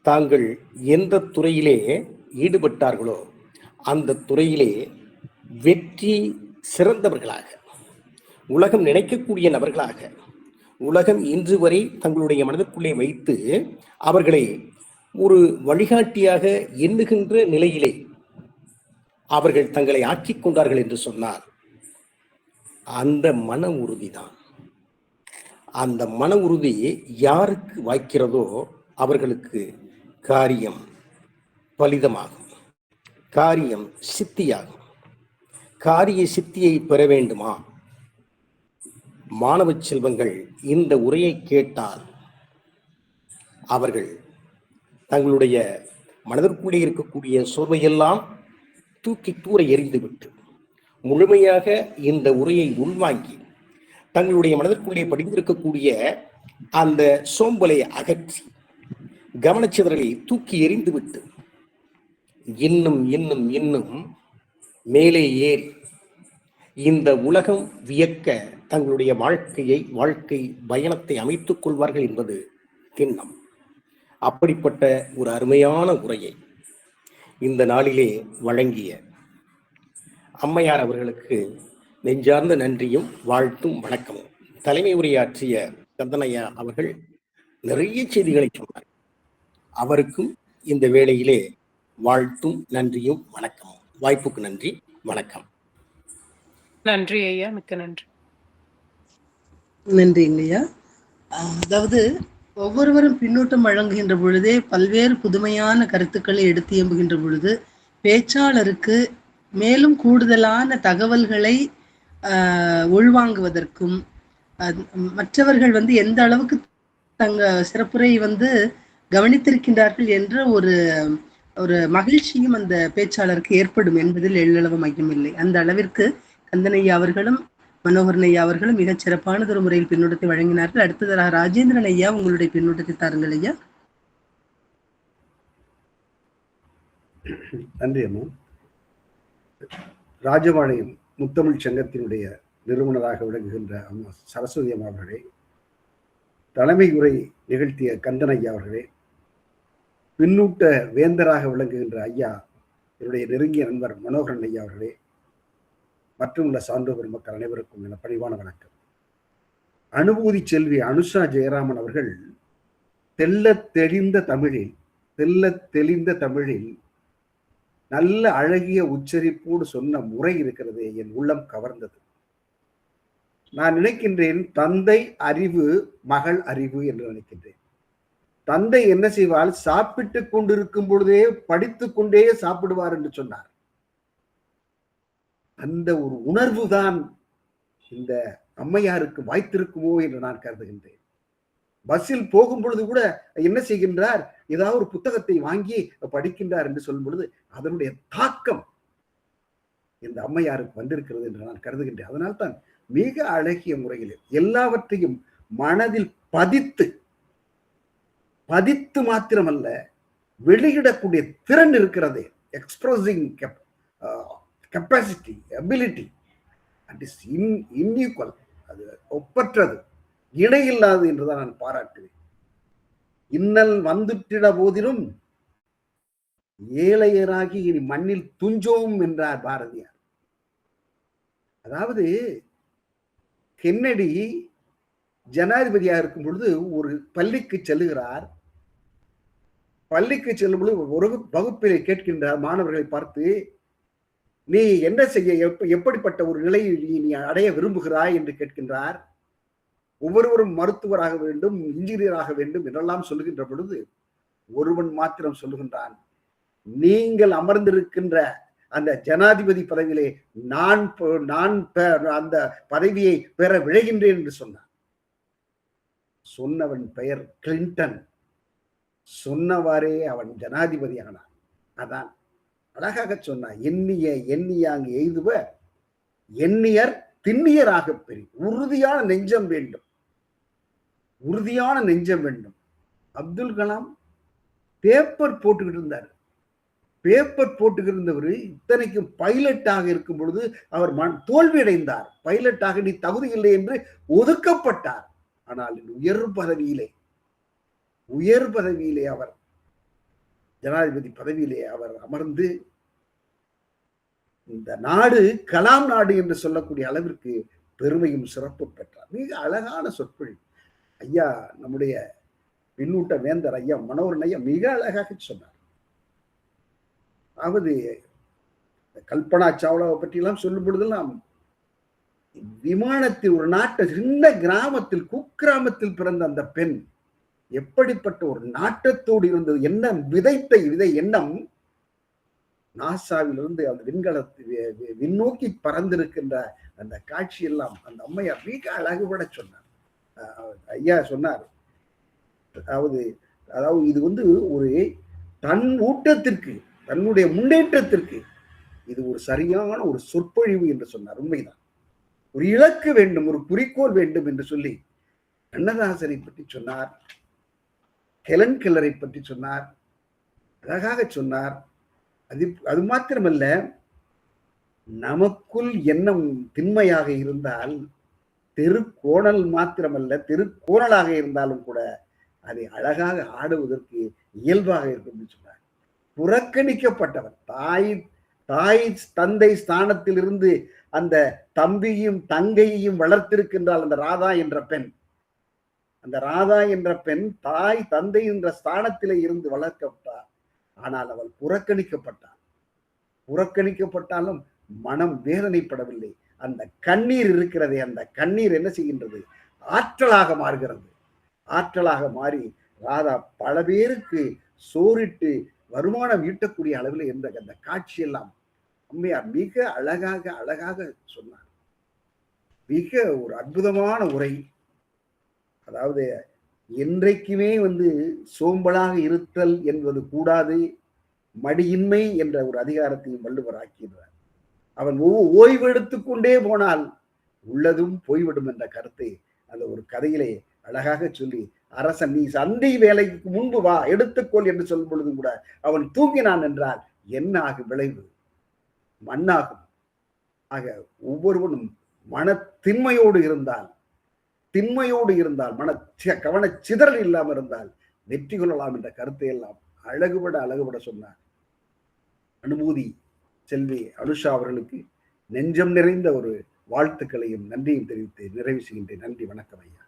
தாங்கள் எந்த துறையிலே ஈடுபட்டார்களோ அந்த துறையிலே வெற்றி சிறந்தவர்களாக, உலகம் நினைக்கக்கூடிய நபர்களாக, உலகம் இன்று வரை தங்களுடைய மனதிற்குள்ளே வைத்து அவர்களை ஒரு வழிகாட்டியாக எண்ணுகின்ற நிலையிலே அவர்கள் தங்களை ஆக்கிக் கொண்டார்கள் என்று சொன்னார். அந்த மன உறுதிதான், அந்த மன உறுதி யாருக்கு வாய்க்கிறதோ அவர்களுக்கு காரியம் பலிதமாகும், காரியம் சித்தியாகும். காரிய சித்தியை பெற வேண்டுமா? மாணவ செல்வங்கள் இந்த உரையை கேட்டால் அவர்கள் தங்களுடைய மனதிற்குள்ளே இருக்கக்கூடிய சோர்வையெல்லாம் தூக்கி தூர எறிந்துவிட்டு முழுமையாக இந்த உரையை உள்வாங்கி தங்களுடைய மனதிற்குள்ளே படிந்திருக்கக்கூடிய அந்த சோம்பலை அகற்றி கவனச்சிதறலை தூக்கி எறிந்துவிட்டு இன்னும் இன்னும் இன்னும் மேலே ஏறி இந்த உலகம் வியக்க தங்களுடைய வாழ்க்கை பயணத்தை அமைத்துக் கொள்வார்கள் என்பது திண்ணம். அப்படிப்பட்ட ஒரு அருமையான உரையை இந்த நாளிலே வழங்கிய அம்மையார் அவர்களுக்கு நெஞ்சார்ந்த நன்றியும் வாழ்த்தும் வணக்கமும். தலைமை உரையாற்றிய கந்தனையா அவர்கள் நிறைய செய்திகளை சொன்னார். அவருக்கும் இந்த வேளையிலே வாழ்த்தும் நன்றியும் வணக்கமும். வாய்ப்புக்கு நன்றி, வணக்கம். நன்றி ஐயா, மிக்க நன்றி. நன்றிங்க ஐயா. அதாவது ஒவ்வொருவரும் பின்னூட்டம் வழங்குகின்ற பொழுதே பல்வேறு புதுமையான கருத்துக்களை எடுத்து எம்புகின்ற பொழுது பேச்சாளருக்கு மேலும் கூடுதலான தகவல்களை உள்வாங்குவதற்கும் மற்றவர்கள் எந்த அளவுக்கு தங்க சிறப்புரை கவனித்திருக்கின்றார்கள் என்ற ஒரு மகிழ்ச்சியும் அந்த பேச்சாளருக்கு ஏற்படும் என்பதில் எள்ளளவு மையமில்லை. அந்த அளவிற்கு கந்தனையா அவர்களும் மனோகரன் ஐயா அவர்களும் மிகச் சிறப்பானதொரு முறையில் பின்னூட்டத்தை வழங்கினார்கள். அடுத்ததாக ராஜேந்திரன் ஐயா, உங்களுடைய பின்னூட்டத்தை தாருங்கள் ஐயா. நன்றி அம்மா. ராஜபாளையம் முத்தமிழ் சங்கத்தினுடைய நிறுவனராக விளங்குகின்ற அம்மா சரஸ்வதி அம்மா அவர்களே, தலைமை உரை நிகழ்த்திய கந்தனையா அவர்களே, பின்னூட்ட வேந்தராக விளங்குகின்ற ஐயா, என்னுடைய நெருங்கிய நண்பர் மனோகரன் ஐயா அவர்களே, மற்றும் உள்ள சான்றோர் பெருமக்கள் அனைவருக்கும் என பணிவான வணக்கம். அனுபூதி செல்வி அனுஷா ஜெயராமன் அவர்கள் தெள்ளத் தெளிந்த தமிழில் நல்ல அழகிய உச்சரிப்போடு சொன்ன முறை இருக்கிறது, என் உள்ளம் கவர்ந்தது. நான் நினைக்கின்றேன், தந்தை அறிவு மகள் அறிவு என்று நினைக்கின்றேன். தந்தை என்ன செய்வார், சாப்பிட்டுக் கொண்டிருக்கும் பொழுதே படித்துக் கொண்டே சாப்பிடுவார் என்று சொன்னார். அந்த ஒரு உணர்வு தான் இந்த அம்மையாருக்கு வாய்த்திருக்குமோ என்று நான் கருதுகின்றேன். பஸ்ஸில் போகும் பொழுது கூட என்ன செய்கின்றார், ஏதாவது ஒரு புத்தகத்தை வாங்கி படிக்கின்றார் என்று சொல்லும் பொழுது அதனுடைய தாக்கம் இந்த அம்மையாருக்கு வந்திருக்கிறது என்று நான் கருதுகின்றேன். அதனால்தான் மிக அழகிய முறையில் எல்லாவற்றையும் மனதில் பதித்து மாத்திரமல்ல, வெளியிடக்கூடிய திறன் இருக்கிறது. Expressing capacity, ability, at is unequal. அது ஒப்பற்றது, இணையில்லாது என்றுதான் நான் பாராட்டுவேன். இன்னல் வந்துட்டிட போதிலும் ஏழையராகி இனி மண்ணில் துஞ்சோம் என்றார் பாரதியார். அதாவது கென்னடி ஜனாதிபதியாக இருக்கும் பொழுது ஒரு பள்ளிக்கு செல்லுகிறார். பள்ளிக்கு செல்லும் பொழுது ஒரு வகுப்பிலே கேட்கின்றார் மாணவர்களை பார்த்து, நீ என்ன செய்ய, எப்படிப்பட்ட ஒரு நிலையை நீ அடைய விரும்புகிறாய் என்று கேட்கின்றார். ஒவ்வொருவரும் மருத்துவராக வேண்டும், இன்ஜினியராக வேண்டும் என்றெல்லாம் சொல்லுகின்ற பொழுது ஒருவன் மாத்திரம் சொல்லுகின்றான், நீங்கள் அமர்ந்திருக்கின்ற அந்த ஜனாதிபதி பதவியிலே நான் அந்த பதவியை பெற விழைகின்றேன் என்று சொன்னான். சொன்னவன் பெயர் கிளின்டன். சொன்னவாறே அவன் ஜனாதிபதி ஆனான். அதான் அழகாக சொன்னான், எண்ணியாங்கு எய்துவ எண்ணியர் திண்ணியராக பெரிய உறுதியான நெஞ்சம் வேண்டும், உறுதியான நெஞ்சம் வேண்டும். அப்துல் கலாம் பேப்பர் போட்டுக்கிட்டு இருந்தார். பேப்பர் போட்டுக்கிட்டு இருந்தவர் இத்தனைக்கும் பைலட்டாக இருக்கும் பொழுது அவர் தோல்வி அடைந்தார். பைலட்டாக நீ தகுதி இல்லை என்று ஒதுக்கப்பட்டார். ஆனால் உயர் பதவியிலே அவர் ஜனாதிபதி பதவியிலே அவர் அமர்ந்து இந்த நாடு கலாம் நாடு என்று சொல்லக்கூடிய அளவிற்கு பெருமையும் சிறப்பு பெற்றார். மிக அழகான சொற்பொழிவு ஐயா, நம்முடைய பின்னூட்ட வேந்தர் ஐயா மனோகரன் ஐயா மிக அழகாக சொன்னார். அதாவது கல்பனா சாவ்லாவை பற்றி எல்லாம் சொல்லும் பொழுதெல்லாம் விமானத்தில் ஒரு நாட்டை சின்ன கிராமத்தில் குக்கிராமத்தில் பிறந்த அந்த பெண் எப்படிப்பட்ட ஒரு நாட்டத்தோடு இருந்தது, என்ன விதை எண்ணம் நாசாவிலிருந்து அந்த விண்ணோக்கி பறந்திருக்கின்ற அந்த காட்சி எல்லாம் அந்த அம்மையார் மிக அழகுபட சொன்னார். ஐயா சொன்னார், அதாவது இது ஒரு தன் ஊட்டத்திற்கு, தன்னுடைய முன்னேற்றத்திற்கு இது ஒரு சரியான ஒரு சொற்பொழிவு என்று சொன்னார். உண்மைதான். ஒரு இலக்கு வேண்டும், ஒரு குறிக்கோள் வேண்டும் என்று சொல்லி கண்ணதாசனை பற்றி சொன்னார், ஹெலன் கெல்லரை பற்றி சொன்னார், அழகாக சொன்னார். அது மாத்திரமல்ல, நமக்குள் எண்ணம் திண்மையாக இருந்தால் தெருக்கோணல் மாத்திரமல்ல, தெருக்கோணலாக இருந்தாலும் கூட அதை அழகாக ஆடுவதற்கு இயல்பாக இருக்கும் சொன்னார். புறக்கணிக்கப்பட்டவர், தாய் தந்தை ஸ்தானத்தில் இருந்து அந்த தம்பியும் தங்கையையும் வளர்த்திருக்கின்றால் அந்த ராதா என்ற பெண் தாய் தந்தை என்ற ஸ்தானத்திலே இருந்து வளர்க்கப்பட்டார். ஆனால் அவள் புறக்கணிக்கப்பட்டாலும் மனம் வேதனைப்படவில்லை. அந்த கண்ணீர் இருக்கிறதே, அந்த கண்ணீர் என்ன செய்கின்றது, ஆற்றலாக மாறுகிறது. ஆற்றலாக மாறி ராதா பல பேருக்கு சோறிட்டு வருமானம் ஈட்டக்கூடிய அளவில் இருந்த அந்த காட்சியெல்லாம் அம்மையார் மிக அழகாக சொன்னார். மிக ஒரு அற்புதமான உரை. அதாவது என்றைக்குமே சோம்பலாக இருத்தல் என்பது கூடாது, மடியின்மை என்ற ஒரு அதிகாரத்தையும் வள்ளுவர் ஆக்கின்றார். அவன் ஓய்வெடுத்துக் கொண்டே போனால் உள்ளதும் போய்விடும் என்ற கருத்தை அந்த ஒரு கதையிலே அழகாக சொல்லி, அரசன் நீ சந்தை வேலைக்கு முன்பு வா எடுத்துக்கொள் என்று சொல்லும் பொழுதும் கூட அவன் தூங்கினான் என்றால் என்ன ஆகும் விளைவு? மண்ணாகும். ஆக ஒவ்வொருவனும் மன திண்மையோடு இருந்தால், மன கவன சிதறல் இல்லாமல் இருந்தால் வெற்றி கொள்ளலாம் என்ற கருத்தை எல்லாம் அழகுபட சொன்னார். அனுபூதி செல்வி அனுஷா அவர்களுக்கு நெஞ்சம் நிறைந்த ஒரு வாழ்த்துக்களையும் நன்றியும் தெரிவித்து நிறைவு செய்கின்றேன். நன்றி, வணக்கம் ஐயா.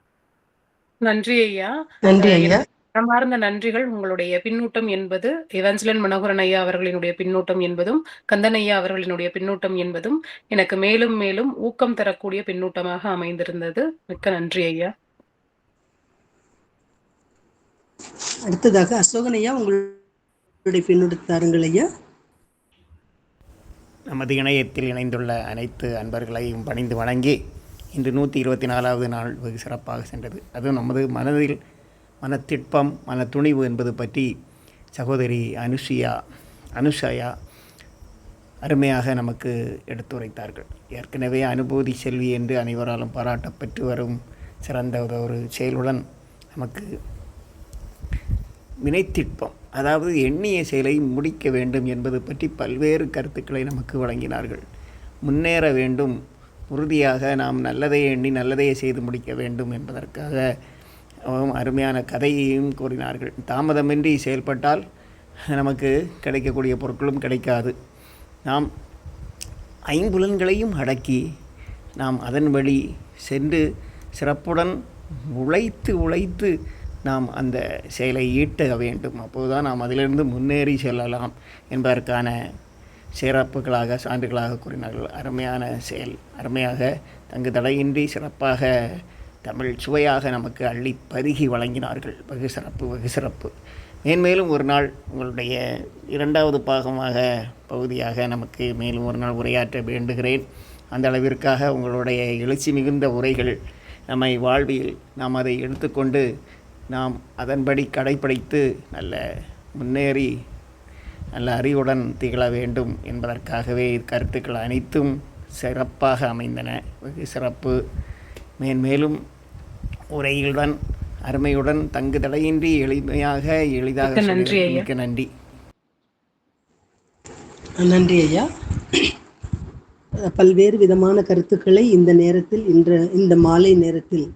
நன்றி ஐயா. நன்றி ஐயா. மனமார்ந்த நன்றிகள். உங்களுடைய பின்னூட்டம் என்பது எவாஞ்சலின் மனோகரன் ஐயா அவர்களினுடைய பின்னூட்டம் என்பதும் கந்தன் ஐயா அவர்களினுடைய பின்னூட்டம் என்பதும் எனக்கு மேலும் மேலும் ஊக்கம் தரக்கூடிய பின்னூட்டமாக அமைந்திருந்தது. மிக்க நன்றி ஐயா. அடுத்ததாக அசோகன் ஐயா, உங்களுடைய பின்னூட்டத்தை தாருங்கள் ஐயா. நமது இணையத்தில் இணைந்துள்ள அனைத்து அன்பர்களையும் பணிந்து வணங்கி, இன்று 124வது நாள் வெகு சிறப்பாக சென்றது. அதுவும் நமது மனதில் மனத்திட்பம், மனத்துணிவு என்பது பற்றி சகோதரி அனுஷாயா அருமையாக நமக்கு எடுத்துரைத்தார்கள். ஏற்கனவே அனுபூதி செல்வி என்று அனைவராலும் பாராட்டப்பட்டு வரும் சிறந்த ஒரு செயலுடன் நமக்கு வினைத்திட்பம், அதாவது எண்ணிய செயலை முடிக்க வேண்டும் என்பது பற்றி பல்வேறு கருத்துக்களை நமக்கு வழங்கினார்கள். முன்னேற வேண்டும், உறுதியாக நாம் நல்லதை எண்ணி நல்லதையே செய்து முடிக்க வேண்டும் என்பதற்காக அருமையான கதையையும் கூறினார்கள். தாமதமின்றி செயல்பட்டால் நமக்கு கிடைக்கக்கூடிய பொருட்களும் கிடைக்காது. நாம் ஐம்புலன்களையும் அடக்கி நாம் அதன் வழி சென்று சிறப்புடன் உழைத்து நாம் அந்த செயலை ஈட்ட வேண்டும். அப்போதுதான் நாம் அதிலிருந்து முன்னேறி செல்லலாம் என்பதற்கான சிறப்புகளாக சான்றுகளாக கூறினார்கள். அருமையான செயல், அருமையாக தங்கு தடையின்றி சிறப்பாக தமிழ் சுவையாக நமக்கு அள்ளி பருகி வழங்கினார்கள். வெகு சிறப்பு. மேன்மேலும் ஒரு நாள் உங்களுடைய 2வது பகுதியாக நமக்கு மேலும் ஒரு நாள் உரையாற்ற வேண்டுகிறேன். அந்த அளவிற்காக உங்களுடைய எழுச்சி மிகுந்த உரைகள் நம்மை வாழ்வில் நாம் அதை எடுத்துக்கொண்டு நாம் அதன்படி கடைப்பிடித்து நல்ல முன்னேறி நல்ல அறிவுடன் திகழ வேண்டும் என்பதற்காகவே கருத்துக்கள் அனைத்தும் சிறப்பாக அமைந்தன. வெகு சிறப்பு. மேன்மேலும் உரையுடன் அருமையுடன் தங்கு தடையின்றி எளிதாக நன்றி. நன்றி ஐயா. பல்வேறு விதமான கருத்துக்களை இந்த நேரத்தில் இந்த மாலை நேரத்தில்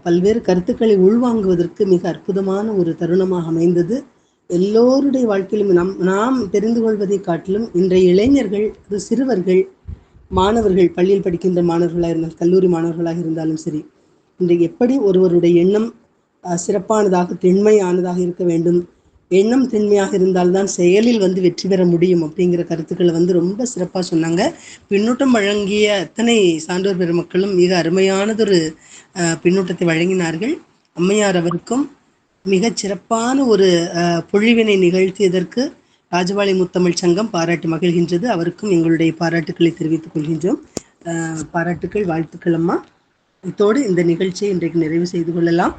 பல்வேறு கருத்துக்களை உள்வாங்குவதற்கு மிக அற்புதமான ஒரு தருணமாக அமைந்தது. எல்லோருடைய வாழ்க்கையிலும் நாம் தெரிந்து கொள்வதை காட்டிலும் இன்றைய இளைஞர்கள், சிறுவர்கள், மாணவர்கள், பள்ளியில் படிக்கின்ற மாணவர்களாக இருந்தாலும் கல்லூரி மாணவர்களாக இருந்தாலும் சரி, இன்றைக்கு எப்படி ஒருவருடைய எண்ணம் சிறப்பானதாக திண்மையானதாக இருக்க வேண்டும், எண்ணம் திண்மையாக இருந்தால்தான் செயலில் வெற்றி பெற முடியும் அப்படிங்கிற கருத்துக்களை ரொம்ப சிறப்பாக சொன்னாங்க. பின்னூட்டம் வழங்கிய அத்தனை சான்றோர் பெருமக்களும் மிக அருமையானதொரு பின்னூட்டத்தை வழங்கினார்கள். அம்மையார் அவருக்கும் மிகச் சிறப்பான ஒரு பொழிவினை நிகழ்த்தியதற்கு ராஜபாளைய முத்தமிழ் சங்கம் பாராட்டி மகிழ்கின்றது. அவருக்கும் எங்களுடைய பாராட்டுக்களை தெரிவித்துக் கொள்கின்றோம். பாராட்டுக்கள், வாழ்த்துக்கள் அம்மா. இத்தோடு இந்த நிகழ்ச்சியை இன்றைக்கு நிறைவு செய்து கொள்ளலாம்.